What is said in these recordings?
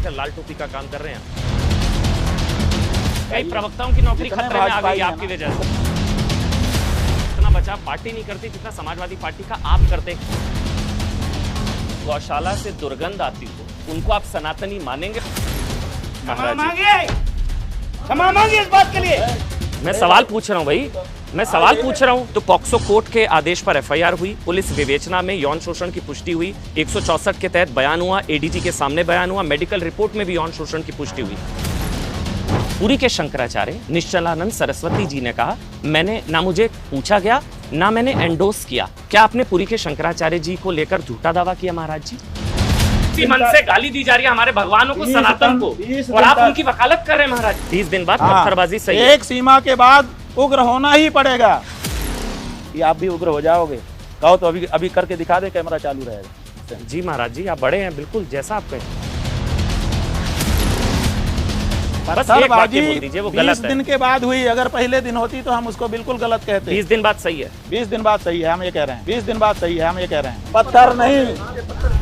पहनकर लाल टोपी का काम कर रहे हैं। कई प्रवक्ताओं की नौकरी खतरे में आ गई आपकी वजह से। इतना बचाव पार्टी नहीं करती जितना समाजवादी पार्टी का आप करते। गौशाला से दुर्गंध आती हो, उनको आप सनातनी मानेंगे? क्षमा मांगिए इस बात के लिए। मैं सवाल पूछ रहा हूं भाई, मैं सवाल पूछ रहा हूं। तो पॉक्सो कोर्ट के आदेश पर एफआईआर हुई, पुलिस विवेचना में यौन शोषण की पुष्टि हुई, 164 के तहत बयान हुआ, एडीजी के सामने बयान हुआ, मेडिकल रिपोर्ट में भी यौन शोषण की पुष्टि हुई। पुरी के शंकराचार्य निश्चलानंद सरस्वती जी ने कहा, मैंने ना मुझे पूछा गया ना मैंने एंडोर्स किया। क्या आपने पुरी के शंकराचार्य जी को लेकर झूठा दावा किया महाराज जी? मन से गाली दी जा रही है हमारे भगवानों को, सनातन को, और आप उनकी वकालत कर रहे हैं महाराज। 20 दिन बाद पत्थरबाजी सही है। एक सीमा के बाद उग्र होना ही पड़ेगा। कि आप भी उग्र हो जाओगे, कहो तो अभी करके दिखा दे, कैमरा चालू रहेगा। जी महाराज जी, आप बड़े हैं, बिल्कुल जैसा आप कहें। बस एक वाक्य बोल दीजिए, वो गलत है। 20 दिन के बाद हुई, अगर पहले दिन होती तो हम उसको बिल्कुल गलत कहते। 20 दिन बाद सही है। 20 दिन बाद सही है, हम ये कह रहे हैं। 20 दिन बाद सही है, हम ये कह रहे हैं। पत्थर नहीं,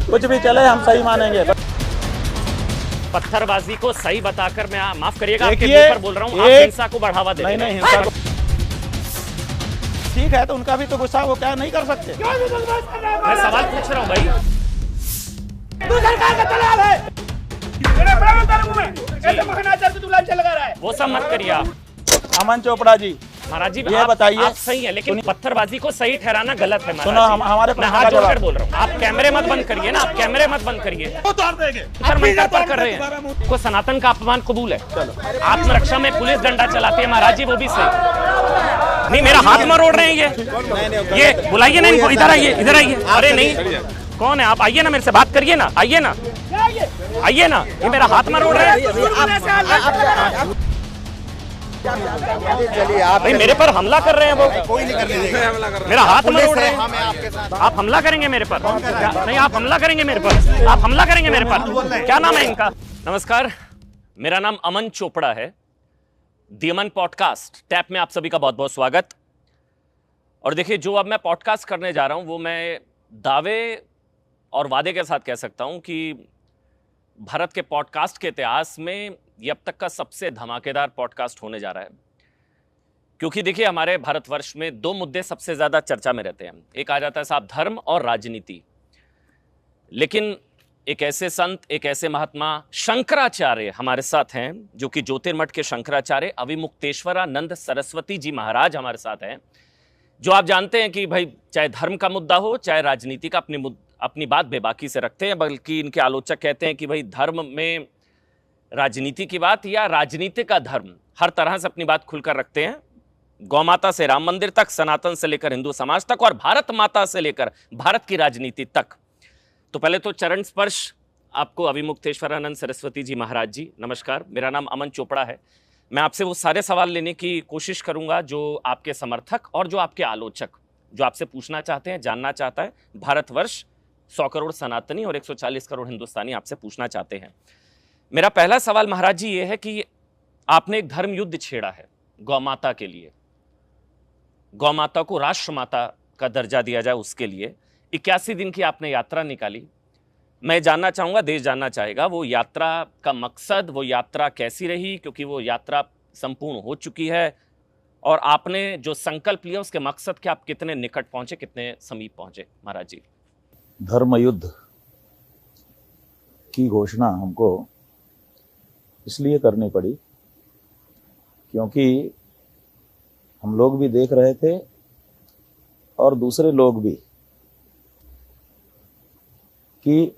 कुछ भी चले हम सही मानेंगे। पत्थरबाजी को सही बताकर मैं, माफ करिएगा आपके मुंह पर बोल रहा हूँ, आप हिंसा को बढ़ावा दे रहे हैं। नहीं हिंसा को ठीक है, तो उनका भी तो गुस्सा, वो क्या नहीं कर सकते। मैं सवाल पूछ रहा हूँ भाई। तू सरकार का दलाल है। वो सब मत करिए आप। अमन चोपड़ा जी, महाराज जी ये बताइए, आप सही है, लेकिन पत्थरबाजी को सही ठहराना गलत है। सुनो, हमारे मैं हाथ जोड़कर बोल रहा हूँ, आप कैमरे मत बंद करिए ना, आप कैमरे मत बंद करिए। पर कर रहे हैं, को सनातन का अपमान कबूल है। आत्मरक्षा में पुलिस डंडा चलाती है महाराज जी, वो भी सही नहीं। मेरा हाथ मरोड़ रहे हैं ये बुलाइए ना इनको, इधर आइए, इधर आइए। अरे नहीं, कौन है आप? आइए ना, मेरे से बात करिए ना, आइए ना, आइए ना। ये मेरा हाथ मरोड़ रहे हैं। भाई मेरे पर हमला कर रहे हैं वो। कोई नहीं करने देगा। मेरा हाथ मरोड़ रहे हैं। आप हमला करेंगे मेरे पर? नहीं, आप हमला करेंगे मेरे पर, आप हमला करेंगे मेरे पर। क्या नाम है इनका? नमस्कार, मेरा नाम अमन चोपड़ा है। दी अमन पॉडकास्ट टैप में आप सभी का बहुत बहुत स्वागत। और देखिए, जो अब मैं पॉडकास्ट करने जा रहा हूं वो मैं दावे और वादे के साथ कह सकता हूं कि भारत के पॉडकास्ट के इतिहास में ये अब तक का सबसे धमाकेदार पॉडकास्ट होने जा रहा है। क्योंकि देखिए, हमारे भारतवर्ष में दो मुद्दे सबसे ज्यादा चर्चा में रहते हैं। एक आ जाता है साहब धर्म और राजनीति। लेकिन एक ऐसे संत, एक ऐसे महात्मा शंकराचार्य हमारे साथ हैं, जो कि ज्योतिर्मठ के शंकराचार्य अविमुक्तेश्वरानंद सरस्वती जी महाराज हमारे साथ हैं। जो आप जानते हैं कि भाई, चाहे धर्म का मुद्दा हो चाहे राजनीति का, अपनी बात बेबाकी से रखते हैं। बल्कि इनके आलोचक कहते हैं कि भाई, धर्म में राजनीति की बात या राजनीति का धर्म, हर तरह से अपनी बात खुलकर रखते हैं। गौ माता से राम मंदिर तक, सनातन से लेकर हिंदू समाज तक, और भारत माता से लेकर भारत की राजनीति तक। तो पहले तो चरण स्पर्श आपको अविमुक्तेश्वरानंद सरस्वती जी महाराज जी, नमस्कार। मेरा नाम अमन चोपड़ा है। मैं आपसे वो सारे सवाल लेने की कोशिश करूंगा जो आपके समर्थक और जो आपके आलोचक, जो आपसे पूछना चाहते हैं, जानना चाहता है भारतवर्ष, 100 करोड़ सनातनी और 140 करोड़ हिंदुस्तानी आपसे पूछना चाहते हैं। मेरा पहला सवाल महाराज जी ये है कि आपने एक धर्म युद्ध छेड़ा है गौ माता के लिए। गौ माता को राष्ट्र माता का दर्जा दिया जाए, उसके लिए 81 दिन की आपने यात्रा निकाली। मैं जानना चाहूंगा, देश जानना चाहेगा, वो यात्रा का मकसद, वो यात्रा कैसी रही? क्योंकि वो यात्रा संपूर्ण हो चुकी है, और आपने जो संकल्प लिया उसके मकसद के आप कितने निकट पहुंचे, कितने समीप पहुंचे महाराज जी? धर्म युद्ध की घोषणा हमको इसलिए करनी पड़ी क्योंकि हम लोग भी देख रहे थे और दूसरे लोग भी कि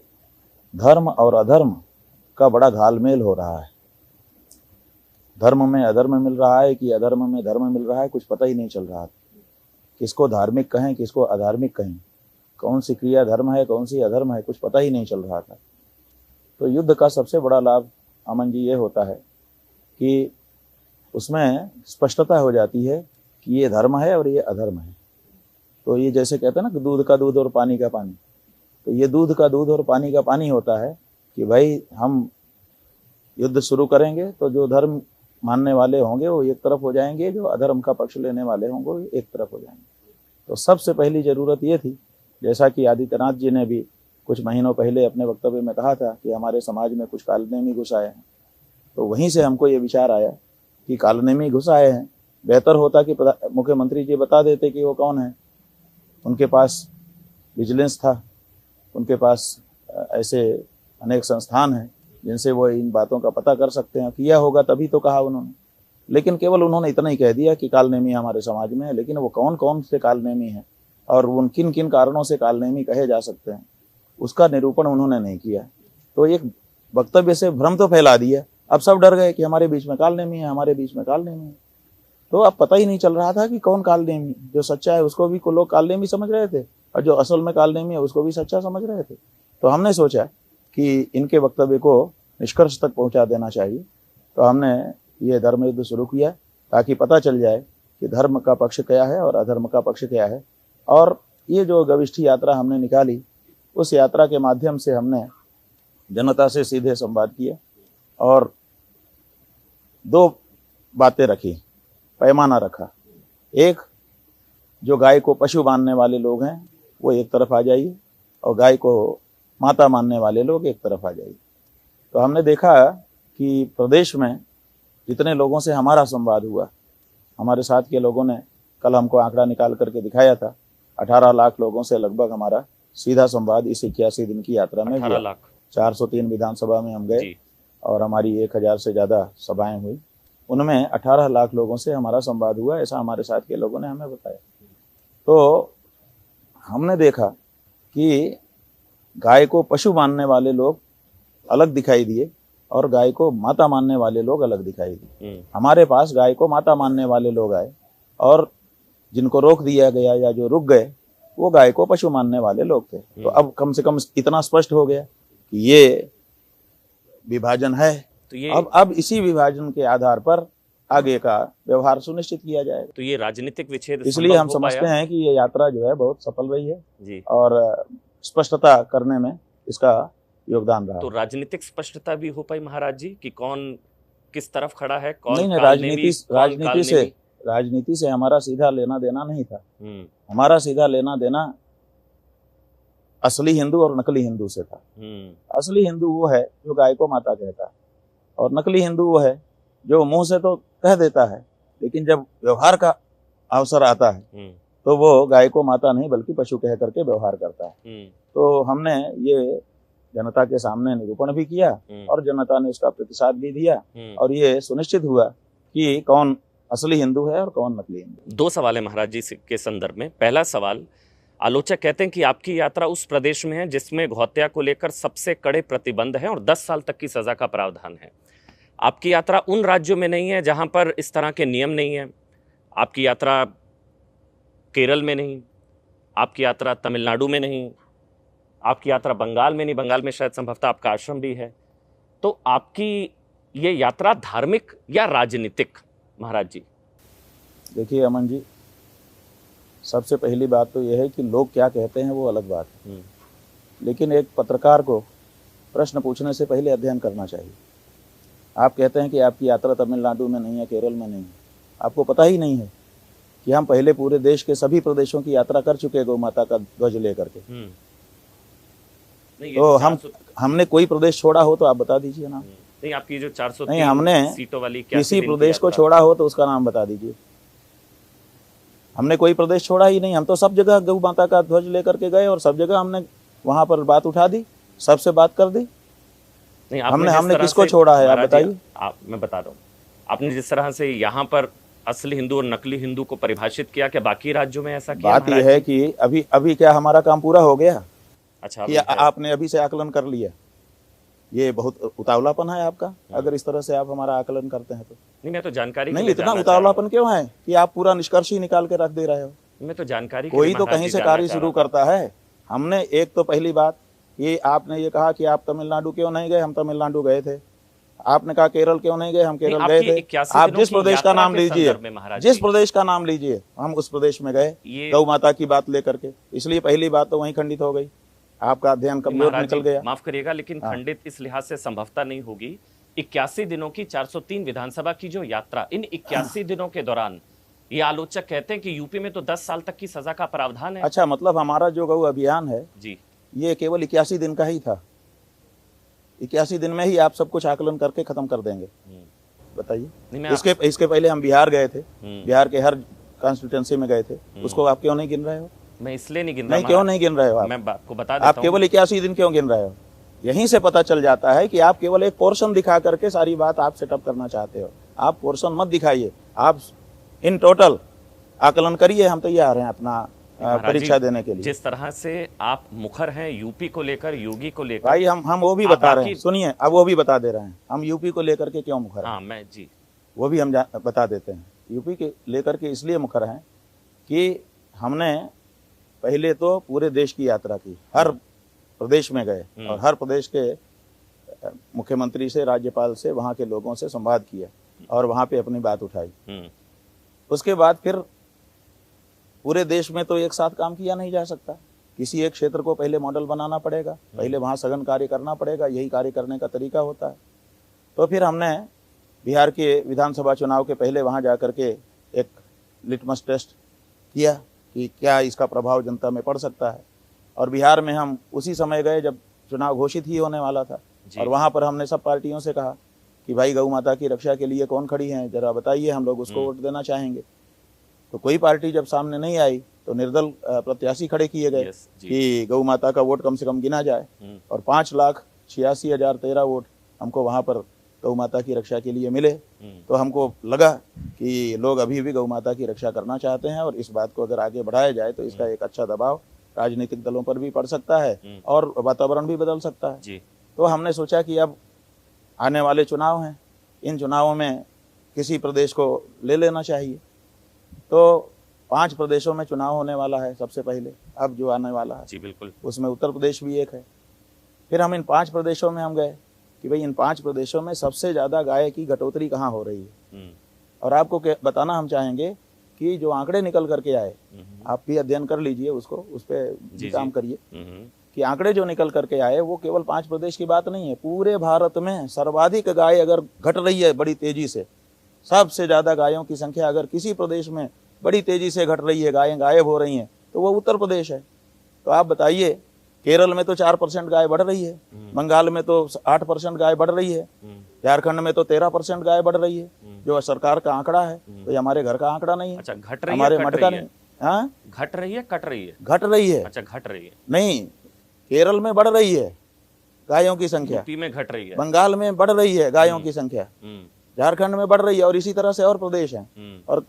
धर्म और अधर्म का बड़ा घालमेल हो रहा है। धर्म में अधर्म मिल रहा है कि अधर्म में धर्म मिल रहा है, कुछ पता ही नहीं चल रहा। किसको धार्मिक कहें, किसको अधार्मिक कहें, कौन सी क्रिया धर्म है, कौन सी अधर्म है, कुछ पता ही नहीं चल रहा था। तो युद्ध का सबसे बड़ा लाभ अमन जी ये होता है कि उसमें स्पष्टता हो जाती है कि ये धर्म है और ये अधर्म है। तो ये जैसे कहते हैं ना कि दूध का दूध और पानी का पानी, तो ये दूध का दूध और पानी का पानी होता है कि भाई हम युद्ध शुरू करेंगे तो जो धर्म मानने वाले होंगे वो एक तरफ हो जाएंगे, जो अधर्म का पक्ष लेने वाले होंगे वो एक तरफ हो जाएंगे। तो सबसे पहली जरूरत ये थी, जैसा कि आदित्यनाथ जी ने भी कुछ महीनों पहले अपने वक्तव्य में कहा था कि हमारे समाज में कुछ कालनेमी घुस आए हैं, तो वहीं से हमको ये विचार आया कि कालनेमी घुस आए हैं, बेहतर होता कि मुख्यमंत्री जी बता देते कि वो कौन है। उनके पास विजिलेंस था, उनके पास ऐसे अनेक संस्थान हैं जिनसे वो इन बातों का पता कर सकते हैं। किया होगा तभी तो कहा उन्होंने, लेकिन केवल उन्होंने इतना ही कह दिया कि कालनेमी हमारे समाज में है, लेकिन वो कौन कौन से कालनेमी हैं और उन किन किन कारणों से कालनेमी कहे जा सकते हैं उसका निरूपण उन्होंने नहीं किया। तो एक वक्तव्य से भ्रम तो फैला दिया, अब सब डर गए कि हमारे बीच में कालनेमी है, हमारे बीच में कालनेमी है। तो अब पता ही नहीं चल रहा था कि कौन कालनेमी, जो सच्चा है उसको भी लोग कालनेमी समझ रहे थे और जो असल में कालनेमी है उसको भी सच्चा समझ रहे थे। तो हमने सोचा कि इनके वक्तव्य को निष्कर्ष तक पहुंचा देना चाहिए, तो हमने ये धर्म युद्ध शुरू किया ताकि पता चल जाए कि धर्म का पक्ष क्या है और अधर्म का पक्ष क्या है। और ये जो गविष्ठी यात्रा हमने निकाली, उस यात्रा के माध्यम से हमने जनता से सीधे संवाद किया और दो बातें रखी, पैमाना रखा। एक, जो गाय को पशु मानने वाले लोग हैं वो एक तरफ आ जाइए और गाय को माता मानने वाले लोग एक तरफ आ जाइए। तो हमने देखा कि प्रदेश में जितने लोगों से हमारा संवाद हुआ, हमारे साथ के लोगों ने कल हमको आंकड़ा निकाल करके दिखाया था, 18 लाख लोगों से लगभग हमारा सीधा संवाद इस 81 दिन की यात्रा में हुआ। 403 विधानसभा में हम गए और हमारी 1000 से ज्यादा सभाएं हुई, उनमें 18 लाख लोगों से हमारा संवाद हुआ, ऐसा हमारे साथ के लोगों ने हमें बताया। तो हमने देखा कि गाय को पशु मानने वाले लोग अलग दिखाई दिए और गाय को माता मानने वाले लोग अलग दिखाई दिए। हमारे पास गाय को माता मानने वाले लोग आए और जिनको रोक दिया गया या जो रुक गए वो गाय को पशु मानने वाले लोग थे। तो अब कम से कम इतना स्पष्ट हो गया कि ये विभाजन है। तो ये अब इसी विभाजन के आधार पर आगे का व्यवहार सुनिश्चित किया जाएगा। तो ये राजनीतिक विच्छेद, इसलिए हम समझते हैं कि ये यात्रा जो है बहुत सफल रही है जी, और स्पष्टता करने में इसका योगदान रहा। तो राजनीतिक स्पष्टता भी हो पाई महाराज जी कि कौन किस तरफ खड़ा है, कौन नहीं, राजनीति से हमारा सीधा लेना देना नहीं था। हमारा सीधा लेना देना असली हिंदू और नकली हिंदू से था। असली हिंदू वो है जो गाय को माता कहता है और नकली हिंदू वो है जो मुंह से तो कह देता है लेकिन जब व्यवहार का अवसर आता है तो वो गाय को माता नहीं बल्कि पशु कह करके व्यवहार करता है। तो हमने ये जनता के सामने निरूपण भी किया और जनता ने उसका प्रतिसाद भी दिया और ये सुनिश्चित हुआ कि कौन असली हिंदू है और कौन नकली हिंदू। दो सवाल है महाराज जी के संदर्भ में। पहला सवाल, आलोचक कहते हैं कि आपकी यात्रा उस प्रदेश में है जिसमें गौहत्या को लेकर सबसे कड़े प्रतिबंध हैं और 10 साल तक की सजा का प्रावधान है। आपकी यात्रा उन राज्यों में नहीं है जहां पर इस तरह के नियम नहीं है। आपकी यात्रा केरल में नहीं, आपकी यात्रा तमिलनाडु में नहीं, आपकी यात्रा बंगाल में नहीं, बंगाल में शायद संभवतः आपका आश्रम भी है। तो आपकी ये यात्रा धार्मिक या राजनीतिक महाराज जी? देखिए अमन जी, सबसे पहली बात तो यह है कि लोग क्या कहते हैं वो अलग बात है, लेकिन एक पत्रकार को प्रश्न पूछने से पहले अध्ययन करना चाहिए। आप कहते हैं कि आपकी यात्रा तमिलनाडु में नहीं है, केरल में नहीं है, आपको पता ही नहीं है कि हम पहले पूरे देश के सभी प्रदेशों की यात्रा कर चुके गौ माता का ध्वज लेकर के। तो हमने कोई प्रदेश छोड़ा हो तो आप बता दीजिए नाम। नहीं, आपकी जो 403 नहीं, हमने सीटों वाली किसी प्रदेश को छोड़ा हो तो उसका नाम बता दीजिए। हमने कोई प्रदेश छोड़ा ही नहीं, हम तो सब जगह गौ माता का ध्वज लेकर के गए और सब जगह हमने वहां पर बात उठा दी, सबसे बात कर दी। नहीं, हमने किसको छोड़ा है आप बताइए। मैं बता रहा हूँ, आपने जिस तरह से यहाँ पर असली हिंदू और नकली हिंदू को परिभाषित किया, क्या बाकी राज्यों में ऐसा किया? बात यह है कि अभी क्या हमारा काम पूरा हो गया? अच्छा, कि आपने अभी से आकलन कर लिया? ये बहुत उतावलापन है आपका, अगर इस तरह से आप हमारा आकलन करते हैं तो। नहीं, मैं तो जानकारी नहीं, इतना उतावलापन क्यों है कि आप पूरा निष्कर्ष ही निकाल के रख दे रहे हो? मैं तो जानकारी, कोई तो कहीं से कार्य शुरू करता है। हमने एक तो पहली बात ये आपने ये कहा कि आप तमिलनाडु क्यों नहीं गए, हम तमिलनाडु गए थे। आपने कहा केरल क्यों नहीं गए, हम केरल गए थे। आप जिस प्रदेश का नाम लीजिए, जिस प्रदेश का नाम लीजिए, हम उस प्रदेश में गए गौ माता की बात लेकर के, इसलिए पहली बात तो वहीं खंडित हो गई। आपका अध्ययन कमजोर निकल गया। माफ करिएगा, लेकिन खंडित इस लिहाज से संभवतः नहीं होगी। 81 दिनों की 403 विधानसभा की जो यात्रा, इन 81 दिनों के दौरान ये आलोचक कहते हैं कि यूपी में तो 10 साल तक की सजा का प्रावधान है। अच्छा, मतलब हमारा जो गौ अभियान है जी, ये केवल 81 दिन का ही था। 81 दिन में ही आप सब कुछ आकलन करके खत्म कर देंगे। बताइए। इसके पहले हम बिहार गए थे, बिहार के हर कॉन्स्टिट्यूंसी में गए थे, उसको आप क्यों नहीं गिन रहे हो? मैं इसलिए नहीं गिन रहा। नहीं, क्यों नहीं गिन रहे हो? मैं आपको बता देता हूं। आप केवल 81 दिन क्यों गिन रहे हो? यहीं से पता चल जाता है कि आप केवल एक पोर्शन दिखा करके सारी बात आप सेटअप करना चाहते हो। आप पोर्शन मत दिखाइए, आप इन टोटल आकलन करिए। हम तैयार हैं अपना परीक्षा देने के लिए। जिस तरह से आप मुखर हैं यूपी को लेकर, योगी को लेकर, भाई हम वो भी बता रहे हैं, सुनिए, अब वो भी बता दे रहे हैं हम यूपी को लेकर के क्यों मुखर हैं। मैं जी वो भी हम बता देते हैं। यूपी के लेकर के इसलिए मुखर हैं कि हमने पहले तो पूरे देश की यात्रा की, हर प्रदेश में गए और हर प्रदेश के मुख्यमंत्री से, राज्यपाल से, वहाँ के लोगों से संवाद किया और वहाँ पे अपनी बात उठाई। उसके बाद फिर पूरे देश में तो एक साथ काम किया नहीं जा सकता। किसी एक क्षेत्र को पहले मॉडल बनाना पड़ेगा, पहले वहाँ सघन कार्य करना पड़ेगा। यही कार्य करने का तरीका होता है। तो फिर हमने बिहार के विधानसभा चुनाव के पहले वहाँ जाकर के एक लिटमस टेस्ट किया कि क्या इसका प्रभाव जनता में पड़ सकता है। और बिहार में हम उसी समय गए जब चुनाव घोषित ही होने वाला था, और वहाँ पर हमने सब पार्टियों से कहा कि भाई गौ माता की रक्षा के लिए कौन खड़ी है, जरा बताइए, हम लोग उसको वोट देना चाहेंगे। तो कोई पार्टी जब सामने नहीं आई तो निर्दल प्रत्याशी खड़े किए गए कि गौ माता का वोट कम से कम गिना जाए, और 5,86,013 वोट हमको वहाँ पर गौ माता की रक्षा के लिए मिले। तो हमको लगा कि लोग अभी भी गौ माता की रक्षा करना चाहते हैं, और इस बात को अगर आगे बढ़ाया जाए तो इसका एक अच्छा दबाव राजनीतिक दलों पर भी पड़ सकता है और वातावरण भी बदल सकता है। तो हमने सोचा कि अब आने वाले चुनाव हैं, इन चुनावों में किसी प्रदेश को ले लेना चाहिए। तो 5 प्रदेशों में चुनाव होने वाला है सबसे पहले, अब जो आने वाला है। जी बिल्कुल। उसमें उत्तर प्रदेश भी एक है। फिर हम इन 5 प्रदेशों में हम गए कि भाई इन 5 प्रदेशों में सबसे ज़्यादा गाय की घटोतरी कहाँ हो रही है। और आपको बताना हम चाहेंगे कि जो आंकड़े निकल करके आए, आप भी अध्ययन कर लीजिए उसको, उस पर काम करिए कि आंकड़े जो निकल करके आए वो केवल 5 प्रदेश की बात नहीं है। पूरे भारत में सर्वाधिक गाय अगर घट रही है बड़ी तेजी से, सबसे ज़्यादा गायों की संख्या अगर किसी प्रदेश में बड़ी तेजी से घट रही है, गायें गायब हो रही हैं, तो वो उत्तर प्रदेश है। तो आप बताइए, केरल में तो 4% गाय बढ़ रही है, बंगाल में तो 8% गाय बढ़ रही है, झारखंड में तो 13% गाय बढ़ रही है, जो सरकार का आंकड़ा है। तो ये हमारे घर का आंकड़ा नहीं है। अच्छा, घट रही है, हमारे मठ का नहीं। हाँ, घट रही है, कट रही है? घट रही है। अच्छा, घट रही है। नहीं, केरल में बढ़ रही है गायों की संख्या, यूपी में घट रही है, बंगाल में बढ़ रही है गायों की संख्या, झारखंड में बढ़ रही है, और इसी तरह से और प्रदेश हैं। और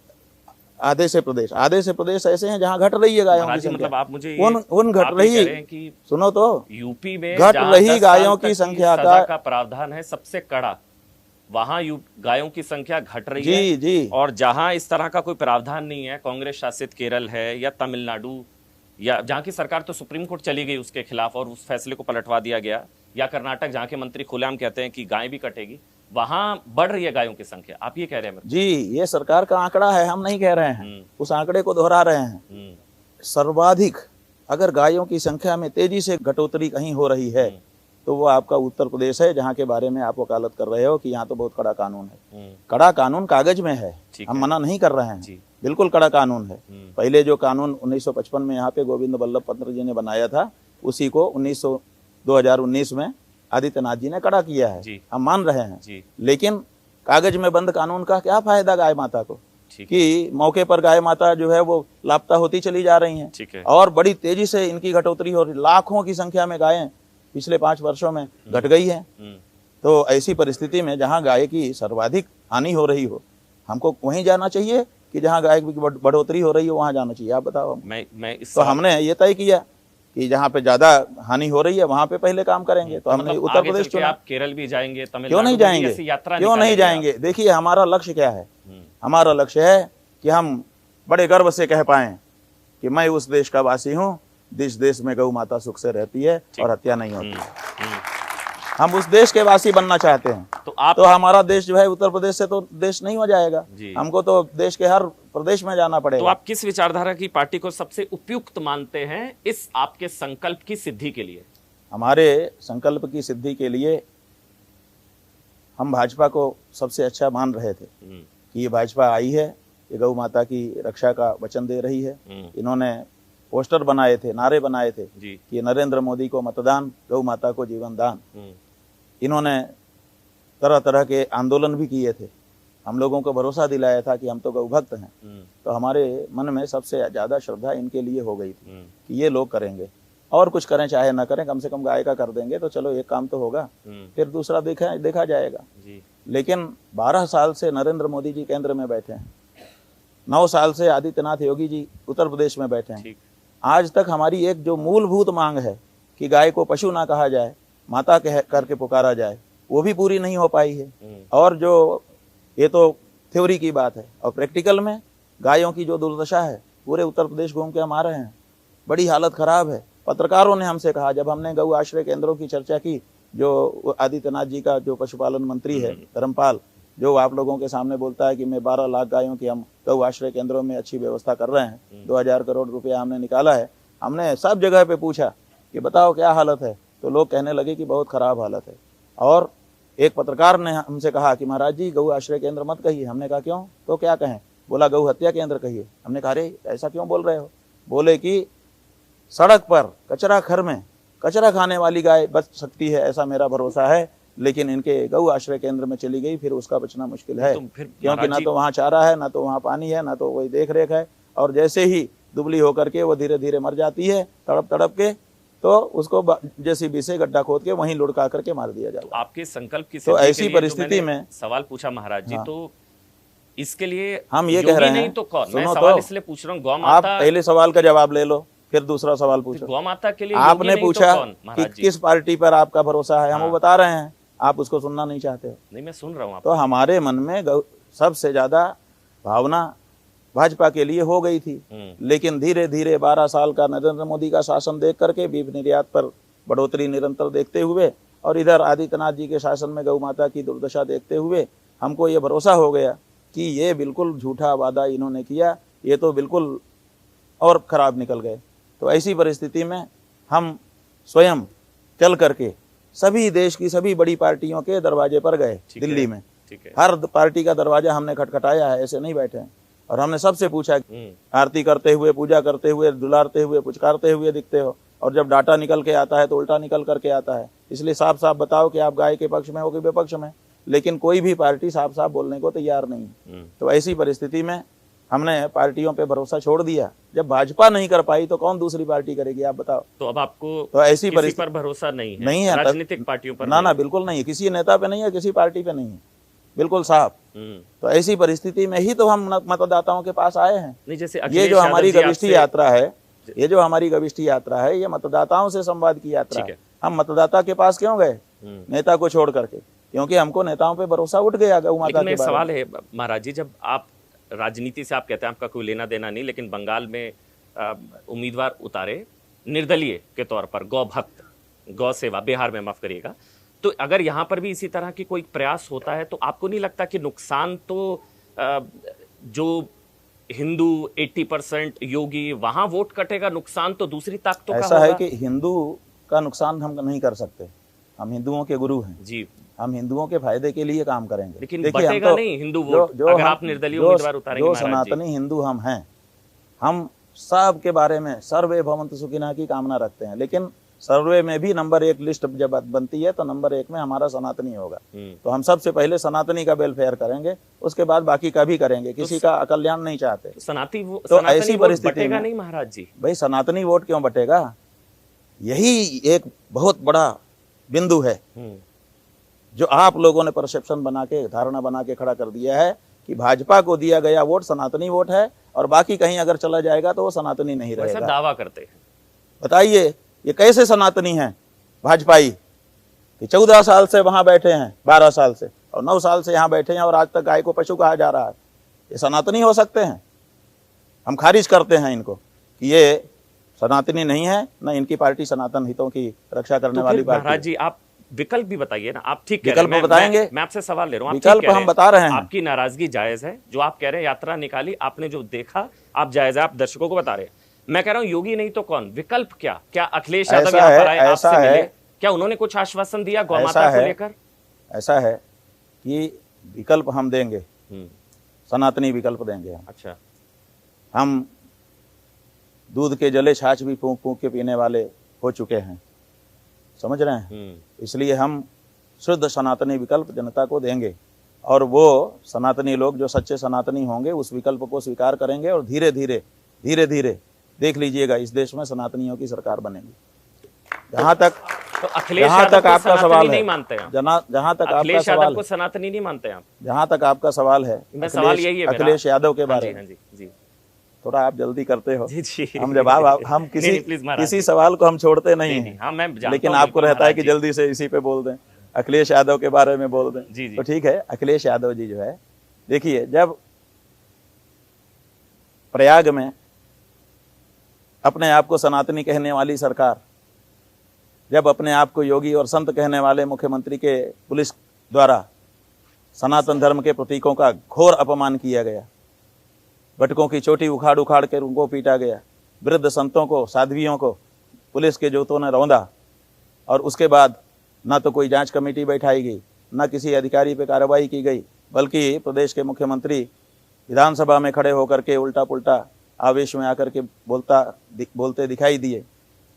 आधे से प्रदेश ऐसे हैं जहां घट रही है गायों की संख्या। मतलब आप मुझे उन घट रही, सुनो तो, यूपी में घट रही गायों की संख्या का प्रावधान है सबसे कड़ा, वहां गायों की संख्या घट रही जी, है। जी। और जहां इस तरह का कोई प्रावधान नहीं है, कांग्रेस शासित केरल है या तमिलनाडु, या जहां की सरकार तो सुप्रीम कोर्ट चली गई उसके खिलाफ और उस फैसले को पलटवा दिया गया, या कर्नाटक जहां के मंत्री खुलेआम कहते हैं कि गाय भी कटेगी, वहां बढ़ रही है गायों की संख्या। आप ये कह रहे हैं? जी, ये सरकार का आंकड़ा है, हम नहीं कह रहे हैं, उस आंकड़े को दोहरा रहे हैं। सर्वाधिक अगर गायों की संख्या में तेजी से घटोतरी कहीं हो रही है तो वो आपका उत्तर प्रदेश है, जहाँ के बारे में आप वकालत कर रहे हो कि यहाँ तो बहुत कड़ा कानून है। कड़ा कानून कागज में है, हम मना नहीं कर रहे हैं, बिल्कुल कड़ा कानून है। पहले जो कानून 1955 में यहाँ पे गोविंद बल्लभ पंत जी ने बनाया था, उसी को 2019 में आदित्यनाथ जी ने कड़ा किया है, हम मान रहे हैं। लेकिन कागज में बंद कानून का क्या फायदा गाय माता को, कि मौके पर गाय माता जो है वो लापता होती चली जा रही हैं, और बड़ी तेजी से इनकी घटोतरी हो रही। लाखों की संख्या में गायें पिछले 5 वर्षों में घट गई हैं। तो ऐसी परिस्थिति में जहां गाय की सर्वाधिक हानि हो रही हो, हमको वहीं जाना चाहिए कि जहां गाय की बढ़ोतरी हो रही है वहां जाना चाहिए? आप बताओ। तो हमने ये तय किया कि जहाँ पे ज्यादा हानि हो रही है वहां पे पहले काम करेंगे। तो हमने उत्तर प्रदेश चुना। आप केरल भी जाएंगे, क्यों नहीं जाएंगे? क्यों नहीं जाएंगे? देखिए, हमारा लक्ष्य क्या है? हमारा लक्ष्य है कि हम बड़े गर्व से कह पाएं कि मैं उस देश का वासी हूँ जिस देश में गौ माता सुख से रहती है और हत्या नहीं होती। हम उस देश के वासी बनना चाहते हैं। तो हमारा देश जो है उत्तर प्रदेश से तो देश नहीं हो जाएगा, हमको तो देश के हर प्रदेश में जाना पड़ेगा। तो आप किस विचारधारा की पार्टी को सबसे उपयुक्त मानते हैं इस आपके संकल्प की सिद्धि के लिए? हमारे संकल्प की सिद्धि के लिए हम भाजपा को सबसे अच्छा मान रहे थे कि ये भाजपा आई है, ये गौ माता की रक्षा का वचन दे रही है। इन्होंने पोस्टर बनाए थे, नारे बनाए थे जी। कि नरेंद्र मोदी को मतदान, गौ माता को जीवन दान। इन्होंने तरह तरह के आंदोलन भी किए थे, हम लोगों को भरोसा दिलाया था कि हम तो गौ भक्त हैं। तो हमारे मन में सबसे ज्यादा श्रद्धा इनके लिए हो गई थी कि ये लोग करेंगे, और कुछ करें चाहे ना करें, कम से कम गाय का कर देंगे तो चलो एक काम तो होगा, फिर दूसरा देखा जाएगा। लेकिन 12 साल से नरेंद्र मोदी जी केंद्र में बैठे हैं, 9 साल से आदित्यनाथ योगी जी उत्तर प्रदेश में बैठे हैं। आज तक हमारी एक जो मूलभूत मांग है कि गाय को पशु ना कहा जाए, माता करके पुकारा जाए, वो भी पूरी नहीं हो पाई है। और जो ये तो थ्योरी की बात है, और प्रैक्टिकल में गायों की जो दुर्दशा है, पूरे उत्तर प्रदेश घूम के हम आ रहे हैं, बड़ी हालत खराब है। पत्रकारों ने हमसे कहा, जब हमने गौ आश्रय केंद्रों की चर्चा की, जो आदित्यनाथ जी का जो पशुपालन मंत्री है धर्मपाल, जो आप लोगों के सामने बोलता है कि मैं 12 लाख गायों की हम गौ आश्रय केंद्रों में अच्छी व्यवस्था कर रहे हैं, 2000 करोड़ रुपया हमने निकाला है। हमने सब जगह पे पूछा कि बताओ क्या हालत है, तो लोग कहने लगे कि बहुत खराब हालत है। और एक पत्रकार ने हमसे कहा कि महाराज जी गौ आश्रय केंद्र मत कहिए। हमने कहा क्यों? तो क्या कहें? बोला गौ हत्या केंद्र कहिए। हमने कहा अरे ऐसा क्यों बोल रहे हो? बोले कि सड़क पर कचरा घर में कचरा खाने वाली गाय बच सकती है, ऐसा मेरा भरोसा है, लेकिन इनके गौ आश्रय केंद्र में चली गई, फिर उसका बचना मुश्किल है, क्योंकि ना तो वहाँ चारा है, ना तो वहाँ पानी है, ना तो कोई देख रेख है, और जैसे ही दुबली होकर के वो धीरे धीरे मर जाती है तड़प तड़प के, तो उसको जेसीबी से गड्ढा खोद के वहीं लुढ़का करके मार दिया जाता। तो आपके संकल्प की तो ऐसी परिस्थिति में सवाल पूछा महाराज जी, तो इसके लिए हम ये कह रहे हैं, नहीं तो कौन? मैं सुनो सवाल तो, इसलिए पूछ रहा हूँ, गौ आप माता, पहले सवाल का जवाब ले लो, फिर दूसरा सवाल पूछो। गौ माता के लिए आपने पूछा तो कि किस पार्टी पर आपका भरोसा है, हम वो बता रहे हैं, आप उसको सुनना नहीं चाहते हो। नहीं, मैं सुन रहा हूँ। तो हमारे मन में सबसे ज्यादा भावना भाजपा के लिए हो गई थी, लेकिन धीरे धीरे 12 साल का नरेंद्र मोदी का शासन देख करके, बीफ निर्यात पर बढ़ोतरी निरंतर देखते हुए, और इधर आदित्यनाथ जी के शासन में गौ माता की दुर्दशा देखते हुए, हमको ये भरोसा हो गया कि ये बिल्कुल झूठा वादा इन्होंने किया, ये तो बिल्कुल और खराब निकल गए। तो ऐसी परिस्थिति में हम स्वयं चल करके सभी देश की सभी बड़ी पार्टियों के दरवाजे पर गए दिल्ली में। हर पार्टी का दरवाजा हमने खटखटाया है, ऐसे नहीं बैठे हैं। और हमने सबसे पूछा, आरती करते हुए, पूजा करते हुए, दुलारते हुए, पुचकारते हुए दिखते हो, और जब डाटा निकल के आता है तो उल्टा निकल करके आता है। इसलिए साफ साफ बताओ कि आप गाय के पक्ष में हो कि विपक्ष में। लेकिन कोई भी पार्टी साफ साफ बोलने को तैयार नहीं। तो ऐसी परिस्थिति में हमने पार्टियों पे भरोसा छोड़ दिया। जब भाजपा नहीं कर पाई तो कौन दूसरी पार्टी करेगी, आप बताओ। तो अब आपको तो ऐसी किसी पर भरोसा नहीं है राजनीतिक पार्टियों पर? ना, बिल्कुल नहीं, किसी नेता पे नहीं है, किसी पार्टी पे नहीं है, बिल्कुल साफ। तो ऐसी परिस्थिति में ही तो हम मतदाताओं के पास आए हैं। नहीं, जैसे ये जो हमारी गविष्ठी यात्रा है, ये मतदाताओं से संवाद की यात्रा है। हम मतदाता के पास क्यों गए नेता को छोड़ करके? क्योंकि हमको नेताओं पे भरोसा उठ गया गौ माता के बारे में। सवाल है महाराज जी, जब आप राजनीति से, आप कहते हैं आपका कोई लेना देना नहीं, लेकिन बंगाल में उम्मीदवार उतारे निर्दलीय के तौर पर, गौ भक्त, गौ सेवा, बिहार में माफ करिएगा, तो अगर यहाँ पर भी इसी तरह की कोई प्रयास होता है तो आपको नहीं लगता कि नुकसान तो जो हिंदू 80% योगी, वहां वोट कटेगा, नुकसान तो दूसरी ताकतों का होगा? ऐसा है कि हिंदू का नुकसान हम नहीं कर सकते, हम हिंदुओं के गुरु हैं जी, हम हिंदुओं के फायदे के लिए काम करेंगे। लेकिन बटेगा तो नहीं हिंदू वोट अगर आप निर्दलीय उम्मीदवार उतारेंगे। जो सनातनी हिंदू हम हैं, हम सब के बारे में सर्वे भवन्तु सुखिनः की कामना रखते हैं, लेकिन सर्वे में भी नंबर 1 लिस्ट जब बनती है तो नंबर 1 में हमारा सनातनी होगा। तो हम सबसे पहले सनातनी का वेलफेयर करेंगे, उसके बाद बाकी का भी करेंगे, किसी का अकल्याण नहीं चाहते। तो ऐसी परिस्थिति में नहीं महाराज जी, भाई सनातनी वोट क्यों बटेगा? यही एक बहुत बड़ा बिंदु है जो आप लोगों ने परसेप्शन बना के, धारणा बना के खड़ा कर दिया है कि भाजपा को दिया गया वोट सनातनी वोट है, और बाकी कहीं अगर चला जाएगा तो वो सनातनी नहीं रहेगा। ऐसा दावा करते हैं। बताइए ये कैसे सनातनी है भाजपाई कि 14 साल से वहां बैठे हैं, 12 साल से, और 9 साल से यहाँ बैठे हैं, और आज तक गाय को पशु कहा जा रहा है। ये सनातनी हो सकते हैं? हम खारिज करते हैं इनको कि ये सनातनी नहीं है, न इनकी पार्टी सनातन हितों की रक्षा करने वाली पार्टी। महाराज जी आप विकल्प भी बताइए ना, आप ठीक विकल्प बताएंगे, मैं आपसे सवाल ले रहा हूँ, विकल्प हम बता रहे हैं। आपकी नाराजगी जायज है, जो आप कह रहे हैं यात्रा निकाली, आपने जो देखा आप जायज है, आप दर्शकों को बता रहे हैं। मैं कह रहा हूँ योगी नहीं तो कौन, विकल्प क्या? क्या अखिलेश यादव यहाँ पर आए, आपसे मिले, क्या उन्होंने कुछ आश्वासन दिया गौ माता को लेकर? ऐसा है कि विकल्प हम देंगे, सनातनी विकल्प देंगे हम। अच्छा, हम दूध के जले छाछ भी फूंक फूंक के पीने वाले हो चुके हैं, समझ रहे हैं। इसलिए हम शुद्ध सनातनी विकल्प जनता को देंगे और वो सनातनी लोग जो सच्चे सनातनी होंगे उस विकल्प को स्वीकार करेंगे और धीरे धीरे देख लीजिएगा इस देश में सनातनियों की सरकार बनेगी। जहां तक तो अखिलेश यादव आपका सवाल है, नहीं मानते हैं जहां तक अखिलेश यादव को सनातनी नहीं मानते हैं आप? जहां तक आपका सवाल है, सवाल यही है अखिलेश यादव के बारे में, जी थोड़ा आप जल्दी करते हो। जी हम जवाब हम किसी सवाल को हम छोड़ते नहीं हैं, हाँ, मैं लेकिन आपको रहता है कि जल्दी से इसी पे बोल दें, अखिलेश यादव के बारे में बोल दें। जी। तो ठीक है, अखिलेश यादव जी जो है, देखिए जब प्रयाग में अपने आप को सनातनी कहने वाली सरकार, जब अपने आप को योगी और संत कहने वाले मुख्यमंत्री के पुलिस द्वारा सनातन धर्म के प्रतीकों का घोर अपमान किया गया, बटकों की चोटी उखाड़ उखाड़ कर उनको पीटा गया, वृद्ध संतों को, साध्वियों को पुलिस के जूतों ने रौंदा, और उसके बाद ना तो कोई जांच कमेटी बैठाई गई, ना किसी अधिकारी पे कार्रवाई की गई, बल्कि प्रदेश के मुख्यमंत्री विधानसभा में खड़े होकर के उल्टा पुल्टा आवेश में आकर के बोलते दिखाई दिए।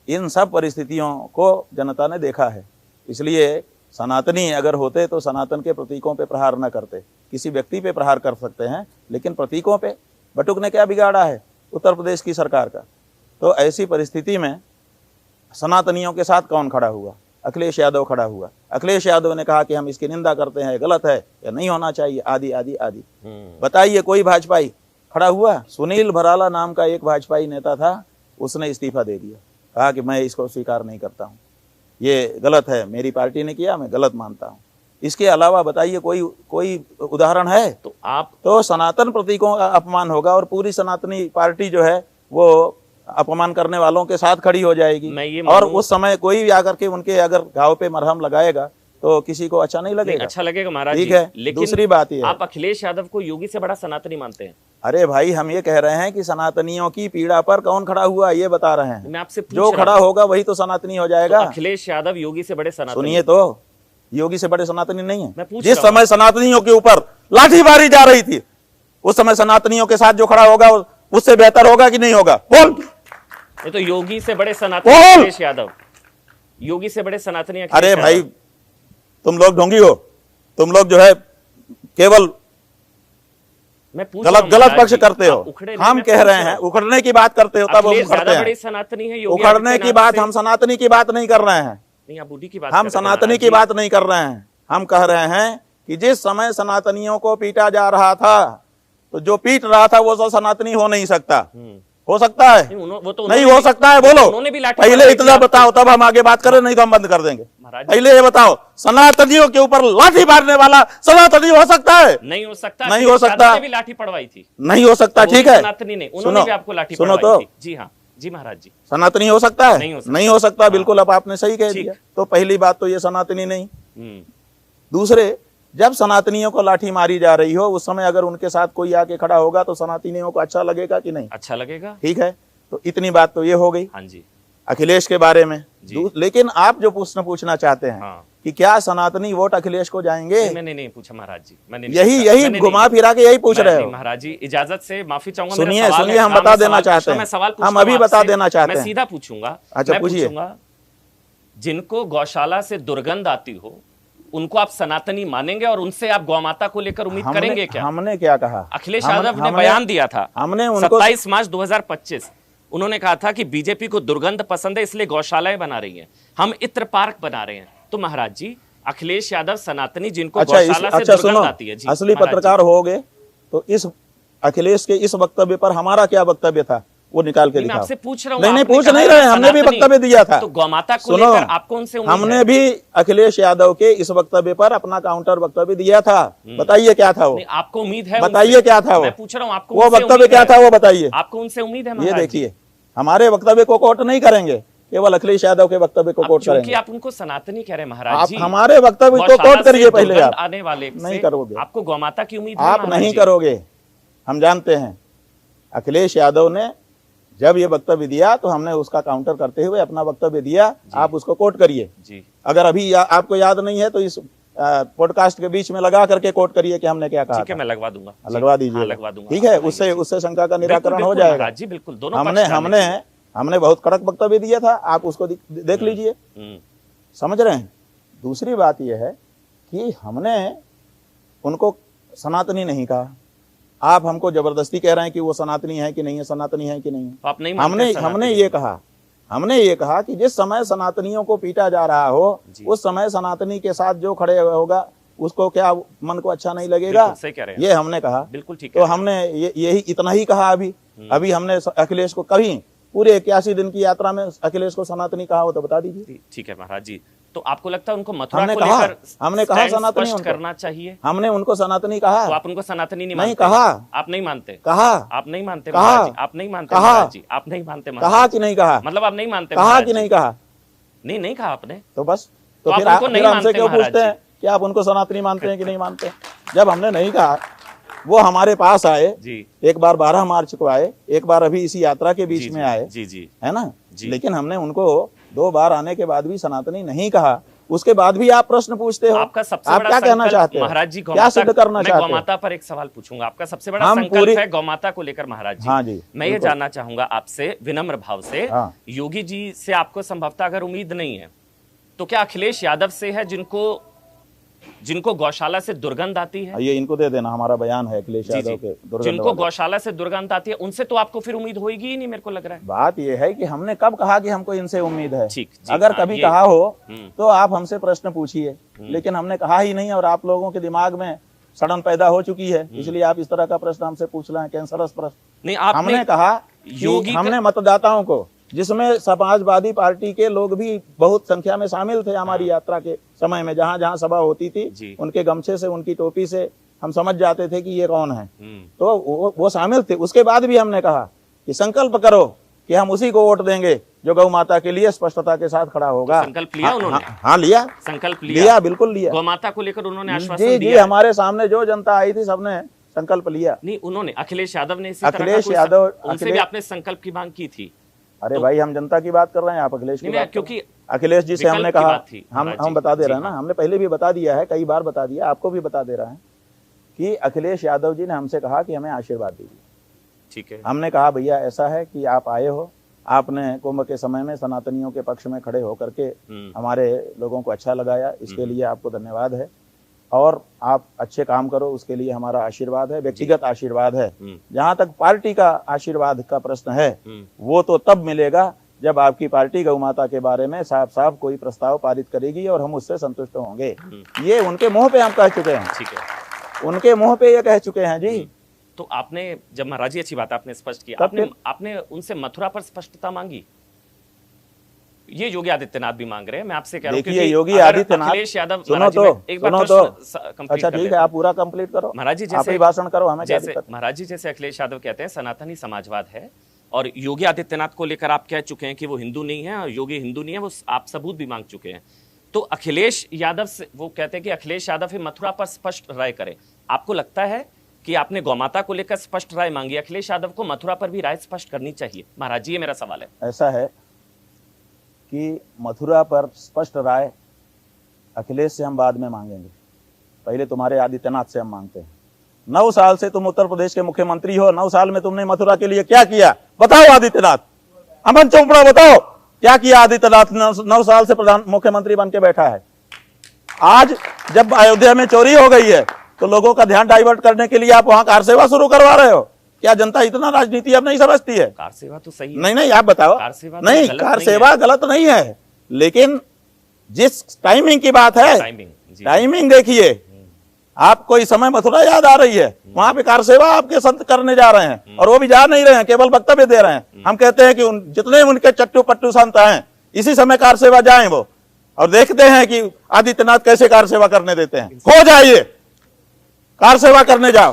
इन सब परिस्थितियों को जनता ने देखा है। इसलिए सनातनी अगर होते तो सनातन के प्रतीकों पे प्रहार न करते। किसी व्यक्ति पे प्रहार कर सकते हैं, लेकिन प्रतीकों पे बटुक ने क्या बिगाड़ा है उत्तर प्रदेश की सरकार का? तो ऐसी परिस्थिति में सनातनियों के साथ कौन खड़ा हुआ? अखिलेश यादव खड़ा हुआ। अखिलेश यादव ने कहा कि हम इसकी निंदा करते हैं, गलत है या नहीं होना चाहिए, आदि आदि आदि। बताइए कोई भाजपाई खड़ा हुआ? सुनील भराला नाम का एक भाजपाई नेता था, उसने इस्तीफा दे दिया, कहा कि मैं इसको स्वीकार नहीं करता हूं, ये गलत है, मेरी पार्टी ने किया, मैं गलत मानता हूं। इसके अलावा बताइए कोई उदाहरण है? तो आप तो सनातन प्रतीकों का अपमान होगा और पूरी सनातनी पार्टी जो है वो अपमान करने वालों के साथ खड़ी हो जाएगी, और उस समय कोई भी आकर के उनके अगर घाव पे मरहम लगाएगा तो किसी को अच्छा नहीं लगेगा। अच्छा लगेगा महाराज, ठीक है। लेकिन दूसरी बात ये, आप अखिलेश यादव को योगी से बड़ा सनातनी मानते हैं? अरे भाई, हम ये कह रहे हैं कि सनातनियों की पीड़ा पर कौन खड़ा हुआ ये बता रहे हैं। मैं आपसे जो खड़ा होगा वही तो सनातनी हो जाएगा। तो अखिलेश यादव योगी से बड़े सनातनी? सुनिए तो, योगी से बड़े सनातनी नहीं है। जिस समय सनातनियों के ऊपर लाठीबारी जा रही थी, उस समय सनातनियों के साथ जो खड़ा होगा उससे बेहतर होगा कि नहीं होगा? बोल। ये तो योगी से बड़े सनातनी अखिलेश यादव, योगी से बड़े सनातनी। अरे भाई, तुम लोग ढोंगी हो, तुम लोग जो है केवल गलत पक्ष करते हो। हम कह रहे हैं उखड़ने की बात करते हो तब हम उखड़ते हैं। सनातनी है, उखड़ने की बात, हम सनातनी की बात नहीं कर रहे हैं। नहीं, आप बूढ़ी की बात, हम सनातनी की बात नहीं कर रहे हैं। हम कह रहे हैं कि जिस समय सनातनियों को पीटा जा रहा था, तो जो पीट रहा था वो सनातनी हो नहीं सकता। हो सकता है? वो तो नहीं हो सकता है। बोलो, उन्होंने भी लाठी पहले इतना बताओ तब हम आगे बात करें, नहीं तो हम बंद कर देंगे। पहले ये बताओ, सनातनियों के ऊपर लाठी मारने वाला सनातनी हो सकता है? नहीं हो सकता। नहीं हो सकता। भी लाठी पड़वाई थी? नहीं हो सकता। ठीक है, सनातनी ने, उन्होंने भी आपको लाठी सुनो तो। जी हाँ, जी महाराज जी। सनातनी हो सकता है? नहीं हो सकता। बिल्कुल, अब आपने सही कह दिया। तो पहली बात तो ये सनातनी नहीं। दूसरे, जब सनातनियों को लाठी मारी जा रही हो उस समय अगर उनके साथ कोई आके खड़ा होगा तो सनातनियों को अच्छा लगेगा कि नहीं? अच्छा लगेगा। ठीक है, तो इतनी बात तो ये हो गई। हाँ जी। अखिलेश के बारे में। लेकिन आप जो प्रश्न पूछना चाहते हैं कि क्या सनातनी वोट अखिलेश को जाएंगे? मैंने नहीं पूछा महाराज जी, मैंने यही घुमा फिरा के यही पूछ रहे हो महाराज जी। इजाजत से माफी चाहूंगा। सुनिए, हम बता देना चाहते हैं, हम अभी बता देना चाहते हैं। मैं सीधा पूछूंगा। अच्छा, पूछिए। जिनको गौशाला से दुर्गंध आती हो उनको आप सनातनी मानेंगे और उनसे आप गौमाता को लेकर उम्मीद करेंगे क्या? हमने क्या कहा? अखिलेश यादव ने बयान दिया था, हमने उनको 27 मार्च 2025, उन्होंने कहा था कि बीजेपी को दुर्गंध पसंद है इसलिए गौशालाएं बना रही हैं, हम इत्र पार्क बना रहे हैं। तो महाराज जी, अखिलेश यादव सनातनी जिनको गौशाला से दुर्गंध आती है। असली पत्रकार होगे तो इस अखिलेश के इस वक्तव्य पर हमारा क्या वक्तव्य था वो निकाल के दिखाओ। आपसे पूछ रहा हूं। नहीं, पूछ नहीं रहे, हमने भी वक्तव्य दिया था। तो गौमाता को लेकर आपको उनसे उम्मीद है? हमने भी अखिलेश यादव के इस वक्तव्य पर अपना काउंटर वक्तव्य दिया था। बताइए क्या था वो? आपको उम्मीद है? बताइए क्या था वो? मैं पूछ रहा हूँ, आपको वो वक्तव्य क्या था वो बताइए। आपको उनसे उम्मीद है? ये देखिए, हमारे वक्तव्य को कोट नहीं करेंगे, केवल अखिलेश यादव के वक्तव्य को कोट करेंगे। आप उनको सनातनी कह रहे हैं महाराज जी। आप हमारे वक्तव्य को कोट करिए पहले। आप आने वाले नहीं करोगे, आपको गौमाता की उम्मीद आप नहीं करोगे, हम जानते हैं। अखिलेश यादव ने जब ये वक्तव्य दिया तो हमने उसका काउंटर करते हुए अपना वक्तव्य दिया, आप उसको कोट करिए। अगर अभी आपको याद नहीं है तो इस पॉडकास्ट के बीच में लगा करके कोट करिए कि हमने क्या कहा। ठीक है, मैं लगवा दूंगा। लगवा दीजिए। हाँ, लगवा दूंगा। ठीक है, उससे शंका का निराकरण हो जाएगा। महाराज जी बिल्कुल, दोनों हमने बहुत कड़क वक्तव्य दिया था, आप उसको देख लीजिए। समझ रहे हैं। दूसरी बात यह है कि हमने उनको सनातनी नहीं कहा, आप हमको जबरदस्ती कह रहे हैं कि वो सनातनी है कि नहीं है, सनातनी है कि नहीं है। आप नहीं हमने ये कहा कि जिस समय सनातनियों को पीटा जा रहा हो, उस समय सनातनी के साथ जो खड़े होगा उसको क्या मन को अच्छा नहीं लगेगा, सही कह रहे हैं। ये हमने कहा। बिल्कुल ठीक। तो हमने यही इतना ही कहा। अभी हमने अखिलेश को कभी पूरे 81 दिन की यात्रा में अखिलेश को सनातनी कहा हो तो बता दीजिए। ठीक है महाराज जी, तो आपको लगता है उनको मथुरा को लेकर हमने कहा सनातनी करना चाहिए? हमने उनको सनातनी कहा। तो आप उनको सनातनी नहीं कहा। आप नहीं मानते? कहा। आप नहीं मानते? कहा। आप नहीं मानते? कहा जी, आप नहीं मानते? कहा कि नहीं कहा? मतलब आप नहीं मानते? कहा कि नहीं कहा? नहीं कहा आपने। तो बस, तो फिर हमसे क्यों पूछते हैं कि आप उनको सनातनी मानते हैं कि नहीं मानते? जब हमने नहीं कहा, वो हमारे पास आए जी। एक बार 12 मार्च को आए, एक बार अभी इसी यात्रा के बीच में आए जी, है ना जी। लेकिन हमने उनको 2 बार आने के बाद भी सनातनी नहीं कहा। उसके बाद भी आप प्रश्न पूछते हो। आपका सबसे आप क्या कहना चाहते हैं महाराज जी? क्या सिद्ध करना चाहते हैं? गौमाता पर एक सवाल पूछूंगा। आपका सबसे बड़ा संकल्प है गौमाता को लेकर महाराज जी। हाँ जी, मैं ये जानना चाहूंगा आपसे विनम्र भाव से, योगी जी से आपको संभवतः अगर उम्मीद नहीं है तो क्या अखिलेश यादव से है, जिनको गौशाला से दुर्गंध आती है? ये इनको दे देना, हमारा बयान है अखिलेश यादव के। जिनको गौशाला से दुर्गंध आती है उनसे तो आपको फिर उम्मीद होगी ही नहीं, मेरे को लग रहा है। बात ये है कि हमने कब कहा कि हमको इनसे उम्मीद है? ठीक, अगर कभी कहा हो तो आप हमसे प्रश्न पूछिए, लेकिन हमने कहा ही नहीं और आप लोगों के दिमाग में सड़न पैदा हो चुकी है, इसलिए आप इस तरह का प्रश्न हमसे पूछ रहे हैं, कैंसरस प्रश्न। नहीं, हमने कहा हमने मतदाताओं को, जिसमें समाजवादी पार्टी के लोग भी बहुत संख्या में शामिल थे हमारी यात्रा के समय में, जहां जहां सभा होती थी, उनके गमछे से, उनकी टोपी से हम समझ जाते थे कि ये कौन है। तो वो शामिल थे। उसके बाद भी हमने कहा कि संकल्प करो कि हम उसी को वोट देंगे जो गौ माता के लिए स्पष्टता के साथ खड़ा होगा। तो संकल्प लिया उन्होंने? हाँ लिया, संकल्प लिया, बिल्कुल लिया। गौ माता को लेकर उन्होंने आश्वासन दिया? जी, हमारे सामने जो जनता आई थी सबने संकल्प लिया। नहीं, उन्होंने, अखिलेश यादव ने अखिलेश यादव उनसे भी आपने संकल्प की मांग की थी? अरे भाई, हम जनता की बात कर रहे हैं, आप अखिलेश की बात। क्योंकि अखिलेश जी से हमने कहा, हम बता दे रहे हैं ना, हमने पहले भी बता दिया है, कई बार बता दिया, आपको भी बता दे रहे हैं कि अखिलेश यादव जी ने हमसे कहा कि हमें आशीर्वाद दीजिए। ठीक है। हमने कहा भैया ऐसा है कि आप आए हो, आपने कुंभ के समय में सनातनियों के पक्ष में खड़े होकर के हमारे लोगों को अच्छा लगाया, इसके लिए आपको धन्यवाद है, और आप अच्छे काम करो, उसके लिए हमारा आशीर्वाद है, व्यक्तिगत आशीर्वाद है। जहां तक पार्टी का आशीर्वाद का प्रश्न है, वो तो तब मिलेगा जब आपकी पार्टी गौ माता के बारे में साफ साफ कोई प्रस्ताव पारित करेगी और हम उससे संतुष्ट होंगे। ये उनके मुंह पे हम कह चुके हैं। ठीक है, उनके मुंह पे ये कह चुके हैं जी। तो आपने, जब महाराज जी अच्छी बात आपने स्पष्ट किया, आपने उनसे मथुरा पर स्पष्टता मांगी? ये योगी आदित्यनाथ भी मांग रहे हैं, मैं आपसे कह रहा हूं कि योगी आदित्यनाथ, अखिलेश यादव, सुनो तो अच्छा ठीक है, आप पूरा कंप्लीट करो महाराज जी, जैसे भाषण करो, हमें क्या दिक्कत? महाराज जी, जैसे अखिलेश यादव कहते हैं सनातनी समाजवाद है, और योगी आदित्यनाथ को लेकर आप कह चुके हैं कि वो हिंदू नहीं है, और योगी हिंदू नहीं है, वो आप सबूत भी मांग चुके हैं। तो अखिलेश यादव से वो कहते हैं कि अखिलेश यादव फिर मथुरा पर स्पष्ट राय करें। आपको लगता है कि आपने गौमाता को लेकर स्पष्ट राय मांगी, अखिलेश यादव को मथुरा पर भी राय स्पष्ट करनी चाहिए? महाराज जी, ये मेरा सवाल है। ऐसा है कि मथुरा पर स्पष्ट राय अखिलेश से हम बाद में मांगेंगे, पहले तुम्हारे आदित्यनाथ से हम मांगते हैं। 9 साल से तुम उत्तर प्रदेश के मुख्यमंत्री हो, 9 साल में तुमने मथुरा के लिए क्या किया? बताओ आदित्यनाथ, अमन चोपड़ा बताओ क्या किया आदित्यनाथ? 9 साल से प्रधान मुख्यमंत्री बन के बैठा है। आज जब अयोध्या में चोरी हो गई है तो लोगों का ध्यान डाइवर्ट करने के लिए आप वहां कार सेवा शुरू करवा रहे हो। क्या जनता इतना राजनीति अब नहीं समझती है? कार सेवा तो सही है। नहीं, आप बताओ। नहीं, कार सेवा गलत नहीं है, लेकिन जिस टाइमिंग की बात है, टाइमिंग देखिए। आपको इस समय मथुरा याद आ रही है, वहां पे कार सेवा आपके संत करने जा रहे हैं, और वो भी जा नहीं रहे हैं, केवल वक्तव्य दे रहे हैं। हम कहते हैं कि जितने उनके चट्टू पट्टू संत हैं, इसी समय कार सेवा जाएं वो, और देखते हैं कि आदित्यनाथ कैसे कार सेवा करने देते हैं। हो जाइए, कार सेवा करने जाओ,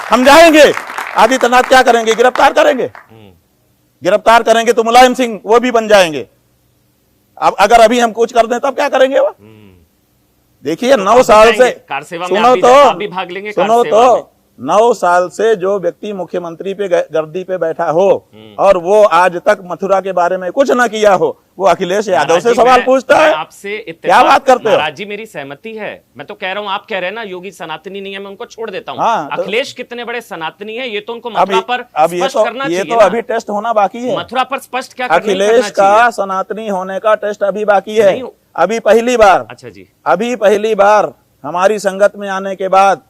हम जाएंगे। आदित्यनाथ क्या करेंगे? गिरफ्तार करेंगे। गिरफ्तार करेंगे तो मुलायम सिंह वो भी बन जाएंगे। अब अगर अभी हम कुछ कर दें तब क्या करेंगे वो? देखिए, 9 साल से, सुनो तो 9 साल से जो व्यक्ति मुख्यमंत्री पे गर्दी पे बैठा हो और वो आज तक मथुरा के बारे में कुछ न किया हो, वो अखिलेश यादव महाराज से जी, सवाल मैं पूछता है। आपसे क्या बात करते हो? महाराज जी मेरी सहमति है, मैं तो कह रहा हूं, आप कह रहे हैं ना योगी सनातनी नहीं है, मैं उनको छोड़ देता हूं। हाँ, तो अखिलेश कितने बड़े सनातनी है ये तो उनको मथुरा पर स्पष्ट करना ये चाहिए तो ना। अभी टेस्ट होना बाकी है। मथुरा पर स्पष्ट क्या करना अखिलेश का सनातनी होने का टेस्ट अभी बाकी है। नहीं। अभी पहली बार, अच्छा जी, अभी पहली बार हमारी संगत में आने के बाद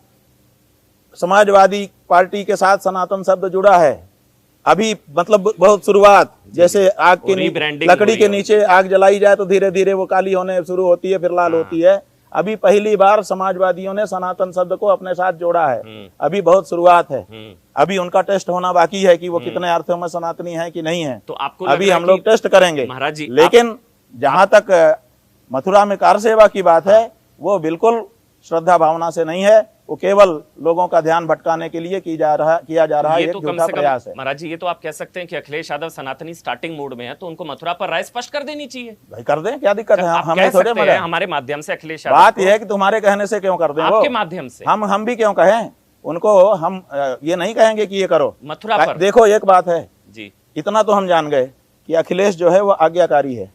समाजवादी पार्टी के साथ सनातन शब्द जुड़ा है। अभी मतलब बहुत शुरुआत, जैसे आग के rebranding लकड़ी के नीचे आग जलाई जाए तो धीरे धीरे वो काली होने शुरू होती है, फिर लाल होती है। अभी पहली बार समाजवादियों ने सनातन शब्द को अपने साथ जोड़ा है। अभी बहुत शुरुआत है। अभी उनका टेस्ट होना बाकी है कि वो कितने अर्थों में सनातनी है कि नहीं है। तो आपको अभी हम लोग टेस्ट करेंगे महाराज जी, लेकिन जहां तक मथुरा में कार सेवा की बात है, वो बिल्कुल श्रद्धा भावना से नहीं है। वो केवल लोगों का ध्यान भटकाने के लिए किया जा रहा है, ये एक तो झूठा प्रयास है। महाराज जी ये तो आप कह सकते हैं कि अखिलेश यादव सनातनी स्टार्टिंग मूड में है, तो उनको मथुरा पर राय स्पष्ट कर देनी चाहिए। भाई कर दें, क्या दिक्कत है? आप हमें कह थोड़े सकते हैं हमारे माध्यम से अखिलेश यादव बात को, यह है कि तुम्हारे कहने से क्यों कर दें? आपके माध्यम से हम भी क्यों कहें उनको? हम ये नहीं कहेंगे कि ये करो मथुरा पर। देखो एक बात है जी, इतना तो हम जान गए कि अखिलेश जो है वो आज्ञाकारी है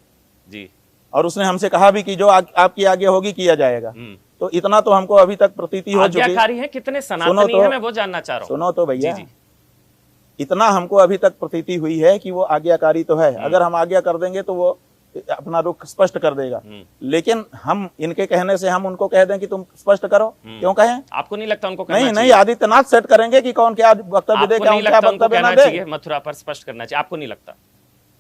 जी, और उसने हमसे कहा भी कि जो आपकी आज्ञा होगी किया जाएगा। तो इतना तो हमको अभी तक प्रतीति हो चुकी आज्ञाकारी है। कितने सनातनी है मैं वो जानना चाह रहा हूँ। सुनो तो भैया, जी, जी। इतना हमको अभी तक प्रतीति हुई है कि वो आज्ञाकारी तो है। अगर हम आज्ञा कर देंगे तो वो अपना रुख स्पष्ट कर देगा। लेकिन हम इनके कहने से हम उनको कह दें कि तुम स्पष्ट करो, क्यों कहें? आपको नहीं लगता उनको नहीं, आदित्यनाथ सेट करेंगे कि कौन क्या वक्तव्य दे, क्या वक्तव्य ना दे। मथुरा पर स्पष्ट करना चाहिए, आपको नहीं लगता?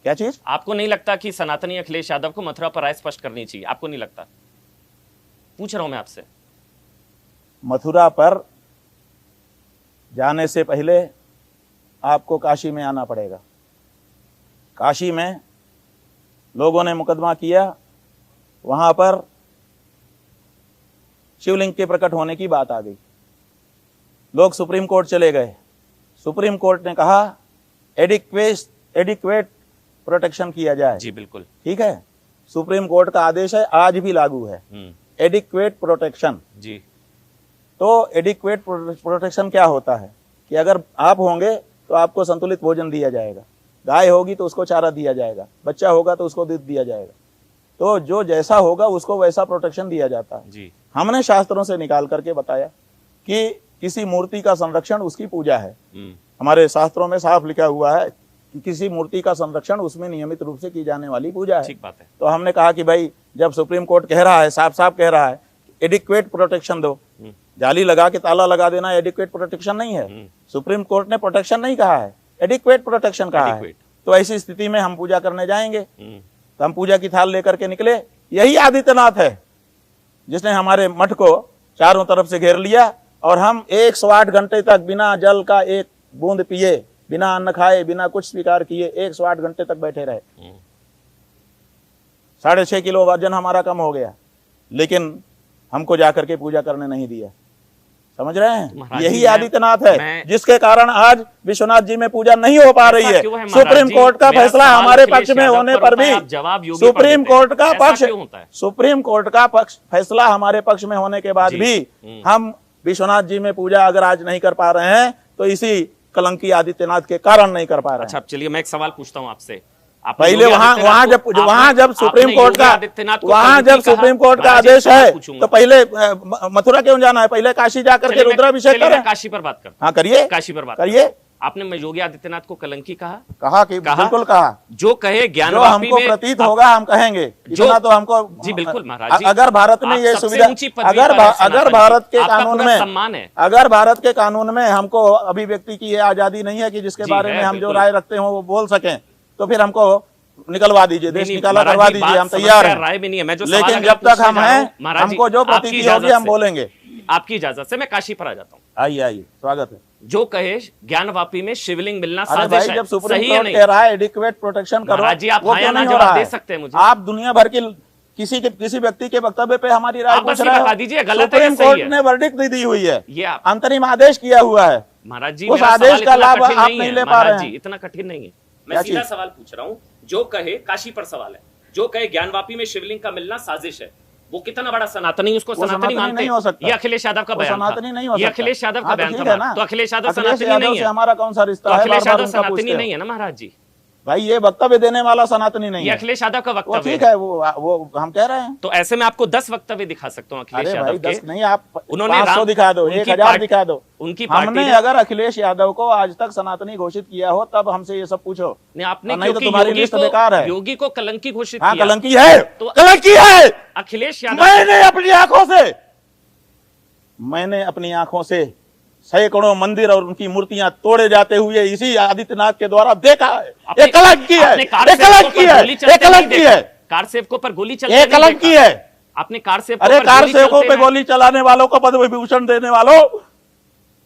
क्या चीज? आपको नहीं लगता कि सनातनी अखिलेश यादव को मथुरा पर राय स्पष्ट करनी चाहिए? आपको नहीं लगता? पूछ रहा हूं मैं आपसे। मथुरा पर जाने से पहले आपको काशी में आना पड़ेगा। काशी में लोगों ने मुकदमा किया, वहां पर शिवलिंग के प्रकट होने की बात आ गई। लोग सुप्रीम कोर्ट चले गए। सुप्रीम कोर्ट ने कहा एडिक्वेट प्रोटेक्शन किया जाए। जी बिल्कुल ठीक है, सुप्रीम कोर्ट का आदेश है, आज भी लागू है। Adequate protection. जी, तो एडिक्वेट प्रोटेक्शन क्या होता है कि अगर आप होंगे तो आपको संतुलित भोजन दिया जाएगा, गाय होगी तो उसको चारा दिया जाएगा, बच्चा होगा तो उसको दूध दिया जाएगा। तो जो जैसा होगा उसको वैसा प्रोटेक्शन दिया जाता है। जी। हमने शास्त्रों से निकाल करके बताया कि किसी मूर्ति का संरक्षण उसकी पूजा है। हमारे शास्त्रों में साफ लिखा हुआ है कि किसी मूर्ति का संरक्षण उसमें नियमित रूप से की जाने वाली पूजा है। ठीक बात है। तो हमने कहा कि भाई जब सुप्रीम कोर्ट कह रहा है, साफ साफ कह रहा है, एडिक्वेट प्रोटेक्शन दो, जाली लगा के ताला लगा देना एडिक्वेट प्रोटेक्शन नहीं है। सुप्रीम कोर्ट ने प्रोटेक्शन नहीं कहा है, एडिक्वेट प्रोटेक्शन कहा है। तो ऐसी स्थिति में हम पूजा करने जाएंगे तो हम पूजा की थाल लेकर के निकले। यही आदित्यनाथ है जिसने हमारे मठ को चारों तरफ से घेर लिया और हम 108 घंटे तक बिना जल का एक बूंद पिए, बिना अन्न खाए, बिना कुछ स्वीकार किए 108 घंटे तक बैठे रहे। 6.5 किलो वजन हमारा कम हो गया, लेकिन हमको जाकर के पूजा करने नहीं दिया। समझ रहे हैं? यही आदित्यनाथ है जिसके कारण आज विश्वनाथ जी में पूजा नहीं हो पा रही है। सुप्रीम कोर्ट का फैसला हमारे पक्ष में होने पर भी, सुप्रीम कोर्ट का फैसला हमारे पक्ष में होने के बाद भी हम विश्वनाथ जी में पूजा अगर आज नहीं कर पा रहे हैं तो इसी कलंकी आदित्यनाथ के कारण नहीं कर पा रहे हैं। अच्छा चलिए मैं एक सवाल पूछता हूं आपसे। पहले वहां जब सुप्रीम कोर्ट का आदेश है तो पहले मथुरा क्यों जाना है? पहले काशी जाकर के रुद्राभिषेक करें। काशी पर बात करते, हाँ करिए, काशी पर बात करिए। आपने योगी आदित्यनाथ को कलंकी कहा कि बिल्कुल कहा। जो कहे ज्ञान जो हमको प्रतीत होगा हम कहेंगे, इतना तो हमको। जी बिल्कुल महाराज जी, अगर भारत में ये सुविधा, अगर भारत के कानून में, अगर भारत के कानून में हमको अभिव्यक्ति की ये आजादी नहीं है कि जिसके बारे में हम जो राय रखते हो वो बोल सकें, तो फिर हमको निकलवा दीजिए, देश निकाला करवा दीजिए, हम तैयार हैं। राय भी नहीं है, मैं जो लेकिन जब तक हम हैं हमको जो प्रतीति होगी हम बोलेंगे। आपकी इजाजत से मैं काशी पर आ जाता हूँ। आइए आइए, स्वागत है। जो कहे ज्ञानवापी में शिवलिंग मिलना अरे भाई जब सुप्रीम कोर्ट कह रहा है एडिक्वेट प्रोटेक्शन करो, वो क्यों नहीं हो रहा है? दे सकते हैं मुझे? आप दुनिया भर की किसी व्यक्ति के वक्तव्य पे हमारी राय पूछ रहे हो। सुप्रीम कोर्ट ने वर्डिक्ट दी हुई है, ये अंतरिम आदेश किया हुआ है महाराज जी। उस आदेश का लाभ आप नहीं ले पा रहे हैं। इतना कठिन नहीं है, मैं सीधा सवाल पूछ रहा हूँ। जो कहे, काशी पर सवाल है, जो कहे ज्ञानवापी में शिवलिंग का मिलना साजिश है, वो कितना बड़ा सनातनी, उसको सनातनी मानते हैं? ये अखिलेश यादव का बयान था। ये अखिलेश यादव का बयान था। तो अखिलेश यादव सनातनी नहीं है? हमारा कौन सा रिश्ता है? अखिलेश यादव सनातनी नहीं है ना महाराज जी? भाई ये वक्तव्य देने वाला सनातनी नहीं ये है। अखिलेश यादव का वो वक्तव्य ठीक है। है, वो हम कह रहे हैं। तो ऐसे में आपको 10 वक्तव्य दिखा सकता हूँ अखिलेश अरे यादव भाई के। 10 नहीं, आप उन्होंने 500 दिखा दो, उनकी 1000 दिखा दो। उनकी पार्टी हमने ने अगर अखिलेश यादव को आज तक सनातनी घोषित किया हो तब हमसे ये सब पूछो। नहीं, आपने नहीं तो क्योंकि तुम्हारी योगी लिस्ट को बेकार है। योगी को कलंकी घोषित हाँ किया। कलंकी है, तो कलंकी है। अखिलेश यादव मैंने अपनी आंखों से सैकड़ों मंदिर और उनकी मूर्तियां तोड़े जाते हुए इसी आदित्यनाथ के द्वारा देखा है। ये कलंकी है, ये कलंकी है, ये कलंकी है। कार सेवकों पर गोली चलती ये कलंकी है। आपने कार सेवकों अरे पर कार गोली सेवकों चलते पे हैं। गोली चलाने वालों को पद्म विभूषण देने वालों,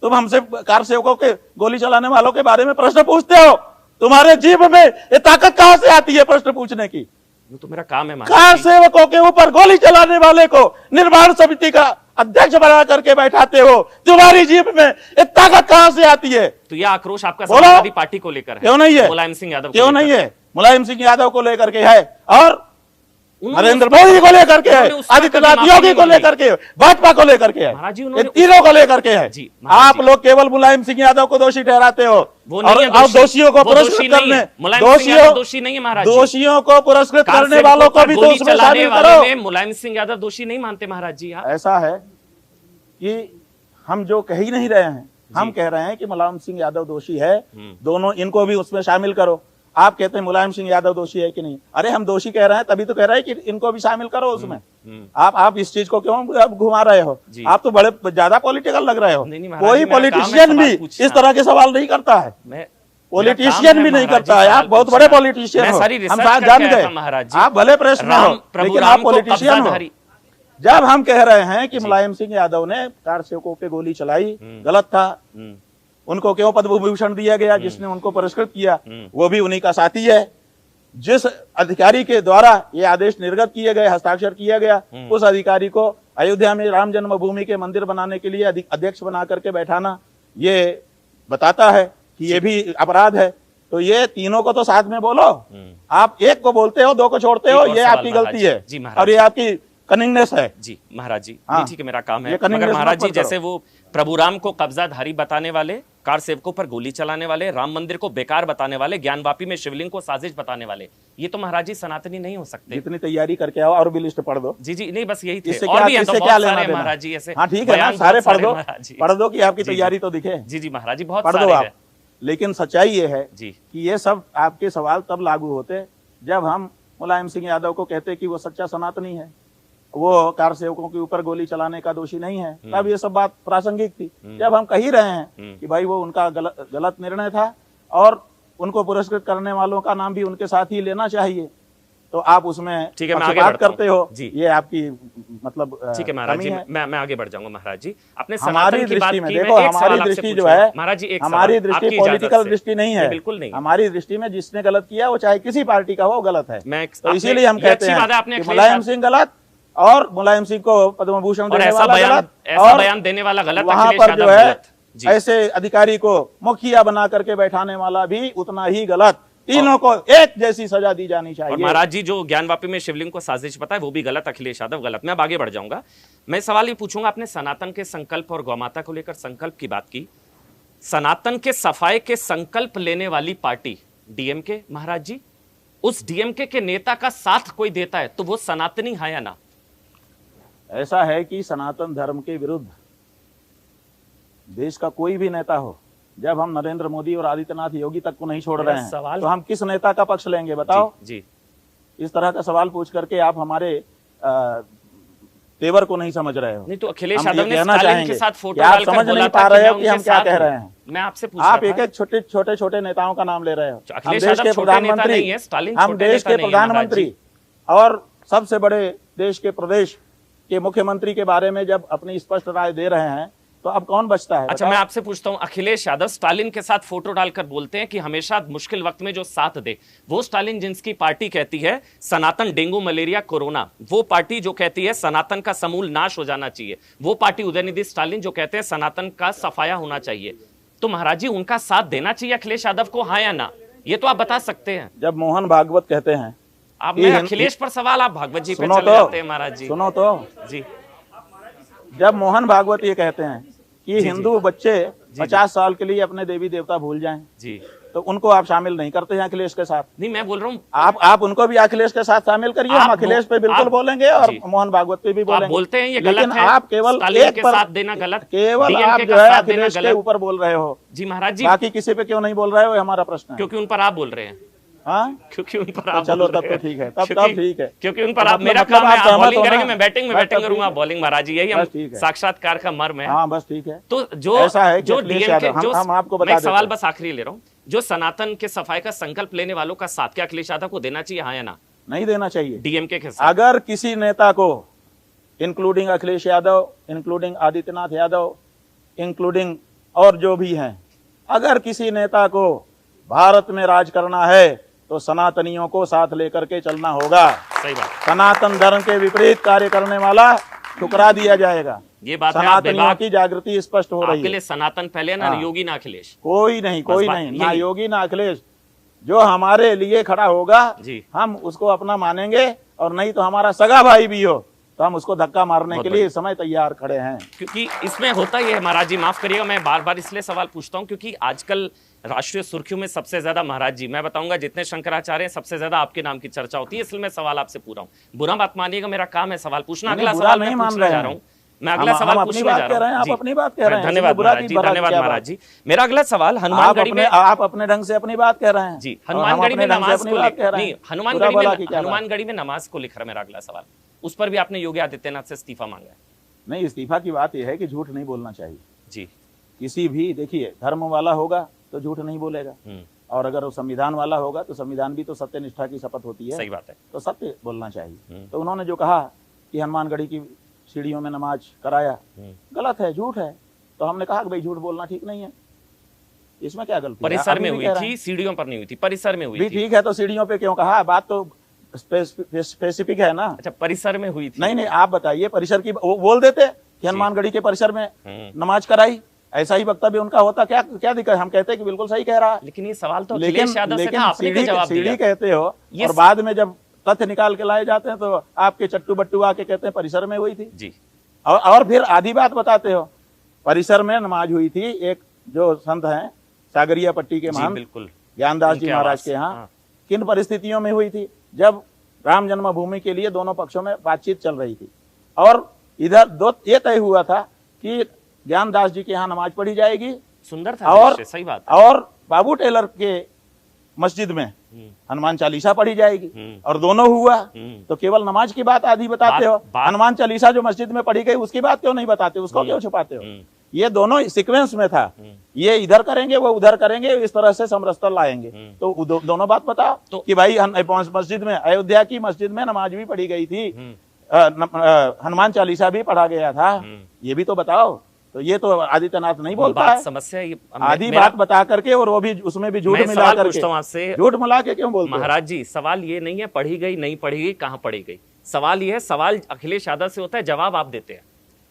तुम हमसे कार सेवकों के गोली चलाने वालों के बारे में प्रश्न पूछते हो। तुम्हारे जीभ में ये ताकत कहां से आती है प्रश्न पूछने की? वो तो मेरा काम है कार महाराज जी। सेवकों के ऊपर गोली चलाने वाले को निर्माण समिति का अध्यक्ष बना करके बैठाते हो। तुम्हारी जीभ में ये ताकत कहां से आती है? तो यह आक्रोश आपका बोलो। समाजवादी पार्टी को लेकर है। क्यों नहीं है? मुलायम सिंह यादव को क्यों लेकर। नहीं है? मुलायम सिंह यादव को लेकर के है, और उन्होंने नरेंद्र मोदी को लेकर के है, उन्होंने उसका आदित्यनाथ कभी योगी माफी को नहीं लेकर के है, भाजपा को लेकर के है, महाराज जी, ये उन्होंने तीनों को लेकर के है। जी, महाराज आप जी। लोग केवल मुलायम सिंह यादव को दोषी ठहराते हो वो नहीं है और आप दोषियों को वो पुरस्कृत दोषी नहीं करने, है। मुलायम सिंह यादव दोषी नहीं है महाराज जी। दोषियों को पुरस्कृत कार करने सेवकों वालों को पर भी गोली दोष में चलाने शामिल वाले करो। में मुलायम सिंह यादव दोषी नहीं मानते महाराज जी आप? ऐसा है कि हम जो कह ही नहीं रहे हैं, हम कह रहे हैं कि मुलायम सिंह यादव दोषी है, दोनों इनको भी उसमें शामिल करो। आप कहते हैं मुलायम सिंह यादव दोषी है कि नहीं? अरे हम दोषी कह रहे हैं तभी तो कह रहे हैं कि इनको भी शामिल करो उसमें। आप इस चीज को क्यों घुमा रहे हो? आप तो बड़े ज्यादा पॉलिटिकल लग रहे हो। नहीं, महाराज कोई जी, मेरा काम है पॉलिटिशियन सवाल भी पूछना। इस तरह के सवाल नहीं करता है। मैं पॉलिटिशियन भी नहीं करता है। आप बहुत बड़े पॉलिटिशियन हो, हम साथ जान गए। आप भले प्रेस में हो लेकिन आप पॉलिटिशियन हो। जब हम कह रहे हैं कि मुलायम सिंह यादव ने कार सेवकों पे गोली चलाई, गलत था, उनको क्यों पद्म विभूषण दिया गया? जिसने उनको पुरस्कृत किया वो भी उन्हीं का साथी है। जिस अधिकारी के द्वारा ये आदेश निर्गत किए गए, हस्ताक्षर किया गया, उस अधिकारी को अयोध्या में राम जन्मभूमि के मंदिर बनाने के लिए अध्यक्ष बना करके बैठाना ये बताता है कि ये भी अपराध है। तो ये तीनों को तो साथ में बोलो। आप एक को बोलते हो, दो को छोड़ते हो, ये आपकी गलती है और ये आपकी कनिंगनेस है। जी महाराज जी, हाँ। ठीक है, मेरा काम है। ये कनिंग मगर नेस महाराज मत जी, करो। जैसे वो प्रभुराम को कब्जाधारी बताने वाले, कार सेवकों पर गोली चलाने वाले, राम मंदिर को बेकार बताने वाले, ज्ञानवापी में शिवलिंग को साजिश बताने वाले, ये तो महाराज जी सनातनी नहीं हो सकते। जितनी तैयारी करके आओ और भी लिस्ट पढ़ दो। जी जी, नहीं बस यही थे। इससे और क्या, भी हैं तो इससे बहुत क्या सारे लेना हैं देना? महाराज जी ऐसे। हाँ ठीक है ना, बयान सारे बहुत पढ़ सारे दो, महाराज जी। पढ़ दो कि आपकी जी, जी। तैयारी तो दिखे। जी जी महाराज जी, बहुत पढ़ दो सारे आप। हैं। लेकिन सच्चाई ये है जी कि ये सब आपके सवाल तब लागू होते जब हम मुलायम सिंह यादव को कहते कि वो सच्चा सनातनी है, वो कार सेवकों के ऊपर गोली चलाने का दोषी नहीं है, तब ये सब बात प्रासंगिक थी। जब हम कह ही रहे हैं कि भाई वो उनका गलत निर्णय था और उनको पुरस्कृत करने वालों का नाम भी उनके साथ ही लेना चाहिए, तो आप उसमें ठीक है, मैं आगे बात बढ़ता करते हो। जी। ये आपकी मतलब ठीक है महाराज कमी जी, है। मैं आगे बढ़ जाऊंगा महाराज जी। अपने हमारी सनातन की बात दृष्टि में की, मैं देखो, एक हमारी सवाल आपसे दृष्टि जो पूछूंगा। है, महाराज जी, एक हमारी सवाल, दृष्टि आपकी इजाजत पॉलिटिकल से। दृष्टि नहीं है। नहीं, बिल्कुल नहीं। हमारी दृष्टि में जिसने गलत किया वो चाहे किसी पार्टी का हो, गलत है। मैं तो इसीलिए हम ये कहते अच्छी बात है, हैं आपने कि अखिलेश मुलायम सिंह गलत और मुलायम सिंह को पद्म भूषण और देने ऐसा वाला बयान, गलत, ऐसा और बयान देने वाला गलत, वहां अखिलेश पर जो यादव है गलत। जी। ऐसे अधिकारी को मुखिया बना करके बैठाने वाला भी उतना ही गलत। तीनों को एक जैसी सजा दी जानी और चाहिए। महाराज जी, जो ज्ञानवापी में शिवलिंग को साजिश पता है, वो भी गलत, अखिलेश यादव गलत। मैं अब आगे बढ़ जाऊंगा। मैं सवाल ये पूछूंगा, आपने सनातन के संकल्प और गौमाता को लेकर संकल्प की बात की। सनातन के सफाई के संकल्प लेने वाली पार्टी डीएमके, महाराज जी, उस डीएमके के नेता का साथ कोई देता है तो वो सनातनी है या ना? ऐसा है कि सनातन धर्म के विरुद्ध देश का कोई भी नेता हो, जब हम नरेंद्र मोदी और आदित्यनाथ योगी तक को नहीं छोड़ रहे हैं, तो हम किस नेता का पक्ष लेंगे बताओ? जी, इस तरह का सवाल पूछ करके आप हमारे तेवर को नहीं समझ रहे हो। नहीं तो अखिलेश हम यादव ये ने कहना स्टालिन चाहेंगे के साथ फोटो कि आप डालकर समझ बोला नहीं था पा कि रहे मैं हो कि उनके हम क्या साथ कह हूं। रहे हैं। मैं आपसे पूछ आप रहा एक था। एक छोटे नेताओं का नाम ले रहे हो। हम अखिलेश देश यादव के छोटे नेता प्रधानमंत्री, नहीं है, स्टालिन हम छोटे देश नेता के नहीं है, महाराज प्रधानमंत्री जी। और सबसे बड़े देश के प्रदेश के मुख्यमंत्री के बारे में जब अपनी स्पष्ट राय दे रहे हैं, तो अब कौन बचता है? अच्छा, मैं आपसे पूछता हूं, अखिलेश यादव स्टालिन के साथ फोटो डालकर बोलते हैं कि हमेशा मुश्किल वक्त में जो साथ दे, वो स्टालिन जिसकी पार्टी कहती है सनातन डेंगू मलेरिया कोरोना, वो पार्टी जो कहती है सनातन का समूल नाश हो जाना चाहिए, वो पार्टी उदयनिधि स्टालिन जो कहते हैं सनातन का सफाया होना चाहिए, तो महाराज जी उनका साथ देना चाहिए अखिलेश यादव को, हाँ या ना? ये तो आप बता सकते हैं। जब मोहन भागवत कहते हैं, आप, मैं अखिलेश पर सवाल, आप भागवत जी पे सुनो चले जाते हैं महाराज जी। सुनो तो, जी, जब मोहन भागवत ये कहते हैं कि हिंदू बच्चे 50 साल के लिए अपने देवी देवता भूल जाएं, जी, तो उनको आप शामिल नहीं करते हैं अखिलेश के साथ। नहीं, मैं बोल रहा हूँ आप उनको भी अखिलेश के साथ शामिल करिए। हम अखिलेश पे बिल्कुल बोलेंगे और मोहन भागवत पे भी बोलेंगे। आप बोलते हैं ये गलत लेकिन है, आप केवल स्टालिन एक के पर साथ देना गलत, केवल डीएमके आप का जो है साथ देना अखिलेश के गलत। ऊपर बोल रहे हो जी महाराज जी, बाकी किसी पे क्यों नहीं बोल रहे हो, ये हमारा प्रश्न है। क्योंकि उन पर आप बोल रहे हैं। हाँ, क्योंकि उन पर आप चलो बोल रहे तब तो हैं। ठीक है, तब ठीक है। क्योंकि उन पर आप, मतलब मेरा मतलब काम है, आप आप सहमत बॉलिंग हो ना? करेंगे, मैं बैटिंग बस तब करूंगा, ठीक बॉलिंग महाराज जी, यही हम बस ठीक है। साक्षात्कार का मर्म है। हाँ बस ठीक है। तो जो ऐसा है कि जो अखिलेश डीएमके, यादव, जो हम आपको मैं बता एक सवाल देते हैं। बस आखिरी ले रहा हूँ, जो सनातन के सफाई का संकल्प लेने वालों का साथ क्या अखिलेश यादव को देना चाहिए, हाँ या ना? नहीं देना चाहिए। डीएमके के साथ अगर किसी नेता को, including Akhilesh Yadav, including Adityanath Yadav, including और जो भी हैं, अगर किसी नेता को भारत में राज करना है तो सनातनियों को साथ लेकर के चलना होगा। सही बात, सनातन धर्म के विपरीत कार्य करने वाला ठुकरा दिया जाएगा। ये बात है। आप सनातनियों विभाग की जागृति स्पष्ट हो रही आपके है। लिए सनातन पहले ना, हाँ। योगी ना अखिलेश, कोई नहीं, कोई बात नहीं, ना यही। योगी ना अखिलेश। जो हमारे लिए खड़ा होगा जी। हम उसको अपना मानेंगे, और नहीं तो हमारा सगा भाई भी हो तो हम उसको धक्का मारने बहुत के लिए इस समय तैयार खड़े हैं। क्योंकि इसमें होता ही है महाराज जी, माफ करिएगा मैं बार बार इसलिए सवाल पूछता हूं क्योंकि आजकल राष्ट्रीय सुर्खियों में सबसे ज्यादा, महाराज जी मैं बताऊंगा, जितने शंकराचार्य हैं सबसे ज्यादा आपके नाम की चर्चा होती है, इसलिए मैं सवाल आपसे पूछ रहा हूं। बुरा बात मानिएगा, मेरा काम है सवाल पूछना। नहीं, अगला बुरा सवाल नहीं मैं मान पूछने रहे जा हैं। रहा हूं, मैं अगला हम सवाल अपनी पूछने बात जा कह रहे हैं, रहा आप हूं। अपनी बात कह रहे हैं। धन्यवाद इसमें बुरा महाराज की जी, बात धन्यवाद क्या महाराज बात? जी। मेरा अगला सवाल हनुमानगढ़ी में, आप अपने ढंग से अपनी बात कह रहे हैं जी, और हम हनुमानगढ़ी में अपने ढंग से नमाज अपनी को बात कह रहे नहीं, हैं। बुरा भला की क्या बात? हनुमानगढ़ी में नमाज को लेकर मेरा अगला सवाल, उस पर भी आपने योगी आदित्यनाथ से इस्तीफा मांगा है। नहीं, इस्तीफा की बात यह है कि झूठ नहीं बोलना चाहिए। जी, किसी भी, देखिए, धर्म वाला होगा तो झूठ नहीं बोलेगा, और अगर वो संविधान वाला होगा तो संविधान भी तो सत्य निष्ठा की शपथ होती है। सही बात है। तो सत्य बोलना चाहिए। तो उन्होंने जो कहा कि हनुमानगढ़ी की सीढ़ियों में नमाज कराया, गलत है, झूठ है। तो हमने कहा कि भाई झूठ बोलना ठीक नहीं है, इसमें क्या गलती है? परिसर में अभी भी हुई कह रहे थी, सीढ़ियों पर नहीं हुई थी, परिसर में हुई भी थी। ठीक है, तो सीढ़ियों पे क्यों कहा? बात तो स्पेसिफिक है ना। अच्छा, परिसर में हुई थी। नहीं नहीं, आप बताइए, परिसर की वो बोल देते कि हनुमानगढ़ी के परिसर में नमाज कराई, ऐसा ही वक्तव्य उनका होता, क्या क्या दिक्कत? हम कहते हैं कि बिल्कुल सही कह रहा है। लेकिन ये सवाल तो लेकिन अखिलेश यादव से था, आपने सीढ़ी क्या जवाब सीढ़ी दिया? कहते हो, ये और बाद में जब तथ्य निकाल के लाए जाते हैं तो आपके चट्टू बट्टू आके कहते हैं परिसर में हुई थी। जी, और फिर आधी बात बताते हो, परिसर में नमाज हुई थी। एक जो संत हैं सागरिया पट्टी के जी, महंत बिल्कुल, ज्ञानदास जी उनके महाराज आवास, के यहाँ हाँ। किन परिस्थितियों में हुई थी? जब राम जन्मभूमि के लिए दोनों पक्षों में बातचीत चल रही थी, और इधर ये तय हुआ था कि ज्ञानदास जी के यहाँ नमाज पढ़ी जाएगी, सुंदर था और दृश्य, सही बात है। और बाबू टेलर के मस्जिद में हनुमान चालीसा पढ़ी जाएगी, और दोनों हुआ। तो केवल नमाज की बात आधी बताते हो, हनुमान चालीसा जो मस्जिद में पढ़ी गई उसकी बात क्यों नहीं बताते? उसको क्यों छुपाते हो? ये दोनों सीक्वेंस में था, ये इधर करेंगे वो उधर करेंगे, इस तरह से समरसता लाएंगे। तो दोनों बात बताओ तो, कि भाई मस्जिद में, अयोध्या की मस्जिद में नमाज भी पढ़ी गई थी, हनुमान चालीसा भी पढ़ा गया था, ये भी तो बताओ। तो ये तो आदित्यनाथ नहीं बोलता है। समस्या ये आधी बात बता करके, और वो भी उसमें भी झूठ मिला करके, झूठ मिला के क्यों बोलते? महाराज जी, सवाल ये नहीं है पढ़ी गई नहीं पढ़ी गई, कहां पढ़ी गई। सवाल ये है, सवाल अखिलेश यादव से होता है, जवाब आप देते हैं।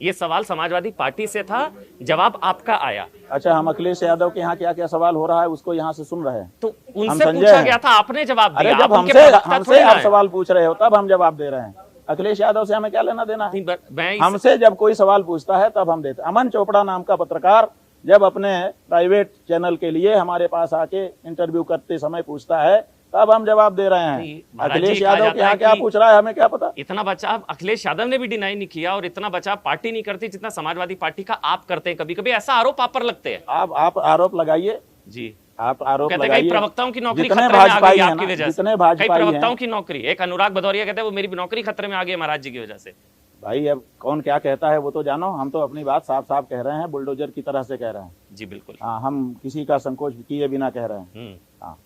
ये सवाल समाजवादी पार्टी से था, जवाब आपका आया। अच्छा, हम अखिलेश यादव के यहाँ क्या क्या सवाल हो रहा है उसको यहाँ से सुन रहे हैं, तो उनसे पूछा गया था, आपने जवाब दिया। जब हमसे आप सवाल पूछ रहे हो तब हम जवाब दे रहे हैं। अखिलेश यादव से हमें क्या लेना देना है? हमसे जब कोई सवाल पूछता है तब हम देते। अमन चोपड़ा नाम का पत्रकार जब अपने प्राइवेट चैनल के लिए हमारे पास आके इंटरव्यू करते समय पूछता है, तब हम जवाब दे रहे हैं। अखिलेश यादव के यहाँ क्या पूछ रहा है हमें क्या पता? इतना बचाव अखिलेश यादव ने भी डिनाई नहीं किया, और इतना बचाव पार्टी नहीं करती जितना समाजवादी पार्टी का आप करते हैं। कभी कभी ऐसा आरोप आप पर लगते हैं। आप आरोप लगाइए जी, आप आरोप लगाइए। प्रवक्ताओं की नौकरी जितने खतरे में आ गई भाजपाई आपकी वजह से। जितने भाजपाई हैं, प्रवक्ताओं की नौकरी, एक अनुराग भदौरिया कहते हैं वो मेरी नौकरी खतरे में आ गई महाराज जी की वजह से। भाई अब कौन क्या कहता है वो तो जानो, हम तो अपनी बात साफ साफ कह रहे हैं, बुलडोजर की तरह से कह रहे हैं। जी बिल्कुल, हाँ, हम किसी का संकोच किए बिना कह रहे हैं। हाँ,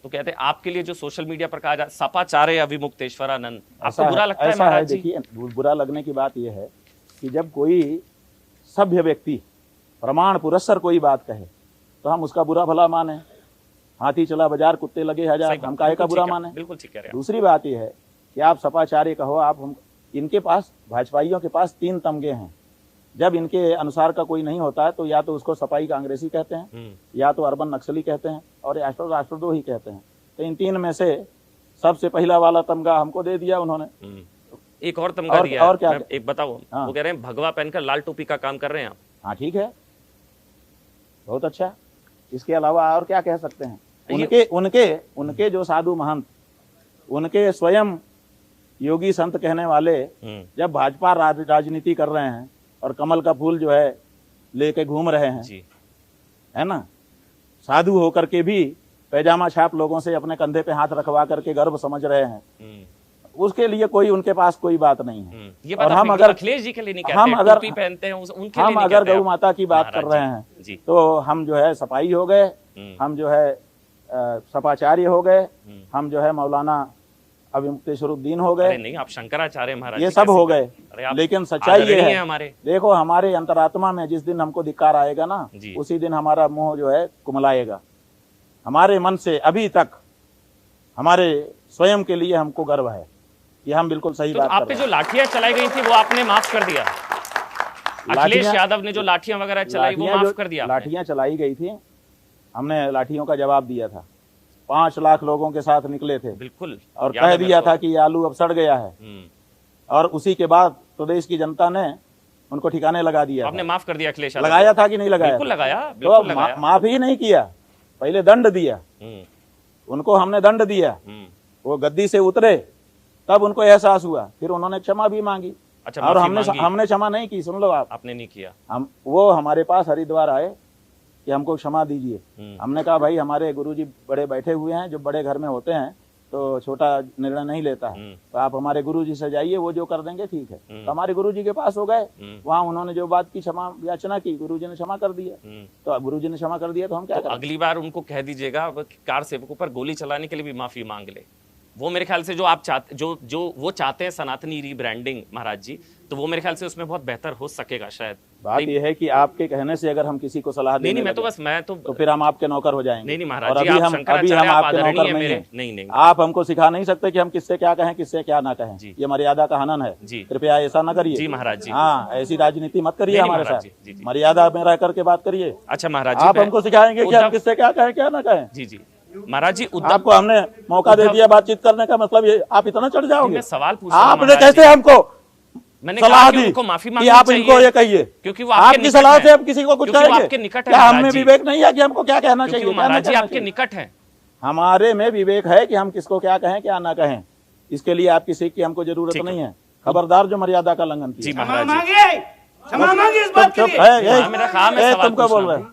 तो कहते हैं आपके लिए जो सोशल मीडिया पर कहा जाता सपाचार्य अभिमुक्तेश्वरानंद, आपको बुरा लगता है ऐसा है? महाराज जी? देखिए, बुरा लगने की बात यह है कि जब कोई सभ्य व्यक्ति प्रमाण पुरस्सर कोई बात कहे तो हम उसका बुरा भला माने। हाथी चला बाजार, कुत्ते लगे हजार, हम काहे का बुरा माने? बिल्कुल ठीक कह रहे हैं। दूसरी बात यह है कि आप सपाचार्य कहो, आप हम, इनके पास, भाजपाइयों के पास 3 तमगे हैं। जब इनके अनुसार का कोई नहीं होता है तो या तो उसको सपाई कांग्रेसी कहते हैं, या तो अर्बन नक्सली कहते हैं, और राष्ट्रद्रोही ही कहते हैं। तो इन 3 में से सबसे पहला वाला तमगा हमको दे दिया उन्होंने। एक और तमगा दिया और क्या? एक बताओ। हाँ। वो कह रहे हैं भगवा पहनकर लाल टोपी का काम कर रहे हैं आप। हाँ ठीक है, बहुत अच्छा। इसके अलावा और क्या कह सकते हैं? उनके जो साधु महंत, उनके स्वयं योगी संत कहने वाले जब भाजपा राजनीति कर रहे हैं और कमल का फूल जो है लेके घूम रहे हैं जी। है ना, साधु होकर के भी पैजामा छाप लोगों से अपने कंधे पे हाथ रखवा करके गर्व समझ रहे हैं, उसके लिए कोई उनके पास कोई बात नहीं है। ये बात और हम अगर अखिलेश जी के लिए नहीं कहते, हम अगर टोपी पहनते हैं उनके लिए हम नहीं अगर कहते गौ माता की बात कर रहे हैं तो हम जो है सपाई हो गए, हम जो है सपाचार्य हो गए, हम जो है मौलाना अभिमुक्तेश्वरुद्दीन हो गए, नहीं आप शंकराचार्य महाराज ये सब हो गए। लेकिन सच्चाई ये है हमारे, देखो हमारे अंतरात्मा में जिस दिन हमको धिक्कार आएगा ना, उसी दिन हमारा मुंह जो है कुमलाएगा। हमारे मन से अभी तक हमारे स्वयं के लिए हमको गर्व है कि हम बिल्कुल सही बात कर रहे हैं। आप पे जो लाठियां चलाई गई थी वो आपने माफ कर दिया? अखिलेश यादव ने जो लाठियां वगैरह चलाई वो माफ कर दिया? लाठियां चलाई गई थी, हमने लाठियों का जवाब दिया था। 5 लाख लोगों के साथ निकले थे बिल्कुल, और कह दिया था कि ये आलू अब सड़ गया है, और उसी के बाद प्रदेश की जनता ने उनको ठिकाने लगा दिया। आपने माफ कर दिया अखिलेश? लगाया था कि नहीं लगाया? बिल्कुल लगाया। तो माफ ही नहीं किया, पहले दंड दिया उनको, हमने दंड दिया, वो गद्दी से उतरे तब उनको एहसास हुआ, फिर उन्होंने क्षमा भी मांगी। अच्छा, और हमने क्षमा नहीं की, सुन लो आपने नहीं किया। वो हमारे पास हरिद्वार आए कि हमको क्षमा दीजिए। हमने कहा भाई हमारे गुरुजी बड़े बैठे हुए हैं, जो बड़े घर में होते हैं तो छोटा निर्णय नहीं लेता है, तो आप हमारे गुरुजी से जाइए, वो जो कर देंगे ठीक है। तो हमारे गुरुजी के पास हो गए, वहाँ उन्होंने जो बात की क्षमा याचना की, गुरुजी ने क्षमा कर दिया। तो गुरुजी ने क्षमा कर दिया तो हम क्या करें? अगली बार उनको कह दीजिएगा कार सेवकों पर गोली चलाने के लिए भी माफी मांग ले। वो मेरे ख्याल से जो आप चाहते जो वो चाहते हैं सनातनी रीब्रांडिंग महाराज जी, तो वो मेरे ख्याल से उसमें बहुत बेहतर हो सकेगा शायद। बात यह है कि आपके कहने से अगर हम किसी को सलाह देने मैं तो फिर हम आपके नौकर हो जाएंगे। नहीं महाराज और जी, अभी हम आपके नौकर नहीं है। आप हमको सिखा नहीं सकते कि हम किससे क्या कहें, किससे क्या ना कहें। ये मर्यादा का हनन है, कृपया ऐसा ना करिए। जी महाराज जी, हाँ, ऐसी राजनीति मत करिए हमारे साथ, मर्यादा में रह करके बात करिए। अच्छा महाराज जी, आप हमको सिखाएंगे कि हम किससे क्या कहें क्या ना कहें? जी जी महाराज जी, आपको हमने मौका दे दिया बातचीत करने का, मतलब ये आप इतना चढ़ जाओगे? सवाल पूछ, आपने कैसे हमको मैंने सलाह दी उनको माफी कि आप इनको ये कहिए, क्योंकि वो आपकी सलाह से हम किसी को कुछ कहेंगे? आपके निकट है क्या हमें विवेक नहीं है कि हमको क्या कहना चाहिए? महाराज जी आपके निकट है। हमारे में विवेक है कि हम किसको क्या कहें क्या ना कहें, इसके लिए आपकी सीख की हमको जरूरत नहीं है। खबरदार जो मर्यादा का उल्लंघन किया। जी महाराज जी, तुमको बोल रहे हैं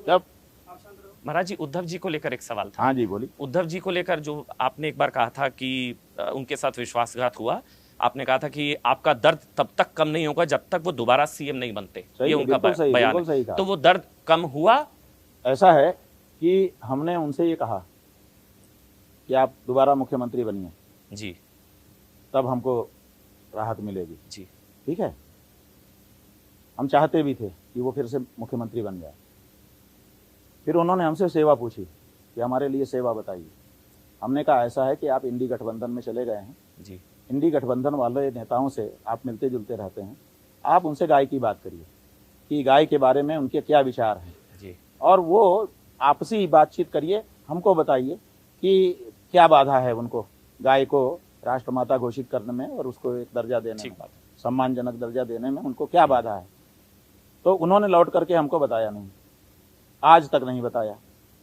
जब महाराज जी उद्धव जी को लेकर एक सवाल था। हाँ जी बोलिए। उद्धव जी को लेकर जो आपने एक बार कहा था कि उनके साथ विश्वासघात हुआ, आपने कहा था कि आपका दर्द तब तक कम नहीं होगा जब तक वो दोबारा सीएम नहीं बनते, ये उनका बयान है। तो वो दर्द कम हुआ? ऐसा है कि हमने उनसे ये कहा कि आप दोबारा मुख्यमंत्री बनिए जी, तब हमको राहत मिलेगी जी, ठीक है। हम चाहते भी थे कि वो फिर से मुख्यमंत्री बन जाए। फिर उन्होंने हमसे सेवा पूछी कि हमारे लिए सेवा बताइए। हमने कहा ऐसा है कि आप इंडी गठबंधन में चले गए हैं जी, इंडी गठबंधन वाले नेताओं से आप मिलते जुलते रहते हैं, आप उनसे गाय की बात करिए कि गाय के बारे में उनके क्या विचार हैं जी, और वो आपसी बातचीत करिए, हमको बताइए कि क्या बाधा है उनको गाय को राष्ट्रमाता घोषित करने में और उसको एक दर्जा देने में, सम्मानजनक दर्जा देने में उनको क्या बाधा है। तो उन्होंने लौट करके हमको बताया नहीं, आज तक नहीं बताया।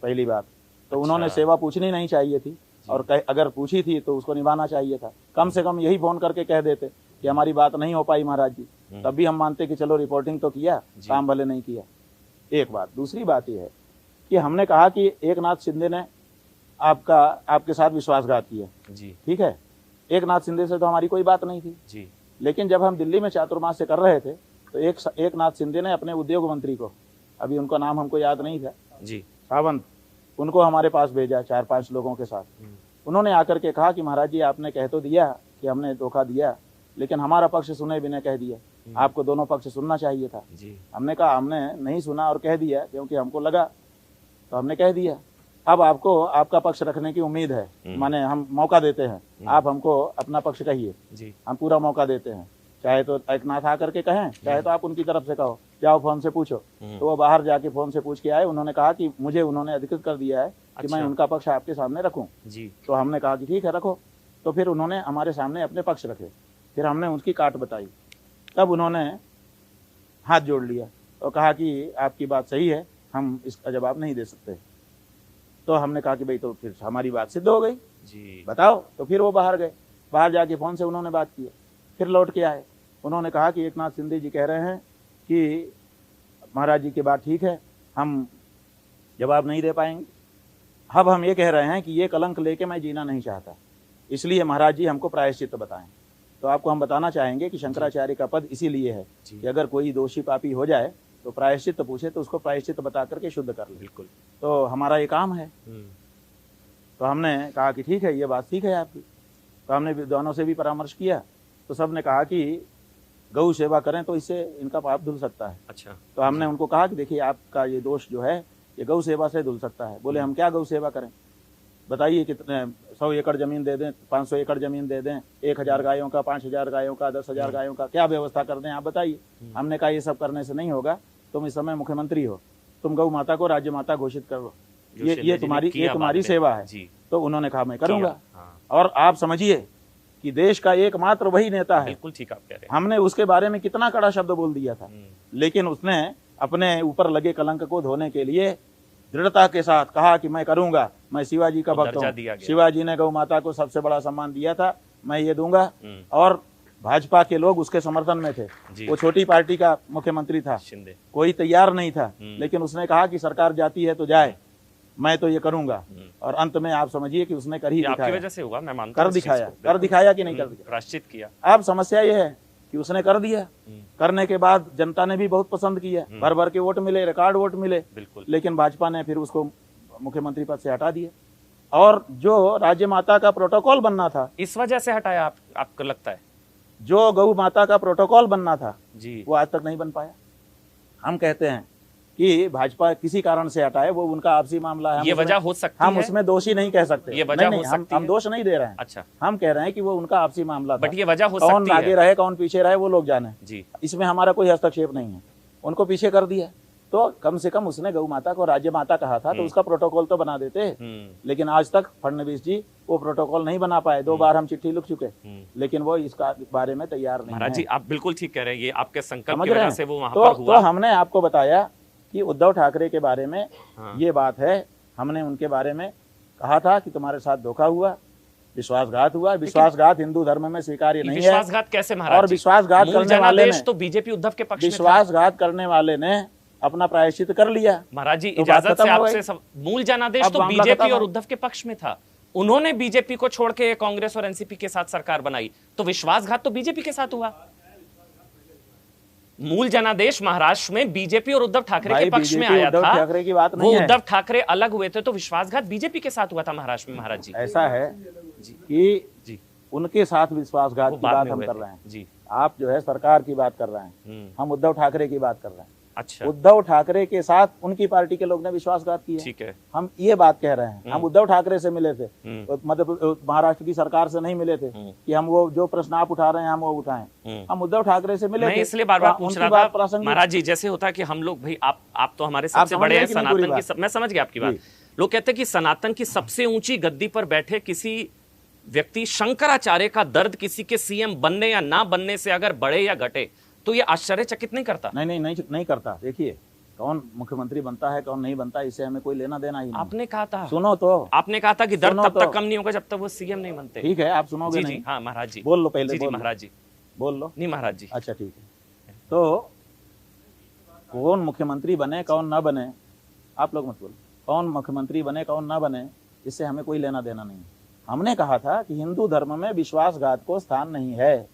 पहली बात तो उन्होंने सेवा पूछनी नहीं चाहिए थी, और अगर पूछी थी तो उसको निभाना चाहिए था। कम से कम यही फोन करके कह देते कि हमारी बात नहीं हो पाई महाराज जी, तब भी हम मानते कि चलो रिपोर्टिंग तो किया, काम भले नहीं किया। एक बात। दूसरी बात यह है कि हमने कहा कि एकनाथ शिंदे ने आपके साथ विश्वासघात किया जी, ठीक है। एकनाथ शिंदे से तो हमारी कोई बात नहीं थी जी, लेकिन जब हम दिल्ली में चातुर्मास से कर रहे थे तो एकनाथ शिंदे ने अपने उद्योग मंत्री को, अभी उनका नाम हमको याद नहीं था जी, सावंत, उनको हमारे पास भेजा 4-5 लोगों के साथ। उन्होंने आकर के कहा कि महाराज जी आपने कह तो दिया कि हमने धोखा दिया, लेकिन हमारा पक्ष सुने बिना कह दिया, आपको दोनों पक्ष सुनना चाहिए था जी। हमने कहा हमने नहीं सुना और कह दिया क्योंकि हमको लगा, तो हमने कह दिया। अब आपको आपका पक्ष रखने की उम्मीद है, माने हम मौका देते हैं, आप हमको अपना पक्ष कहिए जी, हम पूरा मौका देते हैं। चाहे तो एकनाथ आकर के कहें, चाहे तो आप उनकी तरफ से कहो, जाओ फोन से पूछो। तो वो बाहर जाके फोन से पूछ के आए, उन्होंने कहा कि मुझे उन्होंने अधिकृत कर दिया है कि मैं उनका पक्ष आपके सामने रखूं जी। तो हमने कहा कि ठीक है रखो। तो फिर उन्होंने हमारे सामने अपने पक्ष रखे, फिर हमने उसकी काट बताई, तब उन्होंने हाथ जोड़ लिया और कहा कि आपकी बात सही है, हम इसका जवाब नहीं दे सकते। तो हमने कहा कि भाई तो फिर हमारी बात सिद्ध हो गई, जी बताओ। तो फिर वो बाहर गए, बाहर जाके फ़ोन से उन्होंने बात की, फिर लौट के आए। उन्होंने कहा कि एकनाथ शिंदे जी कह रहे हैं कि महाराज जी की बात ठीक है, हम जवाब नहीं दे पाएंगे। अब हम ये कह रहे हैं कि ये कलंक लेके मैं जीना नहीं चाहता, इसलिए महाराज जी हमको प्रायश्चित बताएं। तो आपको हम बताना चाहेंगे कि शंकराचार्य का पद इसीलिए है कि अगर कोई दोषी पापी हो जाए तो प्रायश्चित पूछे तो उसको प्रायश्चित बता करके शुद्ध कर ले। बिल्कुल। तो हमारा ये काम है। तो हमने कहा कि ठीक है, ये बात ठीक है आपकी। तो हमने विद्वानों से भी परामर्श किया, तो सब ने कहा कि गौ सेवा करें तो इससे इनका पाप धुल सकता है। अच्छा। तो हमने उनको कहा कि देखिए आपका ये दोष जो है ये गौ सेवा से धुल सकता है। बोले हम क्या गौ सेवा करें, बताइए कितने 100 एकड़ जमीन दे दें, 500 एकड़ जमीन दे दें, 1000 गायों का, 5000 गायों का, 10,000 गायों का, क्या व्यवस्था कर दें आप बताइए। हमने कहा ये सब करने से नहीं होगा, तुम इस समय मुख्यमंत्री हो, तुम गौ माता को राज्य माता घोषित करो, ये तुम्हारी सेवा है। तो उन्होंने कहा मैं करूंगा। और आप समझिए कि देश का एकमात्र वही नेता है, बिल्कुल ठीक आप कह रहे हैं। हमने उसके बारे में कितना कड़ा शब्द बोल दिया था, लेकिन उसने अपने ऊपर लगे कलंक को धोने के लिए दृढ़ता के साथ कहा कि मैं करूंगा, मैं शिवाजी का भक्त हूँ, शिवाजी ने गौ माता को सबसे बड़ा सम्मान दिया था, मैं ये दूंगा। और भाजपा के लोग उसके समर्थन में थे, वो छोटी पार्टी का मुख्यमंत्री था, कोई तैयार नहीं था, लेकिन उसने कहा कि सरकार जाती है तो जाए, मैं तो ये करूंगा। और अंत में आप समझिए कि उसने कर ही दिखाया। आपकी वजह से हुआ, मैं मानता हूं, कर दिखाया कि नहीं कर दिखाया, प्रायश्चित किया। अब समस्या ये है कि उसने कर दिया, करने के बाद जनता ने भी बहुत पसंद किया, भर भर के वोट मिले, रिकॉर्ड वोट मिले, लेकिन भाजपा ने फिर उसको मुख्यमंत्री पद से हटा दिया। और जो राज्य माता का प्रोटोकॉल बनना था, इस वजह से हटाया आपको लगता है? जो गौ माता का प्रोटोकॉल बनना था जी, वो आज तक नहीं बन पाया। हम कहते हैं कि भाजपा किसी कारण से हटाए, वो उनका आपसी मामला है, ये वजह हो सकती है, हम उसमें दोषी नहीं कह सकते, ये वजह हो सकती है, हम दोष नहीं दे रहे हैं। अच्छा, हम कह रहे हैं कि वो उनका आपसी मामला था, बट ये वजह हो सकती है, कौन आगे रहे कौन पीछे रहे वो लोग जाने जी, इसमें हमारा कोई हस्तक्षेप नहीं है। उनको पीछे कर दिया तो कम से कम उसने गौ माता को राज्य माता कहा था तो उसका प्रोटोकॉल तो बना देते। लेकिन आज तक फडणवीस जी वो प्रोटोकॉल नहीं बना पाए, 2 बार हम चिट्ठी लिख चुके, लेकिन वो इसका बारे में तैयार नहीं। महाराज जी आप बिल्कुल ठीक कह रहे हैं, ये आपके संकल्प की वजह से वो वहां पर हुआ। तो हमने आपको बताया कि उद्धव ठाकरे के बारे में ये बात है, हमने उनके बारे में कहा था कि तुम्हारे साथ धोखा हुआ, विश्वासघात हुआ। विश्वासघात हिंदू धर्म में स्वीकार्य नहीं है। विश्वासघात कैसे महाराज? और विश्वासघात करने वाले ने तो बीजेपी उद्धव के पक्ष में, विश्वासघात करने वाले ने अपना प्रायश्चित कर लिया। महाराज जी इजाजत से आपसे मूल जनादेश तो बीजेपी और उद्धव के पक्ष में था, उन्होंने बीजेपी को छोड़ के कांग्रेस और एनसीपी के साथ सरकार बनाई, तो विश्वासघात तो बीजेपी के साथ हुआ। मूल जनादेश महाराष्ट्र में बीजेपी और उद्धव ठाकरे के पक्ष में आया था, ठाकरे की बात नहीं वो है। उद्धव ठाकरे अलग हुए थे, तो विश्वासघात बीजेपी के साथ हुआ था महाराष्ट्र में। महाराज जी ऐसा है कि उनके साथ विश्वासघात की बात हम कर रहे हैं जी, आप जो है सरकार की बात कर रहे हैं, हम उद्धव ठाकरे की बात कर रहे हैं। अच्छा, उद्धव ठाकरे के साथ उनकी पार्टी के लोग ने विश्वासघात किया, ठीक है, हम ये बात कह रहे हैं। हम उद्धव ठाकरे से मिले थे, मतलब महाराष्ट्र की सरकार से नहीं मिले थे कि हम वो जो प्रश्न आप उठा रहे हैं हम वो उठाएं। हम उद्धव ठाकरे से मिले थे, इसलिए बार-बार पूछ रहा था महाराज जी। जैसे होता है कि हम लोग भाई आप तो हमारे सबसे बड़े हैं सनातन की, मैं समझ गया आपकी बात। लोग कहते हैं कि सनातन की सबसे ऊंची गद्दी पर बैठे किसी व्यक्ति शंकराचार्य का दर्द किसी के सीएम बनने या ना बनने से अगर बढ़े या घटे तो ये आश्चर्यचकित नहीं करता? नहीं करता। देखिए कौन मुख्यमंत्री बनता है कौन नहीं बनता इससे हमें कोई लेना देना ही नहीं। आपने कहा था, सुनो तो, आपने कहा था कि दर्द तब तक कम नहीं होगा जब तक वो सीएम नहीं बनते। ठीक है, आप सुनोगे नहीं? हाँ महाराज जी बोल लो पहले। जी महाराज जी बोल लो। नहीं महाराज जी। अच्छा ठीक है, तो कौन मुख्यमंत्री बने कौन ना बने आप लोग मत बोलो, कौन मुख्यमंत्री बने कौन ना बने इससे हमें कोई लेना देना नहीं। हमने कहा था कि हिंदू धर्म में विश्वासघात को स्थान नहीं है,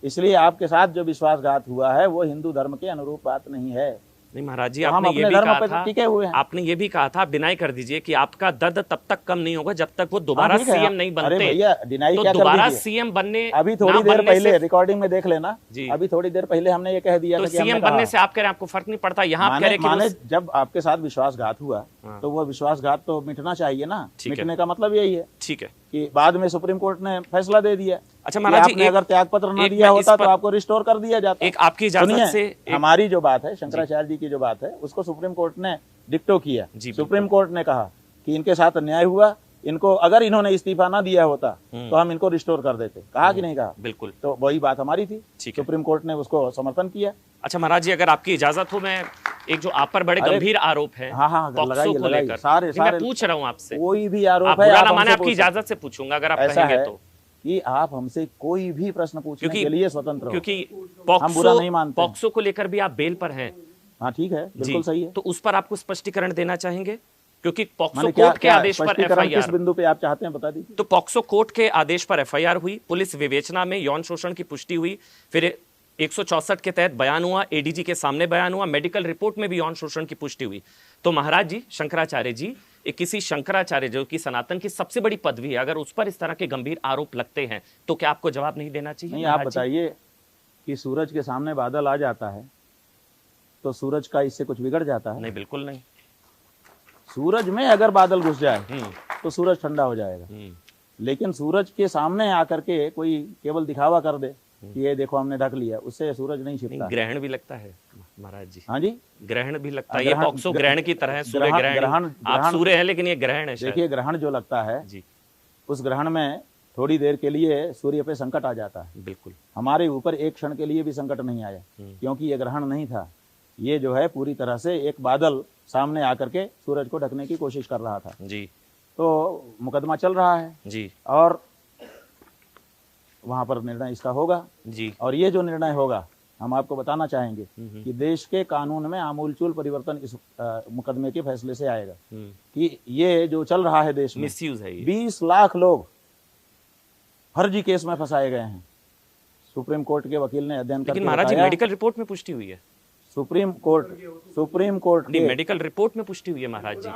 इसलिए आपके साथ जो विश्वासघात हुआ है वो हिंदू धर्म के अनुरूप बात नहीं है। नहीं महाराज जी, आपने ये भी कहा था, टिके हुए हैं। आपने ये भी कहा था, डिनाई कर दीजिए कि आपका दर्द तब तक कम नहीं होगा जब तक वो दोबारा सीएम नहीं बनते। अरे भैया डिनाई तो क्या कर दोबारा दीजिए? सीएम बनने, अभी थोड़ी देर पहले रिकॉर्डिंग में देख लेना, जी अभी थोड़ी देर पहले हमने ये कह दिया तो सीएम बनने से आप कह रहे हैं आपको फर्क नहीं पड़ता, यहाँ आप कह रहे हैं कि जब आपके साथ विश्वासघात हुआ तो वो विश्वासघात तो मिटना चाहिए ना। मिटने का मतलब यही है, ठीक है, कि बाद में सुप्रीम कोर्ट ने फैसला दे दिया। अच्छा महाराज जी, अगर त्याग पत्र न दिया होता तो आपको रिस्टोर कर दिया जाता। एक आपकी इजाजत से हमारी जो बात है, शंकराचार्य जी की जो बात है, उसको सुप्रीम कोर्ट ने डिक्टो किया। सुप्रीम कोर्ट ने कहा कि इनके साथ अन्याय हुआ, इनको अगर इन्होंने इस्तीफा ना दिया होता तो हम इनको रिस्टोर कर देते। कहा कि नहीं कहा? बिल्कुल, तो वही बात हमारी थी, सुप्रीम कोर्ट ने उसको समर्थन किया। अच्छा महाराज जी, अगर आपकी इजाजत हो मैं एक जो आप पर बड़े गंभीर आरोप है हाँ, पॉक्सो लगाइए, को लगाइए, लेकर, सारे मैं पूछ रहा हूँ आपसे, कोई भी आरोप आप है बुरा आप ना माने, हमसे आपकी पूछ सकते इजाजत से पूछूंगा अगर आप ऐसा कहेंगे है तो, कि आप हमसे कोई भी प्रश्न पूछने के लिए स्वतंत्र हो। क्योंकि हम बुरा नहीं मानते। पॉक्सो को लेकर भी आप बेल पर हैं। हाँ ठीक है, बिल्कुल सही है। तो उस पर आपको स्पष्टीकरण देना चाहेंगे, क्योंकि पॉक्सो माने कोर्ट के आदेश पर स्पष्टीकरण किस एफआईआर, बिंदु पे आप चाहते हैं बता दीजिए। तो पॉक्सो कोर्ट के आदेश पर एफआईआर हुई, पुलिस विवेचना में यौन शोषण की पुष्टि हुई, फिर 164 के तहत बयान हुआ, एडीजी के सामने बयान हुआ, मेडिकल रिपोर्ट में भी यौन शोषण की पुष्टि हुई। तो महाराज जी, शंकराचार्य जी, किसी शंकराचार्य जो कि सनातन की सबसे बड़ी पदवी है, अगर उस पर इस तरह के गंभीर आरोप लगते हैं तो क्या आपको जवाब नहीं देना चाहिए? नहीं, आप बताइए कि सूरज के सामने बादल आ जाता है तो सूरज का इससे कुछ बिगड़ जाता है? नहीं, बिल्कुल नहीं। सूरज में अगर बादल घुस जाए तो सूरज ठंडा हो जाएगा, लेकिन सूरज के सामने आकर के कोई केवल दिखावा कर दे कि ये देखो हमने ढक लिया, उससे सूरज नहीं छिपता। ग्रहण भी लगता है महाराज जी। हाँ जी, ग्रहण भी लगता है। ये पॉक्सो ग्रहण की तरह है, सूर्य ग्रहण। आप सूर्य है लेकिन ये ग्रहण है। देखिए, ग्रहण जो लगता है जी, उस ग्रहण में थोड़ी देर के लिए सूर्य पे संकट आ जाता है। बिल्कुल। हमारे ऊपर एक क्षण के लिए भी संकट नहीं आया, क्योंकि ये ग्रहण नहीं था। ये जो है पूरी तरह से एक बादल सामने आकर के सूरज को ढकने की कोशिश कर रहा था जी। तो मुकदमा चल रहा है जी, और वहां पर निर्णय इसका होगा जी। और ये जो निर्णय होगा, हम आपको बताना चाहेंगे कि देश के कानून में आमूलचूल परिवर्तन इस मुकदमे के फैसले से आएगा कि ये जो चल रहा है देश में, मिसयूज है ये। 20 लाख लोग फर्जी केस में फंसाए गए हैं। सुप्रीम कोर्ट के वकील ने अध्ययन करके लेकिन महाराज जी, बताया, मेडिकल रिपोर्ट में पुष्टि हुई है। सुप्रीम कोर्ट नहीं, मेडिकल रिपोर्ट में पुष्टि हुई है महाराज जी।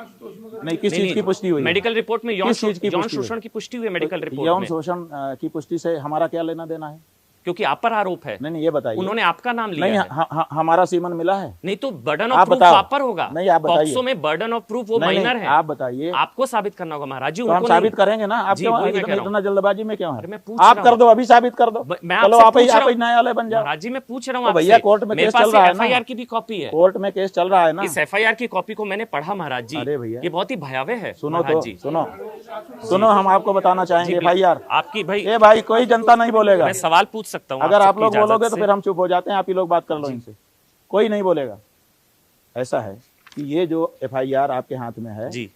नहीं, किस चीज की पुष्टि हुई? मेडिकल रिपोर्ट में यौन शोषण की पुष्टि हुई है मेडिकल रिपोर्ट में। यौन शोषण की पुष्टि से हमारा क्या लेना देना है? क्योंकि आप पर आरोप है। नहीं, ये बताइए। उन्होंने आपका नाम लिया नहीं है। हमारा सीमन मिला है। नहीं, तो बर्डन ऑफ प्रूफ आप पर होगा। नहीं, आप बताइए। पॉक्सो में बर्डन ऑफ प्रूफ वो माइनर है। आप बताइए। आपको साबित करना होगा महाराज जी। तो हम साबित करेंगे ना। आप क्यों इतना जल्दबाजी में क्यों है? आप कर दो, अभी साबित कर दो। चलो आप ही न्यायालय बन जाओ। महाराज जी, मैं पूछ रहा हूँ भैया, कोर्ट में केस चल रहा है, एफआईआर की भी कॉपी है। कोर्ट में केस चल रहा है ना। इस एफआईआर की कॉपी को मैंने पढ़ा महाराज जी। अरे भैया, ये बहुत ही भयावह है। सुनो तो, सुनो, हम आपको बताना चाहेंगे एफआईआर आपकी। भाई, ए भाई, कोई जनता नहीं बोलेगा। मैं सवाल पूछ सकता हूँ? अगर आप लोग बोलोगे तो फिर हम चुप हो जाते हैं। आप ही लोग बात कर लो इनसे, कोई नहीं बोलेगा। ऐसा है कि ये जो एफआईआर आपके हाथ में है जी,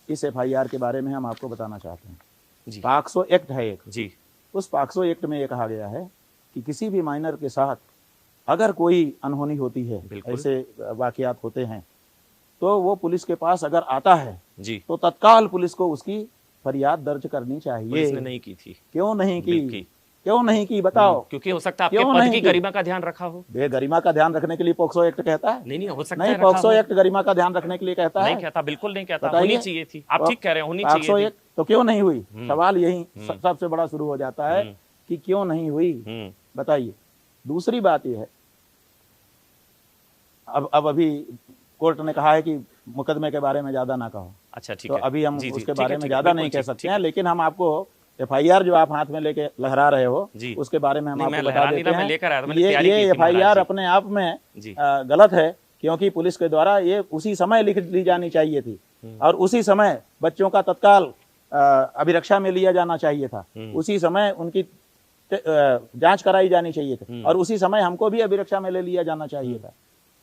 इस एफआईआर के बारे में हम आपको बताना चाहते हैं जी। पॉक्सो एक्ट है एक जी। उस पॉक्सो एक्ट में ये कहा गया है कि किसी भी माइनर के साथ अगर कोई अनहोनी होती है, ऐसे वाकयात होते हैं, तो वो पुलिस के पास अगर आता है जी, तो तत्काल पुलिस को उसकी फरियाद दर्ज करनी चाहिए। पुलिस ने नहीं की थी। क्यों नहीं की? क्यों नहीं की बताओ? क्योंकि हो सकता है आपके पद की गरिमा का ध्यान रखा हो। गरिमा का ध्यान रखने के लिए पॉक्सो एक्ट कहता है? नहीं, हो सकता है। नहीं, पॉक्सो एक्ट गरिमा का ध्यान रखने के लिए कहता है? नहीं कहता, बिल्कुल नहीं कहता। होनी चाहिए थी। आप ठीक कह रहे हैं, होनी चाहिए थी। तो क्यों नहीं हुई? सवाल यही सबसे बड़ा शुरू हो जाता है कि क्यों नहीं हुई, बताइए। दूसरी बात यह है, अब अभी कोर्ट ने कहा है कि मुकदमे के बारे में ज्यादा ना कहो। अच्छा, ठीक है। तो अभी हम उसके बारे में ज्यादा नहीं कह सकते हैं, लेकिन हम आपको एफआईआर जो आप हाथ में लेके लहरा रहे हो उसके बारे में हम आपको बता देते हैं। ये एफआईआर अपने आप में गलत है, क्योंकि पुलिस के द्वारा ये उसी समय लिख ली जानी चाहिए थी और उसी समय बच्चों का तत्काल अभिरक्षा में लिया जाना चाहिए था। उसी समय उनकी जांच कराई जानी चाहिए थी और उसी समय हमको भी अभिरक्षा में ले लिया जाना चाहिए था,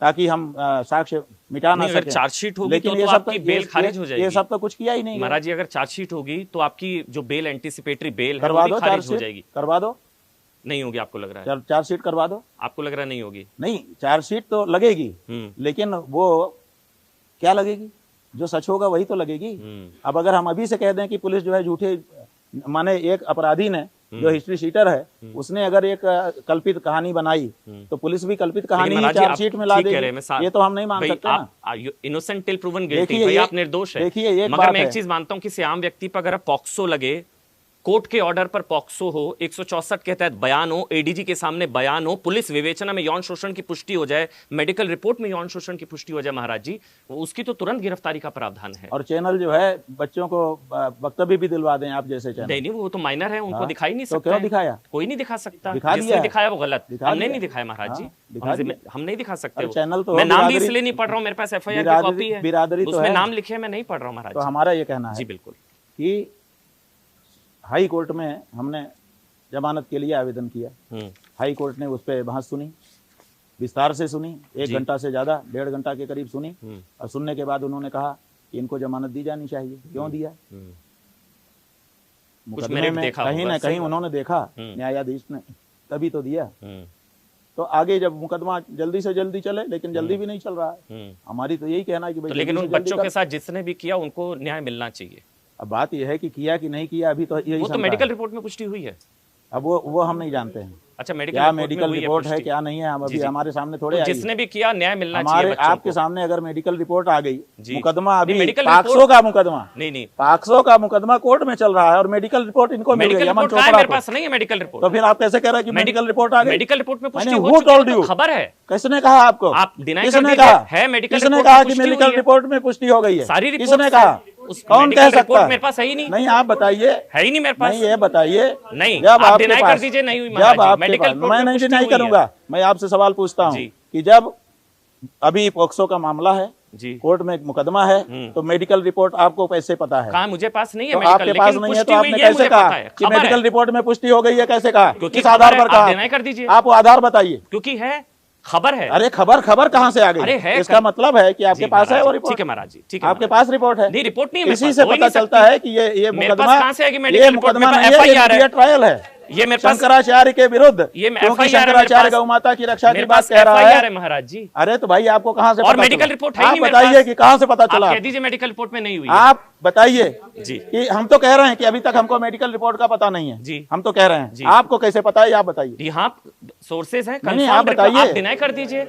ताकि हम साक्ष्य मिटा ना सकें। चार्जशीट होगी लेकिन तो आपकी बेल खारिज हो जाएगी। ये सब तो कुछ किया ही नहीं महाराज जी। अगर चार्जशीट होगी तो आपकी जो बेल, एंटीसिपेटरी बेल है, वो भी खारिज हो जाएगी। करवा दो। नहीं होगी, आपको लग रहा है? चार्जशीट करवा दो। आपको लग रहा है नहीं होगी? नहीं, चार्जशीट तो लगेगी, लेकिन वो क्या लगेगी? जो सच होगा वही तो लगेगी। अब अगर हम अभी से कह दें कि पुलिस जो है झूठे, माने एक अपराधी ने जो हिस्ट्री शीटर है उसने अगर एक कल्पित कहानी बनाई तो पुलिस भी कल्पित कहानी ही चार्जशीट में ला देगी। ये तो हम नहीं मान सकते ना। इनोसेंट टिल प्रूवन गिल्टी, भाई आप निर्दोष है। देखिए, मगर मैं एक चीज मानता हूं कि आम व्यक्ति पर अगर पॉक्सो लगे, कोर्ट के ऑर्डर पर पॉक्सो हो, 164 के तहत बयान हो, एडीजी के सामने बयान हो, पुलिस विवेचना में यौन शोषण की पुष्टि हो जाए, मेडिकल रिपोर्ट में यौन शोषण की पुष्टि हो जाए महाराज जी, उसकी तो तुरंत गिरफ्तारी का प्रावधान है। और चैनल जो है बच्चों को वक्तव्य भी दिलवा दें आप जैसे चैनल। नहीं, वो तो माइनर है, उनको दिखाई नहीं सकता। तो क्यों दिखाया? कोई नहीं दिखा सकता। जिसने दिखाया वो गलत। हमने नहीं दिखाया महाराज जी, हम नहीं दिखा सकते। चैनल तो मैं नाम भी इसलिए नहीं पढ़ रहा हूँ, मेरे पास एफआईआर की कॉपी है, बिरादरी उसमें नाम लिखे, मैं नहीं पढ़ रहा हूँ महाराज। तो हमारा ये कहना है जी बिल्कुल कि हाई कोर्ट में हमने जमानत के लिए आवेदन किया, हाई कोर्ट ने उस पर बहस सुनी, विस्तार से सुनी, 1 घंटा से ज्यादा, 1.5 घंटा के करीब सुनी। और सुनने के बाद उन्होंने कहा कि इनको जमानत दी जानी चाहिए। क्यों दिया? मुकदमे में कहीं ना कहीं उन्होंने देखा, न्यायाधीश ने, तभी तो दिया। तो आगे जब मुकदमा जल्दी से जल्दी चले, लेकिन जल्दी भी नहीं चल रहा है। हमारी तो यही कहना है कि भाई, तो लेकिन उन बच्चों के साथ जिसने भी किया उनको न्याय मिलना चाहिए। अब बात यह है कि किया कि नहीं किया, अभी तो यही वो तो मेडिकल रिपोर्ट में पुष्टि हुई है। अब वो हम नहीं जानते हैं। अच्छा, क्या मेडिकल रिपोर्ट है क्या नहीं है, हम अभी हमारे सामने थोड़े आई। जिसने भी किया न्याय मिलना हमारे चाहिए। आपके सामने अगर मेडिकल रिपोर्ट आ गई, मुकदमा अभी मेडिकल पाक्सो का मुकदमा, नहीं पाक्सो का मुकदमा कोर्ट में चल रहा है और मेडिकल रिपोर्ट इनको मिल गई, अमन चोपड़ा मेरे पास नहीं है मेडिकल रिपोर्ट। तो फिर आप कैसे कह रहे हैं कि मेडिकल रिपोर्ट आ गई? मेडिकल रिपोर्ट में पुष्टि हो चुकी टोल्ड है, यू, खबर है। किसने कहा आपको? आप डिनाई किसने कर कहा है? मेडिकल किसने रिपोर्ट कहा में कि पुष्टि मेडिकल हुई है। रिपोर्ट में पुष्टि हो गई है? सारी रिपोर्ट किसने कहा? कौन कह सकता है? मेरे पास है ही नहीं। नहीं, आप बताइए। है ही नहीं मेरे पास। नहीं, ये बताइए। नहीं, जब आप आपके डिनाई पास, कर दीजिए नहीं हुई जब महाराज जी, आपके मेडिकल पास, रिपोर्ट मैं में नहीं पुष्टि डिनाई हुई है। करूंगा। मैं आपसे सवाल पूछता हूँ जी। कि जब अभी पॉक्सो का मामला है, जी, कोर्ट में एक मुकदमा है, तो मेडिकल रिपोर्ट आपको कैसे पता है? कहा मुझे पास नहीं है तो मेडिकल, आपके पास नहीं है तो आपने कैसे कहा कि मेडिकल रिपोर्ट में पुष्टि हो गई है? कैसे कहा? किस आधार पर कहा? डिनाई कर दीजिए। आप वो आधार बताइए। क्योंकि है, खबर है। अरे खबर कहाँ से आ गई? अरे है, इसका मतलब है कि आपके पास है वो रिपोर्ट। ठीक है महाराज जी, ठीक है। आपके पास रिपोर्ट है? नहीं, रिपोर्ट नहीं है। इसी से पता चलता है कि ये मुकदमा, ये मुकदमा मीडिया ट्रायल है। ये मेरे पास शंकराचार्य के विरुद्ध, ये क्योंकि शंकराचार्य गौ माता की रक्षा की बात कह रहा है महाराज जी। अरे तो भाई आपको कहाँ से और पता मेडिकल चला? रिपोर्ट है आप बताइए कि कहाँ से पता चला? कह दीजिए मेडिकल रिपोर्ट में नहीं हुई। आप बताइए जी। कि हम तो कह रहे हैं कि अभी तक हमको मेडिकल रिपोर्ट का पता नहीं है जी। हम तो कह रहे हैं, आपको कैसे पता है? आप बताइए। हाँ, सोर्सेज हैं, नहीं, आप बताइए। आप डिनाई कर दीजिए।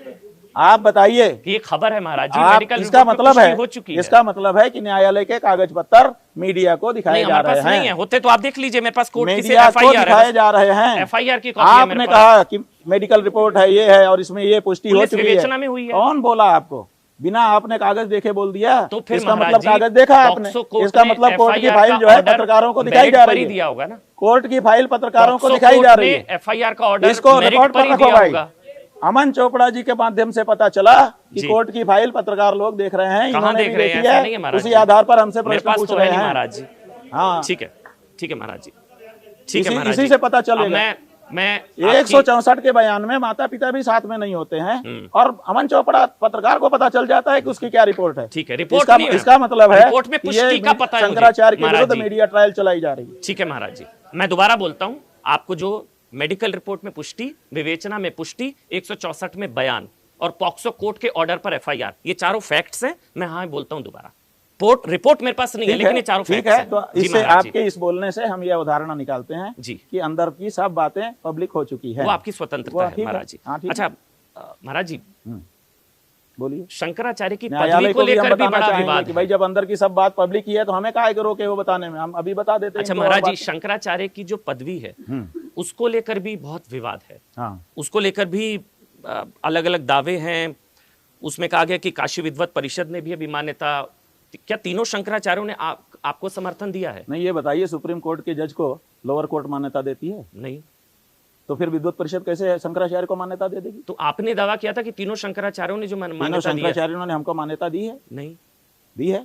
आप बताइए कि ये खबर है महाराज जी, आप, मेडिकल इसका रिपोर्ट मतलब है, हो चुकी है। इसका मतलब है कि न्यायालय के कागज पत्र मीडिया को दिखाए जा रहे नहीं है, हैं। होते तो आप देख लीजिए, मेरे पास कोर्ट की मीडिया को दिखाए जा रहे हैं। FIR की कॉपी है आपने मेरे कहा कि मेडिकल रिपोर्ट है, ये है और इसमें ये पुष्टि हो चुकी विवेचना में हुई है। कौन बोला आपको? बिना आपने कागज देखे बोल दिया? तो फिर इसका महाराज मतलब जी, कागज देखा आपने? इसका मतलब कोर्ट की फाइल जो है पत्रकारों को दिखाई जा रही है। दिया होगा ना, कोर्ट की फाइल पत्रकारों को दिखाई जा रही है। FIR का ऑर्डर इसको रिकॉर्ड पर रखो भाई। होगा। अमन चोपड़ा जी के माध्यम से पता चला कि कोर्ट की फाइल पत्रकार लोग देख रहे हैं, इन्होंने भी देखी है, उसी आधार पर हमसे प्रश्न पूछ रहे हैं महाराज जी। हाँ, ठीक है, ठीक है महाराज जी, ठीक है महाराज जी। इसी से पता चलेगा। मैं 164 के बयान में माता पिता भी साथ में नहीं होते हैं और अमन चोपड़ा पत्रकार को पता चल जाता है कि उसकी क्या रिपोर्ट है। ठीक है, रिपोर्ट नहीं है। इसका मतलब है रिपोर्ट में पुष्टि का पता है, शंकराचार्य के विरुद्ध मीडिया ट्रायल चलाई जा रही है। ठीक है महाराज जी, मैं दोबारा बोलता हूं, आपको जो मेडिकल रिपोर्ट में पुष्टि, विवेचना में पुष्टि, 164 में बयान और पॉक्सो कोर्ट के ऑर्डर पर FIR, ये चारों फैक्ट्स हैं। मैं हाँ बोलता हूं दोबारा, रिपोर्ट मेरे पास नहीं है, लेकिन ये चारों फैक्ट्स हैं। तो इससे आपके इस बोलने से हम ये अवधारणा निकालते हैं जी कि अंदर की सब बातें पब्लिक हो चुकी है। वो आपकी स्वतंत्रता है महाराज जी। अच्छा महाराज जी, बोलिए। शंकराचार्य की पदवी को लेकर भी बड़ा विवाद कि भाई जब अंदर की सब बात पब्लिक की है तो हमें काहे करो के वो बताने में, हम अभी बता देते हैं। अच्छा महाराज जी, शंकराचार्य की जो पदवी है उसको लेकर भी बहुत विवाद है। उसको लेकर भी अलग अलग दावे हैं। उसमें कहा गया कि काशी विद्वत परिषद ने भी अभी मान्यता, क्या तीनों शंकराचार्यों ने आपको समर्थन दिया है? नहीं, ये बताइए, सुप्रीम कोर्ट के जज को लोअर कोर्ट मान्यता देती है? नहीं। तो फिर विद्वत परिषद कैसे शंकराचार्य को मान्यता दे देगी? तो आपने दावा किया था कि तीनों शंकराचार्यों ने जो मान्यता दी है। शंकराचार्यों ने हमको मान्यता दी है? नहीं दी है।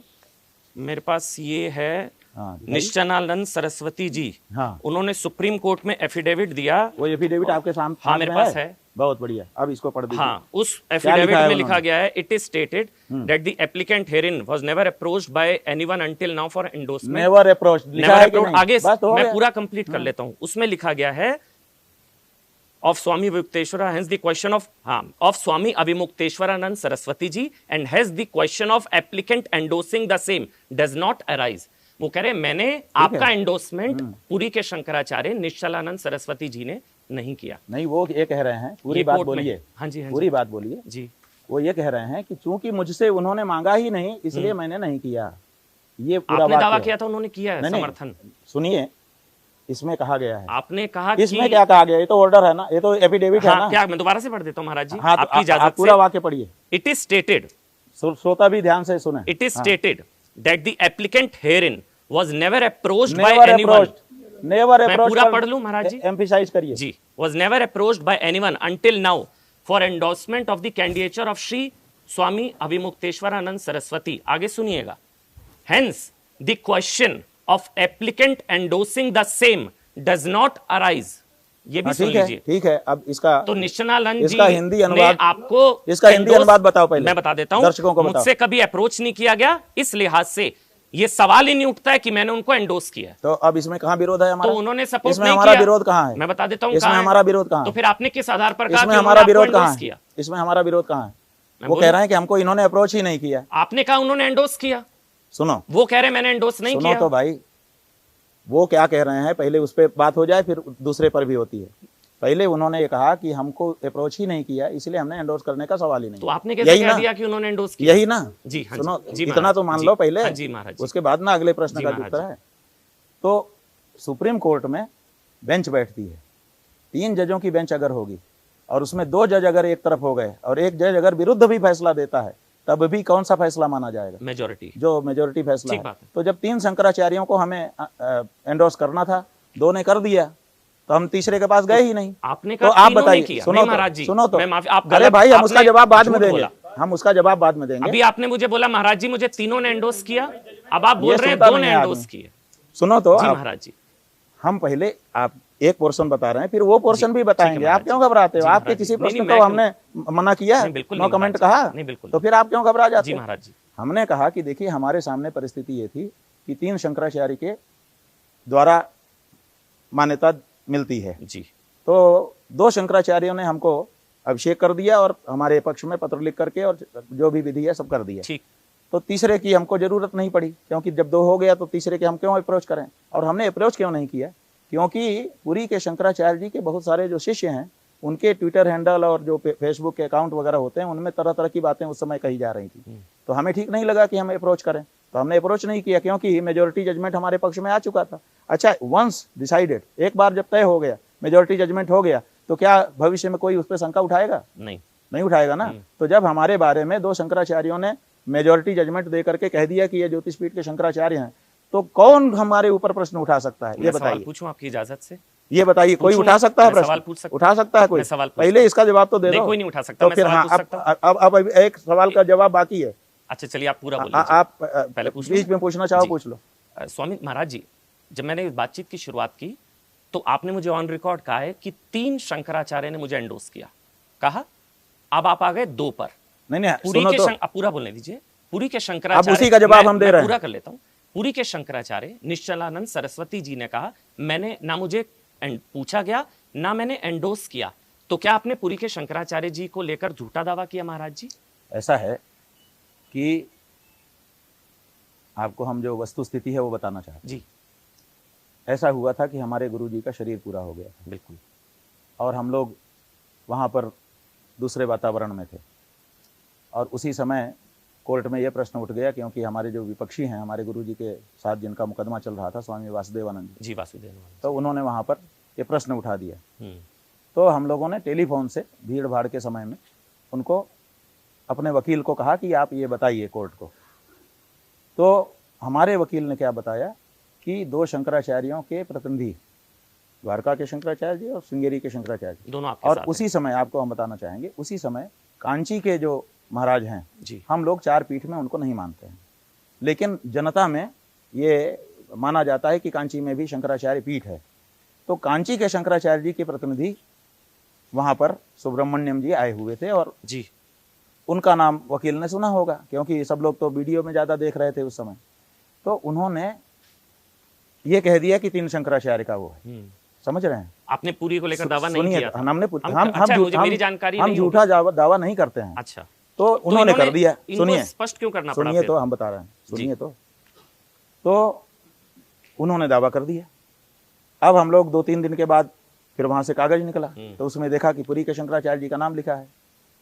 मेरे पास ये है, निश्चलानंद सरस्वती जी, उन्होंने सुप्रीम कोर्ट में एफिडेविट दिया। वो एफिडेविट आपके सामने? हाँ, मेरे पास है। बहुत बढ़िया, अब इसको पढ़ दीजिए। हाँ, उस एफिडेविट में लिखा गया है, it is stated that the applicant herein was never approached by anyone until now for endorsement. Never approached लिखा है कि नहीं? आगे मैं पूरा कंप्लीट कर लेता हूं। उसमें लिखा गया है of Swami Vimukteswara, hence the question of Swami Avimukteswaranand Saraswati ji, and hence the question of applicant endorsing the same does not arise. वो कह रहे हैं मैंने आपका एंडोर्समेंट पूरी के शंकराचार्य निश्चलानंद सरस्वती जी ने नहीं किया। नहीं, वो ये कह रहे हैं, पूरी बात बोलिए। हाँ जी, हाँ पूरी बात बोलिए जी। वो ये कह रहे हैं कि चूंकि मुझसे उन्होंने मांगा ही नहीं इसलिए मैंने नहीं किया। ये पूरा आपने दावा किया था, उन्होंने किया है समर्थन। सुनिए, इसमें कहा गया है। आपने कहा इसमें क्या कहा गया? ये तो ऑर्डर है ना, ये तो एफिडेविट है ना। क्या मैं दोबारा से पढ़ देता हूँ महाराज जी? हाँ, आपकी इजाजत से पूरा वाक्य पढ़िए। इट इज स्टेटेड, श्रोता भी ध्यान से सुने। It is stated that the applicant herein was never approached by anyone. Never approached. मैं पूरा पढ़ लूं महाराज जी? एम्फसाइज करिए। जी, was never approached by anyone until now for endorsement of the candidature of Shri Swami Abhimukteshwaranand Saraswati. आगे सुनिएगा। Hence the question of applicant endorsing the same does not arise। ये भी सुन लीजिए। ठीक है। अब इसका तो निश्चलानंद जी इसका हिंदी अनुवाद ने आपको इसका हिंदी अनुवाद बताओ पहले। मैं बता देता हूं, दर्शकों को बताओ। मुझसे कभी अप्रोच नहीं किया गया, इस लिहाज से ये सवाल ही नहीं उठता है कि मैंने उनको एंडोर्स किया। तो अब इसमें कहाँ विरोध है हमारा? तो उन्होंने सपोर्ट इसमें नहीं हमारा किया। विरोध कहाँ है? मैं बता देता हूं इसमें हमारा विरोध कहाँ है? तो फिर आपने किस आधार पर कहा इसमें कि हमारा विरोध कहाँ एंडोर्स है? किया? इसमें हमारा विरोध कहाँ है? वो कह रहे हैं कि हमको इन्होंने अप्रोच ही नहीं किया। आपने कहा उन्होंने एंडोर्स किया। सुनो, वो कह रहे मैंने एंडोर्स नहीं सुनो किया। तो भाई, वो क्या कह रहे हैं पहले उस पर बात हो जाए, फिर दूसरे पर भी होती है। पहले उन्होंने ये कहा कि हमको अप्रोच ही नहीं किया, इसलिए हमने एंडोर्स करने का सवाल ही नहीं। तो आपने कैसे कह दिया कि उन्होंने एंडोर्स किया? यही ना जी हाँ, सुनो, जी इतना तो मान लो पहले, जी महाराज, उसके बाद ना अगले प्रश्न का उत्तर है। तो सुप्रीम कोर्ट में बेंच बैठती है, 3 जजों की बेंच अगर होगी और उसमें 2 जज अगर एक तरफ हो गए और एक जज अगर विरुद्ध भी फैसला देता है, तब भी कौन सा फैसला माना जाएगा? मेजोरिटी, जो मेजोरिटी फैसला है। तो जब 3 शंकराचार्यों को हमें एंडोर्स करना था, 2 ने कर दिया, तो हम तीसरे के पास गए ही नहीं। आपने तो आप बताइए, सुनो तो, अरे भाई हम उसका जवाब बाद में देंगे, हम उसका जवाब बाद में देंगे। अभी आपने मुझे बोला महाराज जी मुझे तीनों ने एंडोर्स किया, अब आप बोल रहे हैं 2 ने एंडोर्स किया। सुनो तो महाराज जी, हम पहले आप एक पोर्शन बता रहे हैं, फिर वो पोर्शन भी बताएंगे। आप क्यों घबराते हो? आपके किसी प्रश्न को हमने मना किया, नो कमेंट कहा, तो फिर आप क्यों घबरा जाते हो? महाराज जी, हमने कहा कि देखिए हमारे सामने परिस्थिति ये थी कि 3 शंकराचार्य के द्वारा मान्यता मिलती है जी। तो 2 शंकराचार्यों ने हमको अभिषेक कर दिया और हमारे पक्ष में पत्र लिख करके और जो भी विधि है सब कर दिया। ठीक। तो तीसरे की हमको जरूरत नहीं पड़ी, क्योंकि जब 2 हो गया तो तीसरे के हम क्यों अप्रोच करें? और हमने अप्रोच क्यों नहीं किया? क्योंकि पुरी के शंकराचार्य जी के बहुत सारे जो शिष्य हैं, उनके ट्विटर हैंडल और जो फेसबुक के अकाउंट वगैरह होते हैं, उनमें तरह तरह की बातें उस समय कही जा रही थी। तो हमें ठीक नहीं लगा कि हम अप्रोच करें, तो हमने अप्रोच नहीं किया, क्योंकि मेजोरिटी जजमेंट हमारे पक्ष में आ चुका था। अच्छा, वंस डिसाइडेड, एक बार जब तय हो गया, मेजोरिटी जजमेंट हो गया, तो क्या भविष्य में कोई उस पर शंका उठाएगा? नहीं उठाएगा ना। तो जब हमारे बारे में 2 शंकराचार्यों ने मेजोरिटी जजमेंट दे करके कह दिया कि ये ज्योतिषपीठ के शंकराचार्य हैं, तो कौन हमारे ऊपर प्रश्न उठा सकता है? ये बताइए। पूछूं आपकी इजाजत से? ये बताइए, कोई उठा सकता है प्रश्न? उठा सकता है कोई? पहले इसका जवाब तो दे दो। कोई नहीं उठा सकता। तो फिर हाँ, अब एक सवाल का जवाब बाकी है। अच्छा चलिए, आप पूरा बोलिए। आप पहले बीच में पूछना चाहो पूछ लो। स्वामी महाराज जी, जब मैंने इस बातचीत की शुरुआत की तो आपने मुझे ऑन रिकॉर्ड कहा है कि 3 शंकराचार्य ने मुझे एंडोर्स किया, कहा। अब आप आ गए 2 पर। नहीं, पुरी के आप पूरा बोलने दीजिए। पुरी के शंकराचार्य, उसी का जवाब हम दे रहे हैं, पूरा कर लेता हूं। पुरी के शंकराचार्य निश्चलानंद सरस्वती जी ने कहा, मैंने ना मुझे पूछा गया, ना मैंने एंडोर्स किया। तो क्या आपने पुरी के शंकराचार्य जी को लेकर झूठा दावा किया महाराज जी? ऐसा है कि आपको हम जो वस्तु स्थिति है वो बताना चाहते जी। ऐसा हुआ था कि हमारे गुरुजी का शरीर पूरा हो गया था। बिल्कुल। और हम लोग वहाँ पर दूसरे वातावरण में थे, और उसी समय कोर्ट में यह प्रश्न उठ गया, क्योंकि हमारे जो विपक्षी हैं, हमारे गुरुजी के साथ जिनका मुकदमा चल रहा था, स्वामी वासुदेवानंद जी, वासुदेवानंद, तो उन्होंने वहाँ पर ये प्रश्न उठा दिया। तो हम लोगों ने टेलीफोन से भीड़ भाड़ के समय में उनको, अपने वकील को कहा कि आप ये बताइए कोर्ट को। तो हमारे वकील ने क्या बताया कि 2 शंकराचार्यों के प्रतिनिधि, द्वारका के शंकराचार्य जी और श्रृंगेरी के शंकराचार्य जी, दोनों आपके और साथ उसी समय आपको हम बताना चाहेंगे, उसी समय कांची के जो महाराज हैं जी, हम लोग 4 पीठ में उनको नहीं मानते हैं, लेकिन जनता में ये माना जाता है कि कांची में भी शंकराचार्य पीठ है। तो कांची के शंकराचार्य जी के प्रतिनिधि वहाँ पर सुब्रमण्यम जी आए हुए थे, और जी, उनका नाम वकील ने सुना होगा, क्योंकि सब लोग तो वीडियो में ज़्यादा देख रहे थे उस समय। तो उन्होंने ये कह दिया कि 3 शंकराचार्य का वो है। समझ रहे हैं? आपने पूरी को लेकर दावा नहीं किया था। हमने हम झूठा दावा नहीं करते हैं। अच्छा, तो उन्होंने कर दिया। सुनिए, स्पष्ट क्यों करना पड़ा? सुनिए तो हम बता रहे हैं, सुनिए तो उन्होंने दावा कर दिया। अब हम लोग 2-3 दिन के बाद फिर वहां से कागज निकला, तो उसमें देखा कि पुरी के शंकराचार्य जी का नाम लिखा है।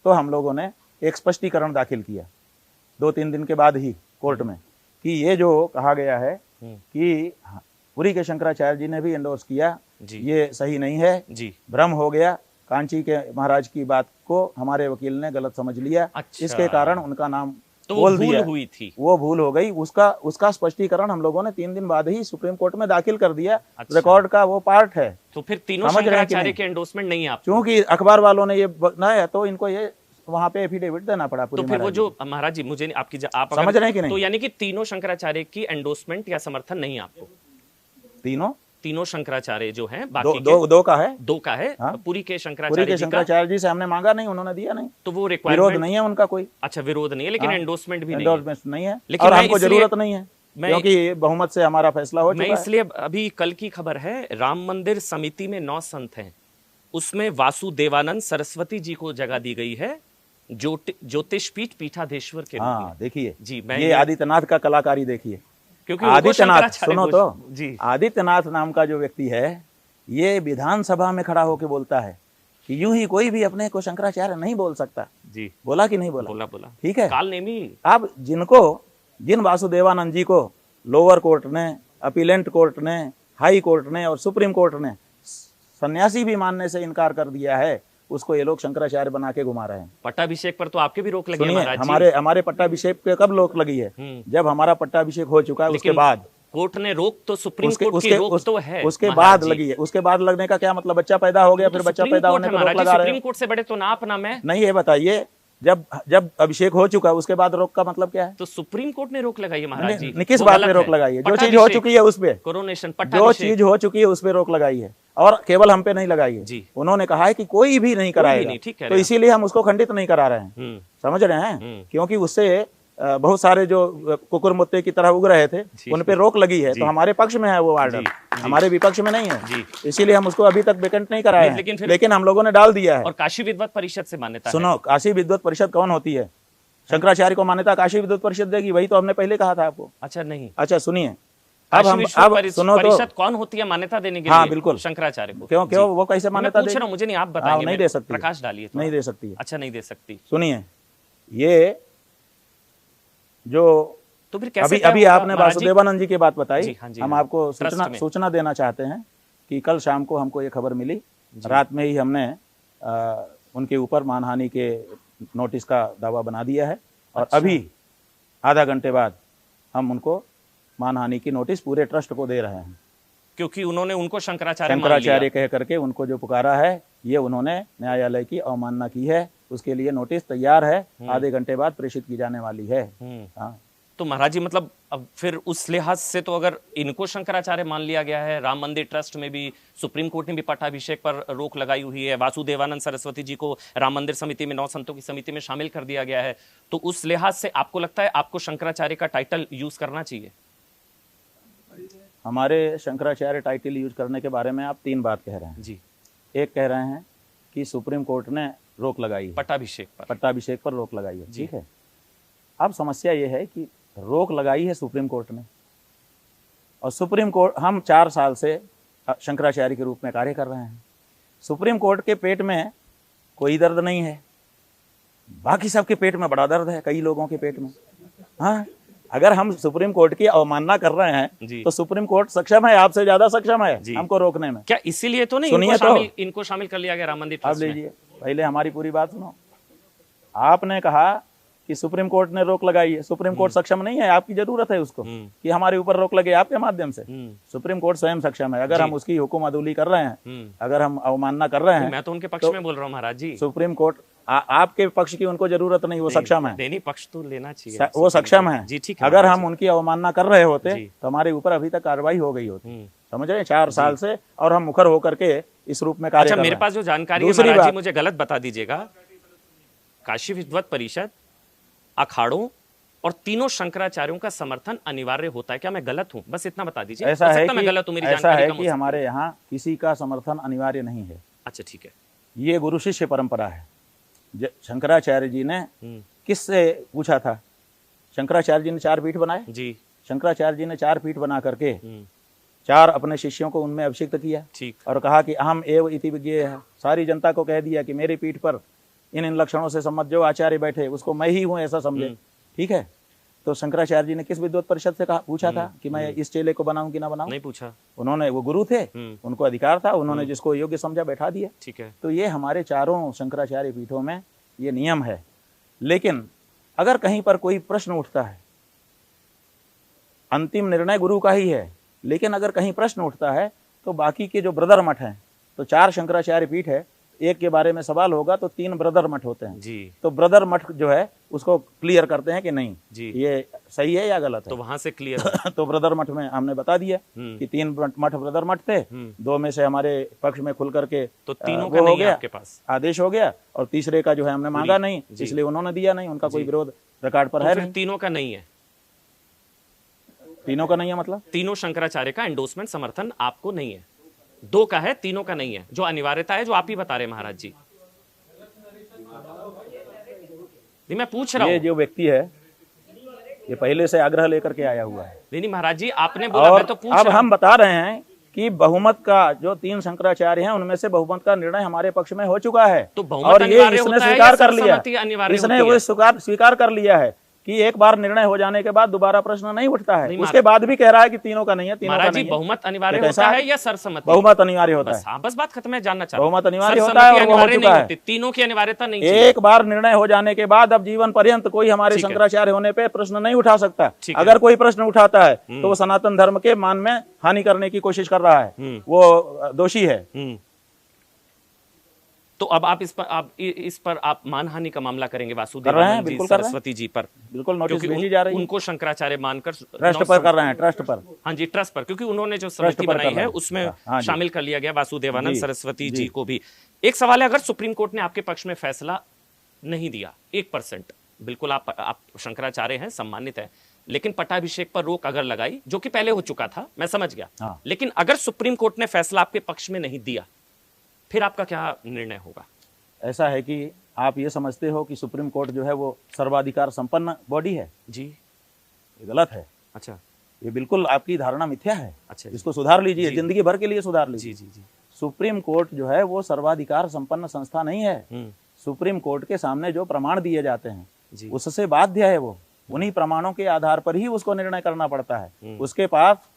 तो हम लोगों ने एक स्पष्टीकरण दाखिल किया 2-3 दिन के बाद ही कोर्ट में, कि ये जो कहा गया है कि पुरी के शंकराचार्य जी ने भी एंडोर्स किया, ये सही नहीं है, भ्रम हो गया, कांची के महाराज की बात को हमारे वकील ने गलत समझ लिया। अच्छा। इसके कारण उनका नाम तो बोल दिया, हुई थी, वो भूल हो गई। उसका स्पष्टीकरण हम लोगों ने 3 दिन बाद ही सुप्रीम कोर्ट में दाखिल कर दिया। अच्छा। रिकॉर्ड का वो पार्ट है। तो फिर तीनों शंकराचार्य के एंडोर्समेंट नहीं आप, क्योंकि अखबार वालों ने ये बनाया, तो इनको ये वहां पे एफिडेविट देना पड़ा। तो फिर वो जो महाराज जी, मुझे आपकी आप समझ रहे हैं कि नहीं? तो यानी कि तीनों शंकराचार्य की एंडोर्समेंट या समर्थन नहीं आपको? तीनों तीनों शंकराचार्य जो हैं दो बाकी दो दो का है, दो का है, हाँ? पुरी के पूरी शंकराचार्य के जी का, शंकराचार्य जी से हमने मांगा नहीं, उन्होंने दिया नहीं, तो वो विरोध रिक्वायरमेंट नहीं है उनका कोई, अच्छा विरोध नहीं है, लेकिन हाँ, एंडोर्समेंट भी नहीं है। एंडोर्समेंट नहीं है, लेकिन और मैं हमको इसलिए- जरूरत नहीं है मैं- क्योंकि बहुमत से हमारा फैसला हो मैं चुका है। इसलिए अभी कल की खबर है, राम मंदिर समिति में 9 संत हैं, उसमें वासुदेवानंद सरस्वती जी को जगह दी गई है ज्योतिष पीठ पीठाधीश्वर के रूप में। हाँ देखिए, जी, मैं ये आदित्यनाथ का कलाकारी देखिए, क्योंकि उनको आदित्यनाथ शंकराचार्य सुनो घोष- तो, जी आदित्यनाथ नाम का जो व्यक्ति है, ये विधानसभा में खड़ा होकर बोलता है कि यूं ही कोई भी अपने को शंकराचार्य नहीं बोल सकता। जी बोला कि नहीं बोला? बोला बोला ठीक है। काल नेमी अब जिन वासुदेवानंद जी को लोअर कोर्ट ने, अपीलेंट कोर्ट ने, हाई कोर्ट ने और सुप्रीम कोर्ट ने सन्यासी भी मानने से इनकार कर दिया है, उसको ये लोग शंकराचार्य बना के घुमा रहे हैं। पट्टाभिषेक पर तो आपके भी रोक लगी है सुनिए, महाराज जी। हमारे पट्टाभिषेक पे कब रोक लगी है? जब हमारा पट्टाभिषेक हो चुका है, उसके लेकिन बाद कोर्ट ने रोक तो सुप्रीम उसके कोर्ट की उसके रोक उस, तो है उसके महाराज बाद जी। लगी है। उसके बाद लगने का क्या मतलब? बच्चा पैदा हो गया, तो फिर बच्चा सुप्रीम पैदा कोर्ट होने है पर रोक महाराज जी, लगा रहे सुप्रीम हो? कोर्ट से बड़े तो ना आप ना मैं। नहीं, ये बताइए, जब अभिषेक हो चुका है उसके बाद रोक का मतलब क्या है? तो सुप्रीम कोर्ट ने रोक लगाई है महाराज जी। किस वो बात गलत पे रोक है। लगाई है? जो चीज हो पट्टाभिषेक, चुकी है उस पे, कोरोनेशन, जो पट्टाभिषेक चीज हो चुकी है उस पे रोक लगाई है, और केवल हम पे नहीं लगाई है। जी। उन्होंने कहा है कि कोई भी नहीं कराएगा, नहीं, ठीक कह तो रहे हैं। इसीलिए हम उसको खंडित नहीं करा रहे हैं। समझ रहे हैं? क्योंकि उससे बहुत सारे जो कुकुर मुत्ते की तरह उग रहे थे, उन पे रोक लगी है, तो हमारे पक्ष में है वो ऑर्डर, हमारे विपक्ष में नहीं है, इसीलिए हम उसको अभी तक वेकेंट नहीं कराए हैं, लेकिन हम लोगों ने डाल दिया है। और काशी विद्वत परिषद से मान्यता है। सुनो, काशी विद्वत परिषद कौन होती है? शंकराचार्य को मान्यता काशी विद्वत परिषद देगी, वही तो हमने पहले कहा था आपको। अच्छा नहीं, अच्छा सुनिए, काशी अब विश्व सुनो तो, परिषद कौन होती है मान्यता देने के हाँ, लिए? बिल्कुल। शंकराचार्य को। क्यों वो कैसे मैं मान्यता पूछ देगी? रहा हूं, मुझे नहीं, आप हाँ, बताएंगे। नहीं मेरे दे को। सकती है। प्रकाश डालिए थोड़ा। नहीं दे सकती है। अच्छा नहीं दे सकती। सुनिए, ये जो तो फिर कैसे अभी क्या आपने होगा, महाराज जी? वासुदेवानंद जी की बात बताई, जी, हाँ जी, हम हाँ। आपको ट्रस्ट में। सूचना देना चाहते हैं कि कल शाम को हमको ये खबर मिली, रात में ही हमने उनके ऊपर मानहानि के नोटिस का दावा बना दिया है, और अच्छा। अभी आधा घंटे बाद हम उनको मानहानि की नोटिस पूरे ट्रस्ट को दे रहे हैं, क्योंकि उन्होंने उनको शंकराचार्य मान शंकराचार्य लिया। कह करके उनको जो पुकारा है, ये उन्होंने न्यायालय की अवमानना की है, उसके लिए नोटिस तैयार है, आधे घंटे बाद प्रेषित की जाने वाली है। हाँ, तो महाराज जी मतलब अब फिर उस लिहाज से तो अगर इनको शंकराचार्य मान लिया गया है, राम मंदिर ट्रस्ट में भी सुप्रीम कोर्ट ने भी पट्टाभिषेक पर रोक लगाई हुई है, वासुदेवानंद सरस्वती जी को राम मंदिर समिति में 9 संतों की समिति में शामिल कर दिया गया है, तो उस लिहाज से आपको लगता है आपको शंकराचार्य का टाइटल यूज करना चाहिए? हमारे शंकराचार्य टाइटल यूज करने के बारे में आप 3 बात कह रहे हैं जी। एक कह रहे हैं कि सुप्रीम कोर्ट ने रोक लगाई है, पट्टाभिषेक पर। पट्टाभिषेक पर रोक लगाई है, ठीक है। अब समस्या ये है कि रोक लगाई है सुप्रीम कोर्ट ने, और सुप्रीम कोर्ट, हम 4 साल से शंकराचार्य के रूप में कार्य कर रहे हैं, सुप्रीम कोर्ट के पेट में कोई दर्द नहीं है, बाकी सबके पेट में बड़ा दर्द है, कई लोगों के पेट में। हाँ, अगर हम सुप्रीम कोर्ट की अवमानना कर रहे हैं तो सुप्रीम कोर्ट सक्षम है, आपसे ज्यादा सक्षम है हमको रोकने में। क्या इसीलिए तो नहीं सुनिए इनको शामिल कर लिया गया राम मंदिर अब ट्रस्ट में? लीजिए, पहले हमारी पूरी बात सुनो। आपने कहा कि सुप्रीम कोर्ट ने रोक लगाई है, सुप्रीम कोर्ट सक्षम नहीं है, आपकी जरूरत है उसको कि हमारे ऊपर रोक लगे आपके माध्यम से। सुप्रीम कोर्ट स्वयं सक्षम है, अगर हम उसकी हुकुम अदूली कर रहे हैं, अगर हम अवमानना कर रहे हैं। मैं तो उनके पक्ष में बोल रहा हूँ महाराज जी। सुप्रीम कोर्ट आपके पक्ष की उनको जरूरत नहीं, वो सक्षम है, नहीं पक्ष तो लेना चाहिए, वो सक्षम है जी, ठीक है। अगर हम उनकी अवमानना कर रहे होते तो हमारे ऊपर अभी तक कार्रवाई हो गई होती, समझ रहे हैं, 4 साल से, और हम मुखर होकर के इस रूप में कार्य अच्छा, कर मेरे रहे पास जो जानकारी है दूसरी महाराज जी, बात- मुझे गलत बता दीजिएगा, काशी विद्वत परिषद, अखाड़ों और तीनों शंकराचार्यों का समर्थन अनिवार्य होता है, क्या मैं गलत हूं? बस इतना बता दीजिए। ऐसा हो है सकता मैं कि, गलत हूं, मेरी ऐसा जानकारी है कम हो कि सकती हमारे यहाँ किसी का समर्थन अनिवार्य नहीं है। अच्छा ठीक है। ये गुरु शिष्य परंपरा है। शंकराचार्य जी ने किससे पूछा था? शंकराचार्य जी ने 4 पीठ बनाए जी, शंकराचार्य जी ने 4 पीठ बना करके 4 अपने शिष्यों को उनमें अभिषिक्त किया, ठीक। और कहा कि अहम एव इति विज्ञेय है, सारी जनता को कह दिया कि मेरी पीठ पर इन लक्षणों से सम्मत जो आचार्य बैठे उसको मैं ही हूं ऐसा समझे, ठीक है। तो शंकराचार्य जी ने किस विद्वत परिषद से कहा, पूछा था कि मैं इस चेले को बनाऊं कि ना बनाऊं? नहीं पूछा। उन्होंने, वो गुरु थे, उनको अधिकार था, उन्होंने जिसको योग्य समझा बैठा दिया, ठीक है। तो ये हमारे चारों शंकराचार्य पीठों में ये नियम है। लेकिन अगर कहीं पर कोई प्रश्न उठता है, अंतिम निर्णय गुरु का ही है, लेकिन अगर कहीं प्रश्न उठता है तो बाकी के जो ब्रदर मठ हैं, तो 4 शंकराचार्य पीठ है, एक के बारे में सवाल होगा तो 3 ब्रदर मठ होते हैं जी तो ब्रदर मठ जो है उसको क्लियर करते हैं कि नहीं जी ये सही है या गलत है। तो वहां से क्लियर तो ब्रदर मठ में हमने बता दिया कि 3 मठ ब्रदर मठ थे, 2 में से हमारे पक्ष में खुल करके तो तीनों वो का हो नहीं है गया, आपके पास। आदेश हो गया, और तीसरे का जो है हमने मांगा नहीं, इसलिए उन्होंने दिया नहीं, उनका कोई विरोध रिकॉर्ड पर तो है फिर नहीं। तीनों का नहीं है, तीनों का नहीं है मतलब तीनों शंकराचार्य का एंडोर्समेंट समर्थन आपको नहीं है, 2 का है, तीनों का नहीं है, जो अनिवार्यता है जो आप ही बता रहे महाराज जी। नहीं मैं पूछ रहा ये हूँ, जो व्यक्ति है ये पहले से आग्रह लेकर के आया हुआ है, नहीं महाराज जी आपने बोला, और मैं तो पूछ अब रहा हम बता रहे हैं कि बहुमत का जो 3 शंकराचार्य हैं उनमें से बहुमत का निर्णय हमारे पक्ष में हो चुका है, तो बहुमत और ये अनिवार्य इसने होता है स्वीकार या कर लिया, सर्वसम्मति अनिवार्य इसने होती वो है? स्वीकार कर लिया है कि एक बार निर्णय हो जाने के बाद दोबारा प्रश्न नहीं उठता है। नहीं, उसके बाद भी कह रहा है कि तीनों का नहीं है, तीनों का महाराज जी नहीं है। बहुमत अनिवार्य तो कैसा होता है? है या सर्वसम्मति? बहुमत अनिवार्य होता बस है, हाँ, बस बात खत्म है, जानना चाहता हूं। बहुमत अनिवार्य होता सर्वसम्मति है और वो हो अनिवार्य चुका नहीं है। होती, तीनों की अनिवार्यता नहीं चाहिए। एक बार निर्णय हो जाने के बाद अब जीवन पर्यंत कोई हमारे ठीक है। शंकराचार्य होने पे प्रश्न नहीं उठा सकता। ठीक है। अगर कोई प्रश्न उठाता है तो वो सनातन धर्म के मान में हानि करने की कोशिश कर रहा है, वो दोषी है। तो अब आप इस पर आप मानहानि का मामला करेंगे कर रहे हैं, वासुदेवानंद जी बिल्कुल कर रहे हैं। सरस्वती जी पर, बिल्कुल नोटिस क्योंकि भेजी जा रही है, उनको शंकराचार्य मानकर ट्रस्ट पर कर रहे हैं, ट्रस्ट पर। हाँ जी ट्रस्ट पर, क्योंकि उन्होंने जो समिति पर बनाई कर रहे है हैं। उसमें हाँ जी। शामिल कर लिया गया वासुदेवानंद जी, सरस्वती जी। जी को भी। एक सवाल है, अगर सुप्रीम कोर्ट ने आपके पक्ष में फैसला नहीं दिया 1%, बिल्कुल आप शंकराचार्य हैं, सम्मानित है, लेकिन पट्टाभिषेक पर रोक अगर लगाई, जो कि पहले हो चुका था, मैं समझ गया, हाँ। लेकिन अगर सुप्रीम कोर्ट ने फैसला आपके पक्ष में नहीं दिया, फिर आपका क्या निर्णय होगा? ऐसा है कि आप ये समझते हो कि सुप्रीम कोर्ट जो है वो सर्वाधिकार संपन्न बॉडी है, जी ये गलत है। अच्छा ये बिल्कुल आपकी धारणा मिथ्या है। अच्छा जी। इसको सुधार लीजिए, जिंदगी भर के लिए सुधार जी लीजिए। जी जी सुप्रीम कोर्ट जो है वो सर्वाधिकार संपन्न संस्था नहीं है। सुप्रीम कोर्ट के सामने जो प्रमाण दिए जाते हैं जी। उससे बाध्य है वो, उन्हीं प्रमाणों के आधार पर ही उसको निर्णय करना पड़ता है। उसके पास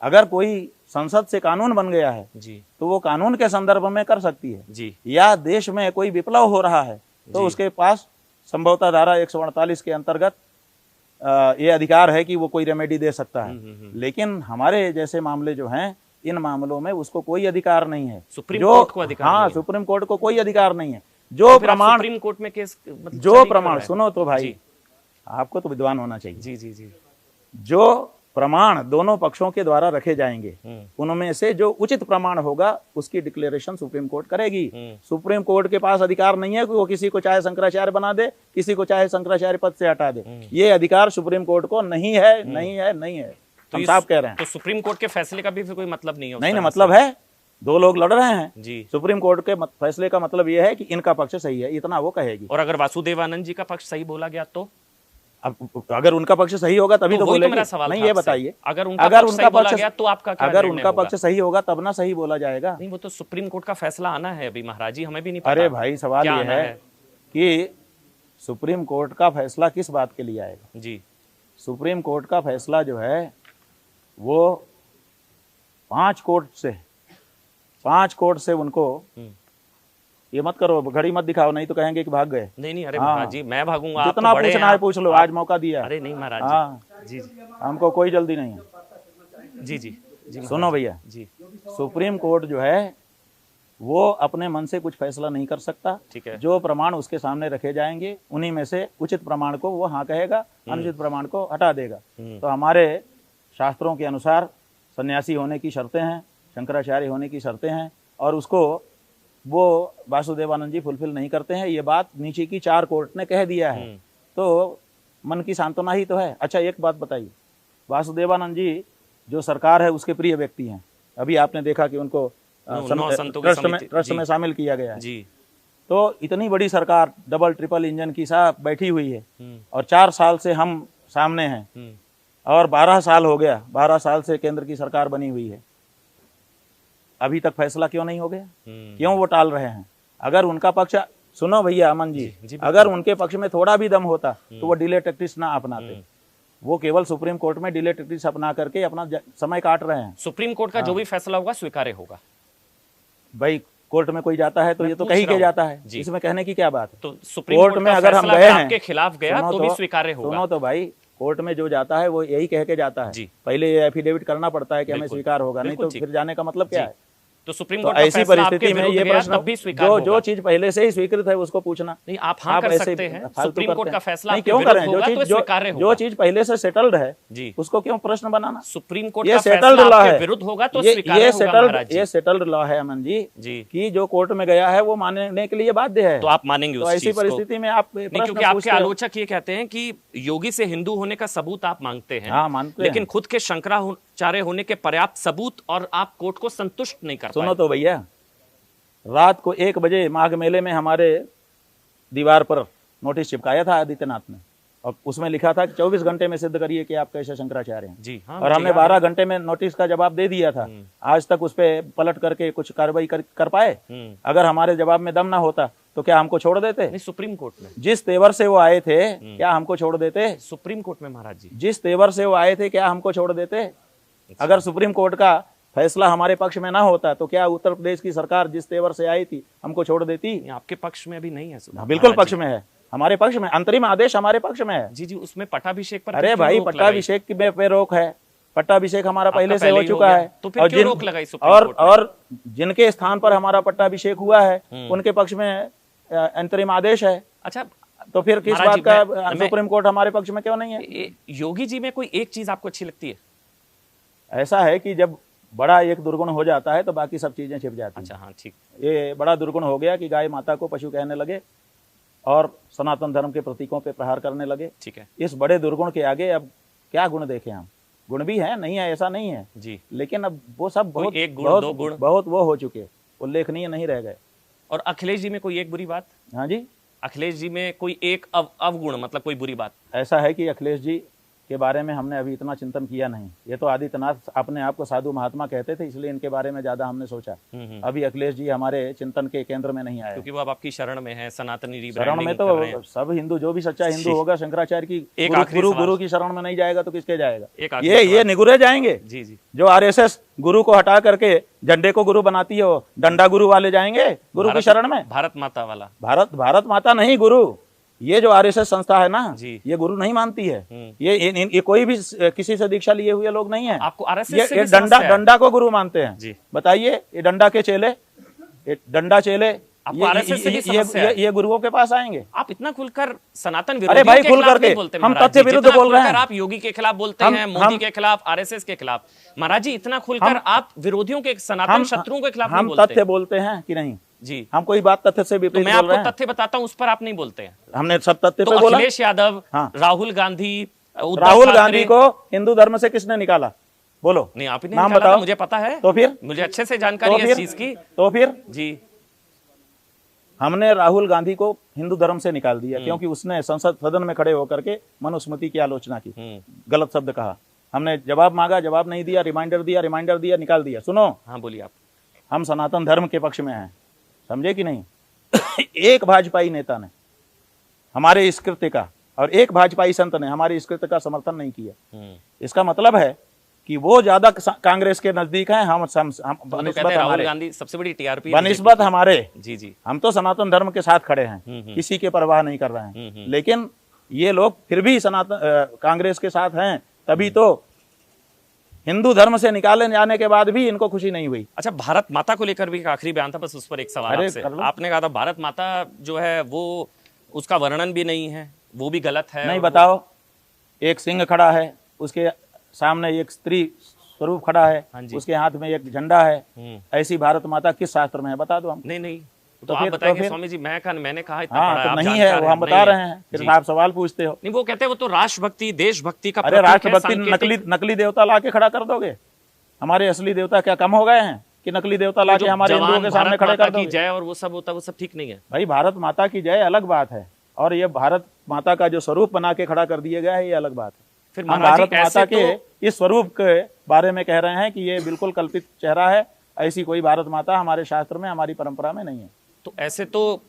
अगर कोई संसद से कानून बन गया है जी तो वो कानून के संदर्भ में कर सकती है, जी या देश में कोई विप्लव हो रहा है तो जी। उसके पास संभवतः धारा 148 के अंतर्गत ये अधिकार है कि वो कोई रेमेडी दे सकता है। लेकिन हमारे जैसे मामले जो हैं, इन मामलों में उसको कोई अधिकार नहीं है। सुप्रीम कोर्ट को अधिकार हाँ, नहीं है। सुप्रीम कोर्ट को कोई अधिकार नहीं है। तो जो फिर आप प्रमाण, सुप्रीम कोर्ट में केस मतलब जो चल ही प्रमाण, क्यों रहा है? सुनो तो भाई, जी आपको तो विद्वान होना चाहिए। जी जी जी जो प्रमाण दोनों पक्षों के द्वारा रखे जाएंगे उनमें से जो उचित प्रमाण होगा उसकी डिक्लेरेशन सुप्रीम कोर्ट करेगी। सुप्रीम कोर्ट के पास अधिकार नहीं है कि वो किसी को चाहे शंकराचार्य बना दे, किसी को चाहे शंकराचार्य पद से हटा दे। ये अधिकार सुप्रीम कोर्ट को नहीं है, नहीं है, नहीं है। हम साफ कह रहे हैं। तो सुप्रीम कोर्ट के फैसले का भी फिर कोई मतलब नहीं है उस नहीं ना, तरह मतलब है, 2 लोग लड़ रहे हैं। जी। सुप्रीम कोर्ट के फैसले का मतलब यह है कि इनका पक्ष सही है, इतना वो कहेगी। से। और अगर वासुदेवानंद जी का पक्ष सही बोला गया तो अब अगर उनका पक्ष सही होगा तभी तो वही तो बोलेगी। मेरा सवाल नहीं, था ये आपसे। बताइए, अगर उनका पक्ष सही बोला गया तो आपका क्या अगर निर्णय उनका होगा? पक्ष सही होगा तब ना सही बोला जाएगा। नहीं, वो तो सुप्रीम कोर्ट का फैसला आना है अभी महाराज जी, हमें भी नहीं पता। अरे भाई, सवाल क्या ये आना है कि सुप्रीम कोर्ट का फैसला किस बात के लिए आएगा। जी सुप्रीम कोर्ट का फैसला जो है वो 5 कोर्ट से उनको, ये मत करो, घड़ी मत दिखाओ, नहीं तो कहेंगे कि भाग गए। नहीं अरे हाँ। महाराज जी मैं भागूंगा, आप जितना तो बड़े पूछना हैं, है पूछ लो, आज मौका दिया है। अरे नहीं महाराज हाँ, जी जी हमको कोई जल्दी नहीं है। जी जी जी सुनो भैया, जी सुप्रीम कोर्ट जो है वो अपने मन से कुछ फैसला नहीं कर सकता। ठीक है। जो प्रमाण उसके सामने रखे जाएंगे उन्हीं में से उचित प्रमाण को वो हाँ कहेगा, अनुचित प्रमाण को हटा देगा। तो हमारे शास्त्रों के अनुसार सन्यासी होने की शर्तें हैं, शंकराचार्य होने की शर्तें हैं, और उसको वो वासुदेवानंद जी फुलफिल नहीं करते हैं। ये बात नीचे की 4 कोर्ट ने कह दिया है, तो मन की सांत्वना ही तो है। अच्छा, एक बात बताइए, वासुदेवानंद जी जो सरकार है उसके प्रिय व्यक्ति हैं। अभी आपने देखा कि उनको ट्रस्ट में शामिल किया गया है। जी। तो इतनी बड़ी सरकार, डबल ट्रिपल इंजन की साहब बैठी हुई है, और 4 साल से हम सामने हैं, और 12 साल हो गया, 12 साल से केंद्र की सरकार बनी हुई है। अभी तक फैसला क्यों नहीं हो गया? क्यों वो टाल रहे हैं? अगर उनका पक्ष, सुनो भैया अमन जी, अगर उनके पक्ष में थोड़ा भी दम होता तो वो डिले टैक्टिक्स ना अपनाते। वो केवल सुप्रीम कोर्ट में डिले टैक्टिक्स अपना करके अपना समय काट रहे हैं। सुप्रीम कोर्ट का जो भी फैसला होगा स्वीकार्य होगा। भाई, कोर्ट में कोई जाता है तो ये तो कहीं के जाता है, इसमें कहने की क्या बात है? तो सुप्रीम कोर्ट में अगर हम गए हैं, आपके खिलाफ गया तो भी स्वीकार्य होगा। सुनो तो भाई, कोर्ट में जो जाता है वो यही कह के जाता है। पहले ये एफिडेविट करना पड़ता है कि हमें स्वीकार होगा, नहीं तो फिर जाने का मतलब क्या है? तो सुप्रीम तो कोर्ट का ऐसी फैसला आपके परिस्थिति में विरुद्ध ये गया, प्रश्न तब भी स्वीकार जो होगा। चीज पहले से ही स्वीकृत है उसको पूछना। नहीं, आप हाँ कर ऐसे सकते हैं, फालतू सुप्रीम करते कोर्ट का हैं। फैसला नहीं, आपके क्यों विरुद्ध करें? होगा तो स्वीकार्य जो होगा। चीज पहले से सेटल्ड है जी, उसको क्यों प्रश्न बनाना? सुप्रीम कोर्ट ये का सेटल्ड फैसला लॉ आपके है, विरुद्ध होगा तो ये स्वीकार्य होगा महाराज जी। ये सेटल्ड लॉ है अमन जी, जी, कि जो कोर्ट में गया है वो मानने के लिए बाध्य है। तो आप मानेंगे तो उस ऐसी चीज को? परिस्थिति में आप नहीं, प्रश्न क्योंकि आपके पूछते हो। आलोचक ये कहते हैं कि योगी से हिंदू होने का सबूत आप मांगते हैं, हाँ, मानते लेकिन हैं। खुद के शंकराचार्य होने के पर्याप्त सबूत और आप कोर्ट को संतुष्ट नहीं कर सुनो पाए। तो भैया, रात को 1 बजे माघ मेले में हमारे दीवार पर नोटिस चिपकाया था आदित्यनाथ ने, और उसमें लिखा था कि 24 घंटे में सिद्ध करिए कि आप कैसे शंकराचार्य हैं। जी हाँ, और मुझे हमने याद 12 घंटे में नोटिस का जवाब दे दिया था। आज तक उस पर पलट करके कुछ कार्रवाई कर पाए? है। अगर हमारे जवाब में दम ना होता तो क्या हमको छोड़ देते? नहीं, सुप्रीम कोर्ट में, जिस तेवर से वो आए थे क्या हमको छोड़ देते? सुप्रीम कोर्ट में महाराज जी। जिस तेवर से वो आए थे क्या हमको छोड़ देते? अगर सुप्रीम कोर्ट का फैसला हमारे पक्ष में ना होता तो क्या उत्तर प्रदेश की सरकार जिस तेवर से आई थी हमको छोड़ देती? नहीं, आपके पक्ष में अभी नहीं है हाँ, बिल्कुल पक्ष में है, हमारे पक्ष में। अंतरिम आदेश हमारे पक्ष में है। जी जी, उसमें पट्टाभिषेक पर अरे क्यों भाई, रोक लगाई? पट्टाभिषेक पे रोक है। पट्टाभिषेक हमारा आपका पहले से पहले हो ही हो चुका गया। है। तो फिर क्यों रोक लगाई सुप्रीम कोर्ट ने? और जिनके स्थान पर हमारा पट्टाभिषेक हुआ है उनके पक्ष में अंतरिम आदेश है। अच्छा, तो फिर किस महाराज बात जी, का सुप्रीम कोर्ट हमारे पक्ष में क्यों नहीं है? योगी जी में कोई एक चीज आपको अच्छी लगती है? ऐसा है कि जब बड़ा एक दुर्गुण हो जाता है तो बाकी सब चीजें छिप जाती हैं। अच्छा, हाँ, ठीक। ये बड़ा दुर्गुण हो गया कि गाय माता को पशु कहने लगे और सनातन धर्म के प्रतीकों पे प्रहार करने लगे। ठीक है इस बड़े दुर्गुण के आगे अब क्या गुण देखें हम? गुण भी है, नहीं है ऐसा नहीं है, जी। लेकिन अब वो सब कोई बहुत एक गुण, बहुत, दो गुण? बहुत वो हो चुके, उल्लेखनीय नहीं रह गए। और अखिलेश जी में कोई एक बुरी बात? हाँ जी, अखिलेश जी में कोई एक अवगुण, मतलब कोई बुरी बात? ऐसा है कि अखिलेश जी के बारे में हमने अभी इतना चिंतन किया नहीं। ये तो आदित्यनाथ अपने आप को साधु महात्मा कहते थे, इसलिए इनके बारे में ज्यादा हमने सोचा। अभी अखिलेश जी हमारे चिंतन के केंद्र में नहीं आए, क्योंकि वो अब आपकी शरण में है, सनातनी शरण रिब्रांडिंग में कर रहे तो हैं। सब हिंदू, जो भी सच्चा हिंदू होगा शंकराचार्य की एक गुरु आखिरी गुरु सवाल। गुरु की शरण में नहीं जाएगा तो किसके जाएगा? एक आखिरी ये सवाल। निगुरे जाएंगे। जी जी, जो आरएसएस गुरु को हटा करके झंडे को गुरु बनाती है, वो डंडा गुरु वाले जाएंगे गुरु की शरण में? भारत माता वाला। भारत माता नहीं, गुरु। ये जो आरएसएस संस्था है ना, जी। ये गुरु नहीं मानती है। ये कोई भी किसी से दीक्षा लिए हुए लोग नहीं है। आपको आरएसएस से ये भी समस्या है? डंडा को गुरु मानते हैं। जी। बताइए, ये डंडा के चेले, ये डंडा चेले आपको आरएसएस से भी समस्या है? ये गुरुओं के पास आएंगे। आप इतना खुलकर सनातन अरे विरोधियों भाई, के खुल खिलाफ करके नहीं बोलते हम महाराज तथ्य जी। विरुद्ध जितना बोल रहे खुलकर हैं। आप योगी के खिलाफ बोलते हम- हैं, मोदी हम- के खिलाफ, आरएसएस के खिलाफ। महाराज जी, इतना खुलकर आप विरोधियों के, सनातन शत्रुओं के खिलाफ नहीं हम बोलते तथ्य बोलते हैं कि नहीं? जी। हम कोई बात तथ्य से तो विपरीत मैं बोल रहे आपको हैं? तथ्य बताता हूं, उस पर आप नहीं बोलते हैं। हमने सब तथ्य तो पे बोला। अखिलेश यादव, हाँ। राहुल गांधी, उद्धव राहुल ठाकरे- गांधी को हिंदू धर्म से किसने निकाला? बोलो। नहीं, आप ही नाम नहीं निकाला था, बताओ। मुझे पता है। तो फिर? मुझे अच्छे से जानकारी है इस चीज की। तो फिर जी, हमने राहुल गांधी को हिंदू धर्म से निकाल दिया क्योंकि उसने संसद सदन में खड़े होकर के मनुस्मृति की आलोचना की, गलत शब्द कहा। हमने जवाब मांगा, जवाब नहीं दिया, रिमाइंडर दिया, निकाल दिया। सुनो, हाँ, बोलिए आप। हम सनातन धर्म के पक्ष में हैं, समझे कि नहीं? एक भाजपाई नेता ने हमारे इस कृत्य का और एक भाजपाई संत ने हमारे इस कृत्य का समर्थन नहीं किया। इसका मतलब है कि वो ज्यादा कांग्रेस के नजदीक हैं, हम तो कहते हैं राहुल गांधी सबसे बड़ी टीआरपी बनिस्बत हमारे। जी जी, हम तो सनातन धर्म के साथ खड़े हैं, किसी के परवाह नहीं कर रहे हैं। लेकिन ये लोग फिर भी सनातन कांग्रेस के साथ हैं, तभी तो हिंदू धर्म से निकाले जाने के बाद भी इनको खुशी नहीं हुई। अच्छा, भारत माता को लेकर भी एक आखिरी बयान था, बस उस पर एक सवाल आपसे। आपने कहा था भारत माता जो है वो, उसका वर्णन भी नहीं है, वो भी गलत है। नहीं, बताओ। एक सिंह खड़ा है, उसके सामने एक स्त्री स्वरूप खड़ा है, उसके हाथ में एक झंडा है। ऐसी भारत माता किस शास्त्र में है? बता दो हम। नहीं, तो आप बताएंगे स्वामी जी। मैंने कहा इतना हाँ, पढ़ा तो आप नहीं है, वो हम बता रहे हैं, फिर आप सवाल पूछते हो। नहीं, वो कहते हैं वो तो राष्ट्रभक्ति, देशभक्ति का अरे प्रतीक है, राष्ट्रभक्ति नकली देवता लाके खड़ा कर दोगे? हमारे असली देवता क्या कम हो गए हैं कि नकली देवता लाके हमारे हिंदुओं के सामने खड़े कर दोगे? जय और वो सब होता है, वो सब ठीक नहीं है भाई। भारत माता की जय अलग बात है, और ये भारत माता का जो स्वरूप बना के खड़ा कर दिया गया है, ये अलग बात है। फिर हम भारत माता के इस स्वरूप के बारे में कह रहे हैं कि ये बिल्कुल कल्पित चेहरा है। ऐसी कोई भारत माता हमारे शास्त्र में, हमारी परंपरा में नहीं है। तो ऐसे तो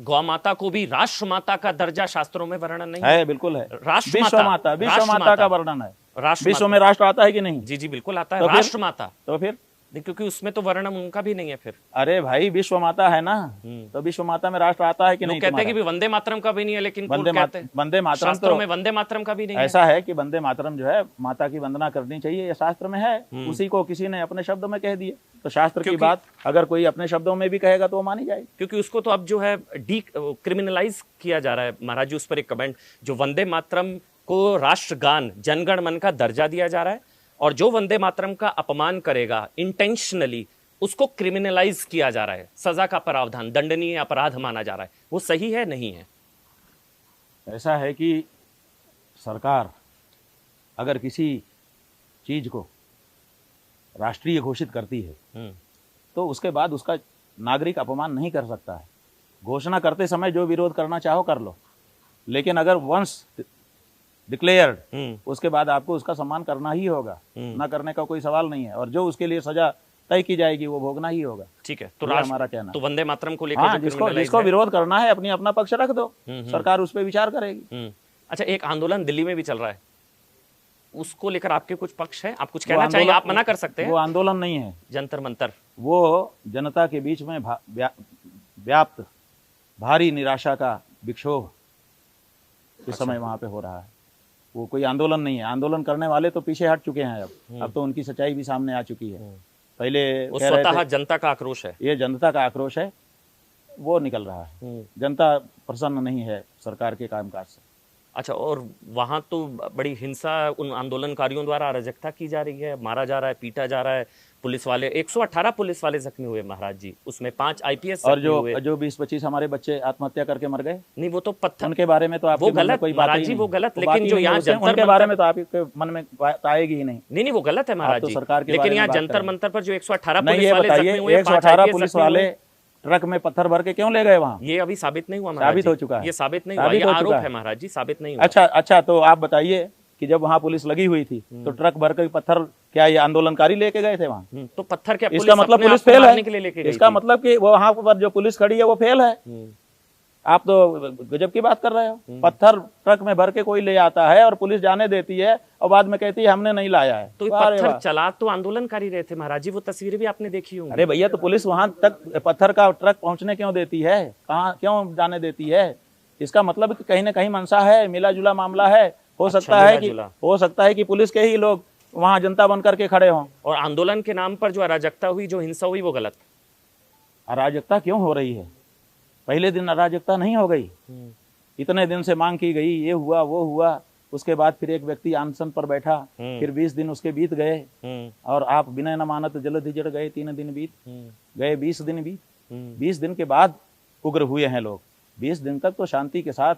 गौ माता को भी राष्ट्र माता का दर्जा शास्त्रों में वर्णन नहीं है? बिल्कुल है। विश्व माता का वर्णन है। विश्व में राष्ट्र आता है कि नहीं? जी जी, बिल्कुल आता है। तो राष्ट्र माता, तो फिर नहीं, क्योंकि उसमें तो वर्णम उनका भी नहीं है फिर। अरे भाई विश्व माता है ना, तो विश्व माता में राष्ट्र आता है कि लोग नहीं? कहते हैं कि भी वंदे मातरम का भी नहीं है, लेकिन वंदे मातरम शास्त्रों में वंदे मातरम का भी नहीं है। ऐसा है कि वंदे मातरम जो है माता की वंदना करनी चाहिए, ये शास्त्र में है। उसी को किसी ने अपने शब्दों में कह दिए, तो शास्त्र की बात अगर कोई अपने शब्दों में भी कहेगा तो वो मानी जाएगी। क्योंकि उसको तो अब जो है क्रिमिनलाइज किया जा रहा है महाराज जी। उस पर एक कमेंट, जो वंदे मातरम को राष्ट्रगान जनगण मन का दर्जा दिया जा रहा है, और जो वंदे मातरम का अपमान करेगा इंटेंशनली उसको क्रिमिनलाइज किया जा रहा है, सजा का प्रावधान, दंडनीय अपराध माना जा रहा है। वो सही है नहीं है? ऐसा है कि सरकार अगर किसी चीज को राष्ट्रीय घोषित करती है तो उसके बाद उसका नागरिक अपमान नहीं कर सकता है। घोषणा करते समय जो विरोध करना चाहो कर लो, लेकिन अगर वंस डिक्लेयर्ड उसके बाद आपको उसका सम्मान करना ही होगा, ना करने का कोई सवाल नहीं है। और जो उसके लिए सजा तय की जाएगी वो भोगना ही होगा। ठीक है, तो हमारा कहना तो वंदे मातरम को लेकर हाँ, जिसको विरोध करना है अपना पक्ष रख दो, सरकार उस पर विचार करेगी। अच्छा, एक आंदोलन दिल्ली में भी चल रहा है, उसको लेकर आपके कुछ पक्ष है? आप कुछ कहना चाहिए? आप मना कर सकते हैं। वो आंदोलन नहीं है, जंतर मंतर। वो जनता के बीच में व्याप्त भारी निराशा का विक्षोभ इस समय वहां पे हो रहा है। वो कोई आंदोलन नहीं है। आंदोलन करने वाले तो पीछे हट चुके हैं, अब तो उनकी सच्चाई भी सामने आ चुकी है। पहले स्वतः जनता का आक्रोश है, ये जनता का आक्रोश है, वो निकल रहा है। जनता प्रसन्न नहीं है सरकार के कामकाज से। अच्छा, और वहां तो बड़ी हिंसा उन आंदोलनकारियों द्वारा अराजकता की जा रही है, मारा जा रहा है, पीटा जा रहा है। पुलिस वाले 118 पुलिस वाले जख्मी हुए महाराज जी, उसमें 5 IPS और जो 20-25 हमारे बच्चे आत्महत्या करके मर गए। नहीं, वो तो पत्थर, उनके बारे में तो आपके वो गलत कोई बात महाराज जी, वो गलत। लेकिन जो यहाँ उनके बारे में तो आपके मन में आएगी ही नहीं। नहीं, वो गलत है महाराज जी। सरकार के लेकिन यहाँ जंतर मंतर पर जो 118 नहीं, पुलिस ये वाले बताइए, जख्मी हुए, 118 पुलिस वाले ट्रक में पत्थर भर के क्यों ले गए वहां? ये अभी साबित नहीं हुआ, साबित हो चुका है। ये साबित नहीं हुआ, ये आरोप है महाराज जी, साबित नहीं हुआ। अच्छा, तो आप बताइए कि जब वहां पुलिस लगी हुई थी तो ट्रक भर के पत्थर क्या ये आंदोलनकारी लेके गए थे वहां? तो पत्थर क्या इसका मतलब पुलिस फेल है? इसका मतलब कि वहां पर जो पुलिस खड़ी है वो फेल है? आप तो गजब की बात कर रहे हो। पत्थर ट्रक में भर के कोई ले आता है और पुलिस जाने देती है और बाद में कहती है हमने नहीं लाया है। तो पत्थर चला तो आंदोलनकारी रहे थे महाराज जी, वो तस्वीरें भी आपने देखी होंगी। अरे भैया, तो पुलिस वहां तक पत्थर का ट्रक पहुंचने क्यों देती है? कहाँ क्यों जाने देती है? इसका मतलब कि कहीं ना कहीं मंशा है, मिला जुला मामला है। हो सकता है कि पुलिस के ही लोग वहां जनता बन करके खड़े हों। और आंदोलन के नाम पर जो अराजकता हुई, जो हिंसा हुई, वो गलत। अराजकता क्यों हो रही है? पहले दिन अराजकता नहीं हो गई? इतने दिन से मांग की गई, ये हुआ वो हुआ, उसके बाद फिर एक व्यक्ति अनशन पर बैठा, फिर 20 दिन उसके बीत गए और आप बिना न मानत जल्द ही जड़ गए। 3 दिन बीत गए, 20 दिन बीत, 20 दिन के बाद उग्र हुए हैं लोग। 20 दिन तक तो शांति के साथ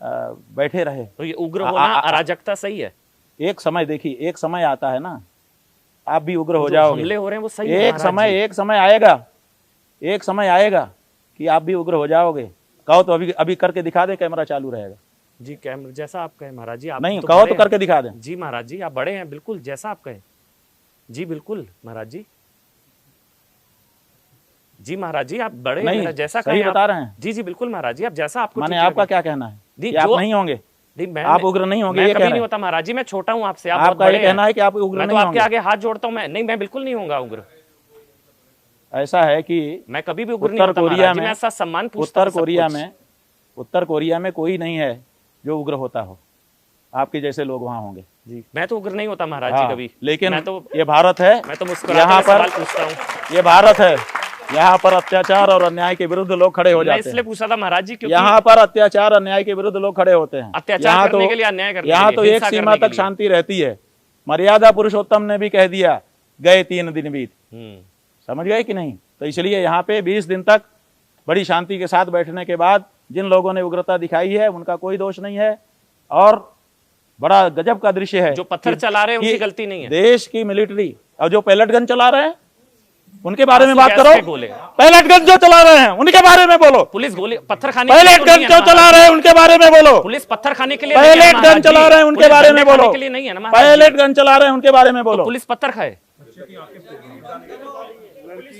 बैठे रहे। तो ये उग्र होना, अराजकता सही है? एक समय देखिए, एक समय आता है ना, आप भी उग्र हो जाओगे। हमले हो रहे हैं वो सही है। एक समय आएगा कि आप भी उग्र हो जाओगे। कहो तो अभी करके दिखा दे, कैमरा चालू रहेगा। जी, कैमरा जैसा आप कहें महाराज जी। आप नहीं, कहो तो करके दिखा दें। जी महाराज जी, आप बड़े हैं, बिल्कुल जैसा आप कहें। जी बिल्कुल महाराज जी। जी महाराज जी, आप बड़े हैं, जैसा सही बता रहे हैं। जी बिल्कुल महाराज जी, आप जैसा आपको माने आपका क्या कहना है? आप नहीं होंगे? आप उग्र नहीं होंगे? मैं कभी नहीं होता महाराज जी, मैं छोटा हूँ आपसे। आपका ये कहना है कि आप उग्र नहीं होंगे? मैं तो आपके आगे हाथ जोड़ता हूँ। मैं बिल्कुल नहीं होऊंगा उग्र। ऐसा है कि मैं कभी भी उग्र नहीं होता महाराज जी, मैं ऐसा सम्मान पूछता हूं। उत्तर कोरिया में कोई नहीं है जो उग्र होता हो। आपके जैसे लोग वहां होंगे। जी, मैं तो उग्र नहीं होता महाराज जी कभी। लेकिन मैं तो, ये भारत है, मैं तो मुस्कुराकर सवाल पूछता हूँ। ये भारत है, यहाँ पर अत्याचार और अन्याय के विरुद्ध लोग खड़े हो जाते हैं। इसलिए पूछा था महाराज जी, क्योंकि यहाँ पर अत्याचार अन्याय के विरुद्ध लोग खड़े होते हैं। अत्याचार करने के लिए, अन्याय करने के लिए, यहाँ तो एक सीमा तक शांति रहती है। मर्यादा पुरुषोत्तम ने भी कह दिया, गए 3 दिन बीत। समझ गए कि नहीं? तो इसलिए यहाँ पे 20 दिन तक बड़ी शांति के साथ बैठने के बाद जिन लोगों ने उग्रता दिखाई है उनका कोई दोष नहीं है। और बड़ा गजब का दृश्य है, जो पत्थर चला रहे हैं उनकी गलती नहीं है। देश की मिलिट्री और जो पैलेट गन चला रहे हैं उनके बारे में बात करो। पैलेट गन जो चला रहे हैं उनके बारे में बोलो। पुलिस गोली पत्थर खाने, पैलेट गन जो चला रहे हैं उनके बारे में बोलो। पुलिस पत्थर खाने के लिए, पैलेट गन चला रहे हैं उनके बारे में बोलो। पैलेट गन चला रहे हैं उनके बारे में बोलो। पुलिस पत्थर खाए?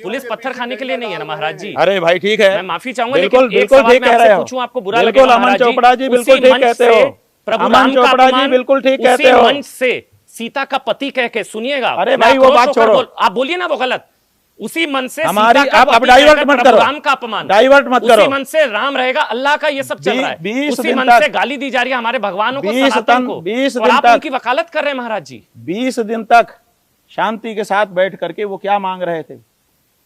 पुलिस पत्थर खाने के लिए नहीं है ना महाराज जी। अरे भाई ठीक है, मैं माफी चाहूंगा, बिल्कुल बिल्कुल ठीक कह रहे हो। पूछूं आपको बुरा लगे? बिल्कुल अमन चोपड़ा जी बिल्कुल ठीक कहते हो। अमन चोपड़ा जी बिल्कुल ठीक कहते हो। मंच से सीता का पति कह के, सुनिएगा, अरे भाई वो बात छोड़ो, आप बोलिए ना वो गलत। उसी मन से हमारी सीता का अब पति डाइवर्ट कहकर मत प्रभु करो, राम का अपमान, डाइवर्ट मत करो। उसी मन से राम रहेगा अल्लाह का, ये सब चल रहा है। 20 उसी दिन मन तक, से गाली दी जा रही है हमारे भगवानों को, 20 सनातन को, 20 और दिन आप तक, उनकी वकालत कर रहे हैं महाराज जी। 20 दिन तक शांति के साथ बैठ करके वो क्या मांग रहे थे?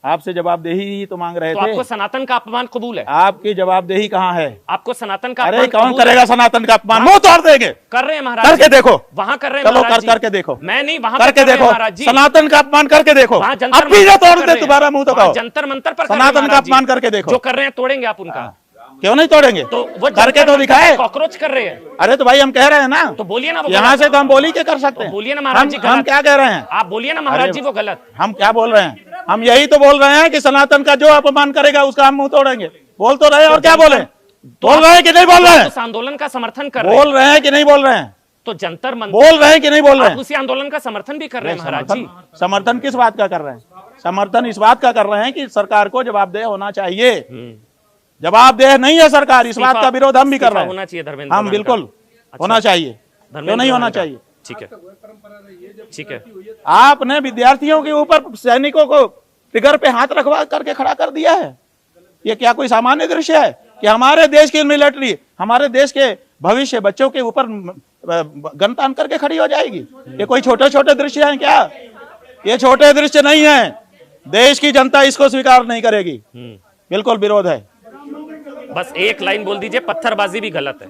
आपसे जवाबदेही ही तो मांग रहे तो थे। आपको सनातन का अपमान कबूल है? आपकी जवाबदेही कहाँ है? आपको सनातन का अरे अपमान कौन कबूल है? करेगा सनातन का अपमान? मुंह तोड़ देंगे। कर रहे हैं महाराज करके जी। देखो, वहां कर रहे हैं चलो महाराज कर जी। करके देखो, मैं नहीं, वहां करके कर रहे हैं देखो, महाराज जी। सनातन का अपमान करके देखो। वहां जंतर अब भी मंतर जो तोड़ कर दे रहे हैं। दोबारा मुंह तो वहां कहो। जंतर मंतर पर कर रहे हैं सनातन का महाराज जी। अपमान करके देखो। जो कर रहे हैं तोड़ेंगे आप उनका। क्यों नहीं तोड़ेंगे? तो वो करके जंतर तो मंतर दिखाए। कॉकरोच कर रहे हैं। अरे तो भाई हम कह रहे हैं ना, तो बोलिए ना वो यहाँ गलत। से तो हम बोली के कर सकते हैं। तो बोलिए ना महाराज जी हम गलत। क्या कह रहे हैं? आप बोलिए ना महाराज जी वो गलत। हम क्या बोल रहे हैं? हम यही तो बोल रहे हैं कि सनातन का जो अपमान करेगा उसका हम मुंह तोड़ेंगे। बोल तो रहे, और क्या बोले? बोल रहे हैं कि नहीं बोल रहे हैं? उस आंदोलन का समर्थन कर रहे हैं। बोल रहे हैं कि नहीं बोल रहे हैं? तो जंतर मंतर, बोल रहे हैं कि नहीं बोल रहे आप हैं? उसी आंदोलन का समर्थन भी कर रहे हैं महाराज जी। समर्थन किस बात का कर रहे हैं? समर्थन इस बात का कर रहे हैं कि सरकार को जवाबदेह होना चाहिए। जवाबदेह नहीं है सरकार, इस बात का विरोध हम भी कर रहे हैं। होना चाहिए धर्मेंद्र, हम बिल्कुल होना चाहिए, क्यों नहीं होना चाहिए? ठीक है, ठीक है। आपने विद्यार्थियों के ऊपर सैनिकों को फिगर पे हाथ रखवा करके खड़ा कर दिया है। ये क्या कोई सामान्य दृश्य है कि हमारे देश की मिलिट्री, हमारे देश के भविष्य बच्चों के ऊपर गन तान करके खड़ी हो जाएगी? ये कोई छोटे छोटे दृश्य हैं क्या? ये छोटे दृश्य नहीं है। देश की जनता इसको स्वीकार नहीं करेगी, बिल्कुल विरोध है। बस एक लाइन बोल दीजिए, पत्थरबाजी भी गलत है।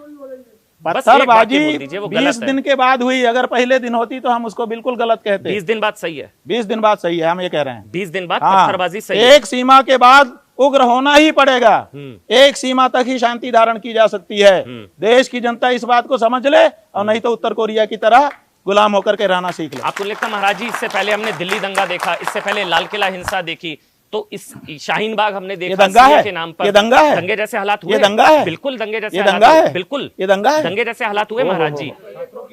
पत्थरबाजी 20 20 दिन के बाद हुई, अगर पहले दिन होती तो हम उसको बिल्कुल गलत कहते। 20 दिन बाद सही है, 20 दिन बाद सही है, हम ये कह रहे हैं। 20 दिन बाद हाँ, पत्थरबाजी सही है। एक सीमा के बाद उग्र होना ही पड़ेगा। एक सीमा तक ही शांति धारण की जा सकती है। देश की जनता इस बात को समझ ले, और नहीं तो उत्तर कोरिया की तरह गुलाम होकर के रहना सीख ले। आपको लगता है महाराज जी, इससे पहले हमने दिल्ली दंगा देखा, इससे पहले लाल किला हिंसा देखी, तो इस शाहीन बाग हमने देखा, ये दंगा है, के नाम पर ये दंगा है, दंगे जैसे हालात हुए। ये दंगा है, बिल्कुल दंगे जैसे ये हालात दंगा हुए, है, बिल्कुल ये दंगा है, दंगे जैसे हालात हुए महाराज जी।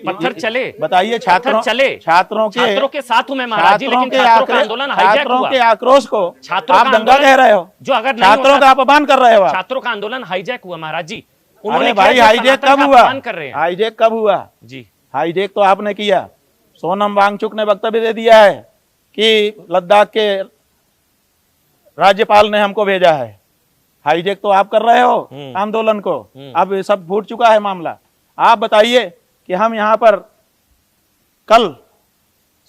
पत्थर चले, बताइए, छात्रों चले, छात्रों के साथ हूं मैं महाराज जी, लेकिन छात्रों का आंदोलन हाईजैक छात्रों हुआ। के आक्रोश को छात्रों आप का दंगा आंदोलन कह रहे हो, जो अगर नहीं छात्रों होता- का अपमान कर रहे हो आप। छात्रों का आंदोलन हाईजैक हुआ महाराज जी। अरे उन्होंने भाई, कहा कि हाईजैक सनातन कब का हुआ? अपमान कर रहे हैं हाईजैक कब हुआ? जी। हाईजैक तो आपने किया। सोनम वांगचुक ने वक्तव्य दे दिया है कि लद्दाख के राज्यपाल ने हमको भेजा है। हाईजैक तो आप कर रहे हो आंदोलन को। अब ये सब फूट चुका है मामला। आप बताइए कि हम यहाँ पर कल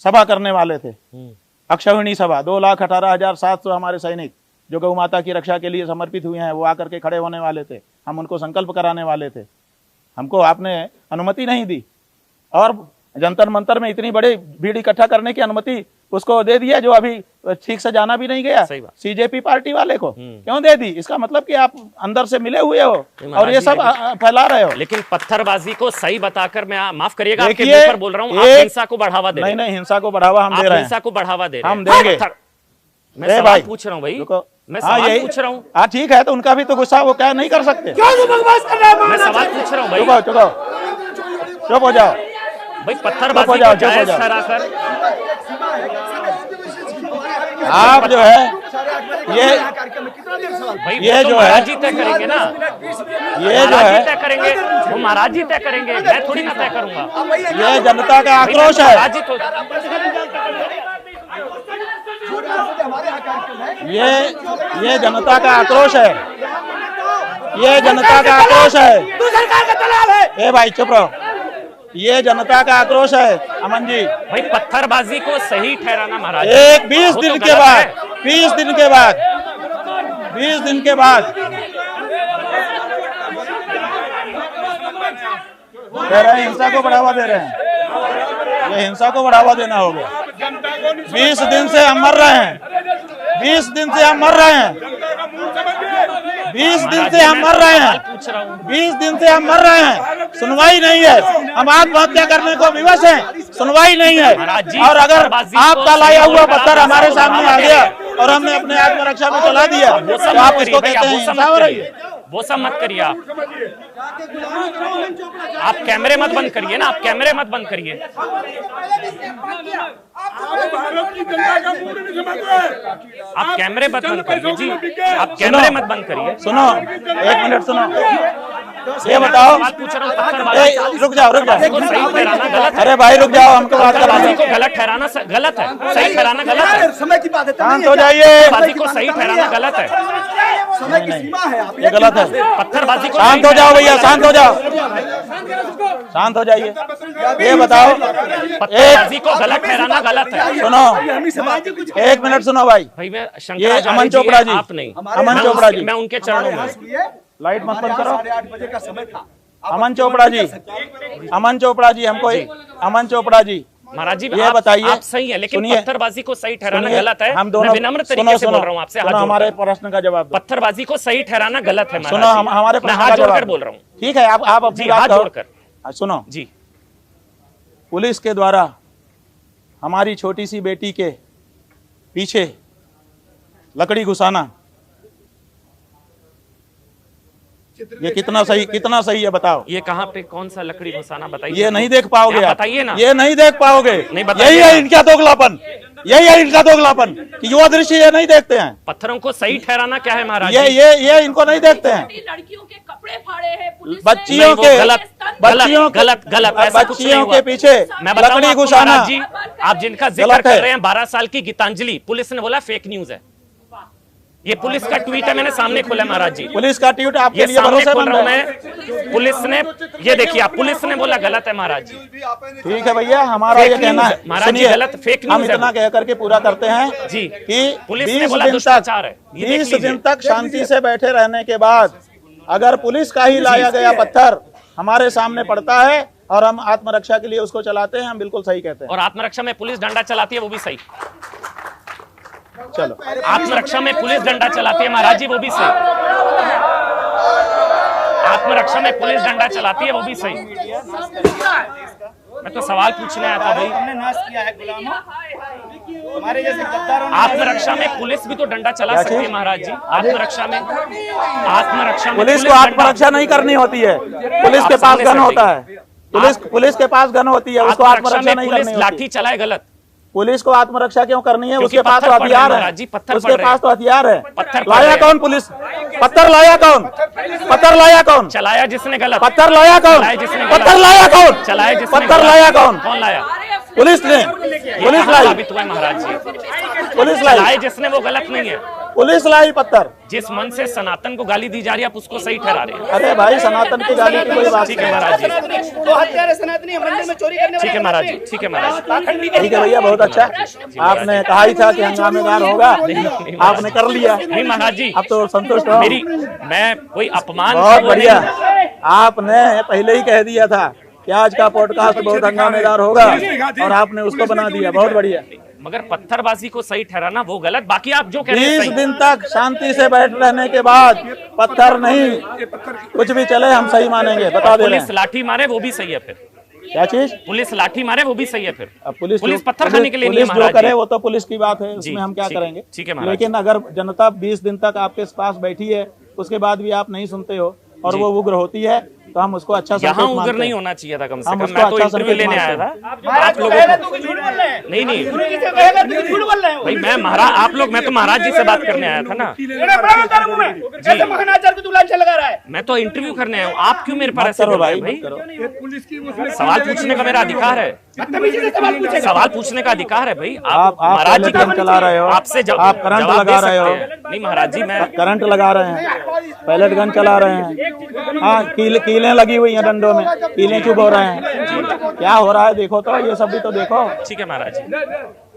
सभा करने वाले थे, अक्षौहिणी सभा। 2,18,700 हमारे सैनिक जो गौ माता की रक्षा के लिए समर्पित हुए हैं, वो आकर के खड़े होने वाले थे। हम उनको संकल्प कराने वाले थे, हमको आपने अनुमति नहीं दी, और जंतर मंतर में इतनी बड़ी भीड़ इकट्ठा करने की अनुमति उसको दे दिया जो अभी ठीक से जाना भी नहीं गया, सीजेपी पार्टी वाले को। क्यों दे दी? इसका मतलब कि आप अंदर से मिले हुए हो और ये सब फैला रहे हो। लेकिन पत्थरबाजी को सही बताकर, मैं माफ करिएगा आपके मुंह पर बोल रहा हूँ, आप हिंसा को बढ़ावा दे रहे हैं। नहीं, हिंसा को बढ़ावा हम दे रहे हैं। हिंसा को बढ़ावा दे रहे हैं, हम देंगे। मैं सवाल पूछ रहा हूँ भाई, मैं सवाल पूछ रहा हूँ। हाँ ठीक है, तो उनका भी तो गुस्सा वो क्या नहीं कर सकते। मैं सवाल पूछ रहा हूँ भाई। चुप हो जाओ भाई, पत्थरबाजी को जायज ठहराकर आप जो है ये जो है जी तय करेंगे ना, ये जो है तय करेंगे, वो महाराज जी तय करेंगे, मैं थोड़ी ना तय करूंगा। ये जनता का आक्रोश है, ये जनता का आक्रोश है, ये जनता का आक्रोश है। तू सरकार का दलाल है। ए भाई चुप रहो, ये जनता का आक्रोश है अमन जी। भाई पत्थरबाजी को सही ठहराना महाराज, 20 दिन के बाद, 20 दिन के बाद, 20 दिन के बाद कह रहे हैं हिंसा को बढ़ावा दे रहे हैं। ये हिंसा को बढ़ावा देना होगा। 20 दिन से हम मर रहे हैं, 20 दिन से हम मर रहे हैं, 20 दिन से हम मर रहे हैं, 20 दिन से हम मर रहे हैं, सुनवाई नहीं है। हम आत्महत्या करने को विवश हैं, सुनवाई नहीं है। और अगर आपका लाया हुआ पत्थर हमारे सामने आ गया और हमने अपने आत्मरक्षा में चला दिया तो आप इसको कहते हैं हिंसा हो रही है। वो सब मत करिए आप कैमरे मत बंद करिए ना, आप कैमरे मत बंद करिए। आप कैमरे मत बंद करिए जी, आप कैमरे मत बंद करिए। सुनो, 1 मिनट सुनो। ये बताओ। सवाल पूछ रहा हूँ, पत्थरबाजी रुक जाओ को सही ठहराना गलत है। अरे भाई रुक जाओ, हमको बात पत्थरबाजी करवा को गलत ठहराना गलत है, सही ठहराना गलत है। समय की बात है, शांत हो जाइए। पत्थरबाजी को सही ठहराना गलत है, समय की सीमा है। आप ये गलत है। पत्थरबाजी को शांत हो जाओ भैया, शांत हो जाओ, शांत हो जाइए। ये बताओ, पत्थरबाजी को गलत ठहराना गलत है। सुनो, एक मिनट सुनो भाई। भाई मैं ये शंकराचार्य अमन जी चोपड़ा हैं, जी, आप नहीं। अमन चोपड़ा जी, मैं उनके चरणों में। लाइट मत बंद करो। 8:30 बजे का समय था। अमन चोपड़ा जी, अमन चोपड़ा जी, हमको अमन चोपड़ा जी महाराज जी ये बताइए। आप सही है, लेकिन सुनिए, पत्थरबाजी को सही ठहराना सुनिए, गलत है। हम दोनों मैं विनम्र तरीके से बोल रहा हूँ आपसे, हाथ जोड़कर। हमारे प्रश्न का जवाब दो। पत्थरबाजी को सही ठहराना गलत है। सुनो, हम हमारे मैं प्रश्न हाथ का जोड़कर जवाब बोल रहा हूँ। ठीक है, आप अपनी जी, बात हाथ कहो। जोड़कर। सुनो जी, पुलिस के द्वारा हमारी छोटी सी बेटी के पीछे लकड़ी घुसाना, ये कितना सही है बताओ। ये कहाँ पे कौन सा लकड़ी घुसाना बताइए। ये नहीं देख पाओगे आप आप, बताइए ना। ये नहीं देख पाओगे। नहीं बताइए यही है ना। इनका दोगलापन, यही है इनका दोगलापन कि युवा दृश्य ये नहीं देखते हैं। पत्थरों को सही ठहराना क्या है महाराज ये जी? ये इनको नहीं देखते हैं। लड़कियों के कपड़े फाड़े हैं पुलिस ने। बच्चियों नहीं, वो के गलत गलत ऐसा कुछ नहीं बच्चियों हुआ। के पीछे मैं बताऊं लकड़ी आपको घुसाना, महाराज जी, आप जिनका जिक्र गलत है। कर रहे हैं 12 साल की गीतांजलि, पुलिस ने बोला फेक न्यूज है। ये पुलिस का ट्वीट है, मैंने सामने खोला महाराज जी। पुलिस का ट्वीट आपके ये लिए सामने खोल भरोसेमंद रहा हूं है। मैं। पुलिस ने, ये देखिए आप, पुलिस ने बोला गलत है महाराज जी। ठीक है भैया, हमारा फेक ये कहना न्यूज़ है। है। महाराज जी, सुनिए, गलत फेक हम न्यूज़ है इतना वो। कह करके पूरा करते हैं जी, कि पुलिस ने 20 बोला दिन दुष्टाचार है। ये देख 20 लीजिए। दिन तक शांति से बैठे रहने के बाद अगर पुलिस का ही लाया गया पत्थर हमारे सामने पड़ता है और हम आत्मरक्षा के लिए उसको चलाते हैं, हम बिल्कुल सही कहते हैं। और आत्मरक्षा में पुलिस डंडा चलाती है, वो भी सही। चलो, आत्मरक्षा में पुलिस डंडा चलाती है महाराज जी, वो भी सही। आत्मरक्षा में पुलिस डंडा चलाती है, वो भी सही। मैं तो सवाल पूछने आया था भाई। हमने नाश किया है गुलामों, हमारे जैसे गद्दारों ने। आत्मरक्षा में पुलिस भी तो डंडा चला सकती है महाराज जी। आत्मरक्षा में पुलिस को आत्मरक्षा नहीं करनी होती है, पुलिस के पास गन होता है। पुलिस के पास गन होती है, उसको आत्मरक्षा नहीं करनी होती। लाठी चलाए गलत। पुलिस को आत्मरक्षा क्यों करनी है? क्योंकि उसके पास तो पत्थर पड़ रहे हैं हथियार महाराज जी, है, पत्थर उसके पड़ रहे पास हैं। तो हथियार है। पत्थर पड़ लाया रहे हैं। कौन? पुलिस। पत्थर लाया कौन? पत्थर लाया कौन? चलाया जिसने गलत। पत्थर लाया कौन? चलाया जिसने गलत। पत्थर लाया कौन? चलाया जिसने पत्थर गलत। लाया कौन? कौन लाया? पुलिस ने। पुलिस लाई। साबित हुआ है महाराज जी। पुलिस लाई। चलाए जिसने, वो गलत नहीं है। पुलिस लाई पत्थर। जिस मन से सनातन को गाली दी जा रही है, आप उसको सही ठहरा रहे हैं। अरे भाई, सनातन की गाली की कोई बात ठीक है नहीं। महाराज जी, तो हत्यारे सनातनी मंदिर में चोरी करने वाले। ठीक है महाराज जी, ठीक है महाराज जी। ठीक है भैया, बहुत अच्छा। आपने कहा ही था कि हंगामेदार होगा, आपने कर लिया। नहीं महाराज जी, अब तो संतुष्ट हो। मैं कोई अपमान का बहुत वो बढ़िया, नहीं। आपने पहले ही कह दिया था कि आज का पॉडकास्ट बहुत हंगामेदार होगा और आपने उसको बना दिया। बहुत बढ़िया। मगर पत्थरबाजी को सही ठहराना वो गलत। बाकी आप जो कह रहे हैं 20 सही। दिन तक शांति से बैठ रहने के बाद पत्थर नहीं, कुछ भी चले हम सही मानेंगे, बता दे रहे पुलिस हैं। लाठी मारे, वो भी सही है फिर। क्या चीज? पुलिस लाठी मारे, वो भी सही है फिर। अब पुलिस पत्थर खाने के लिए नहीं है पुलिस जो महाराज करे जी। वो तो पुलिस की बात है, जी, उसमें हम क्या ठीक- करेंगे। ठीक है महाराज। लेकिन अगर जनता 20 दिन तक आपके पास बैठी है, उसके बाद भी आप नहीं सुनते हो और वो उग्र होती है, तो हम उसको अच्छा यहाँ संकेत उग्र मानते नहीं हैं। होना चाहिए था कम से हम कम। उसको मैं तो अच्छा इंटरव्यू संकेत लेने आया मानते था। आप लोगों को नहीं नहीं भाई, मैं महाराज, आप लोग, मैं तो महाराज जी से बात करने आया था ना। महानाचार को तू लांछन लगा रहा है। मैं तो इंटरव्यू करने आया हूँ, आप क्यों मेरे पर मत ऐसे करो बोल रहे भाई, हैं मत भाई? करो। सवाल पूछने का मेरा अधिकार है। सवाल पूछने का अधिकार है भाई। आप महाराज जी पैलेट चला रहे हो, आपसे आप करंट जवाब दे लगा रहे हो। सकते हैं। नहीं महाराज जी, मैं करंट लगा रहे हैं, पैलेट गन चला रहे हैं, हाँ कीलें लगी हुई हैं डंडों में, कीलें चुभ हो रहे हैं। क्या हो रहा है देखो तो, ये सब भी तो देखो। ठीक है महाराज जी।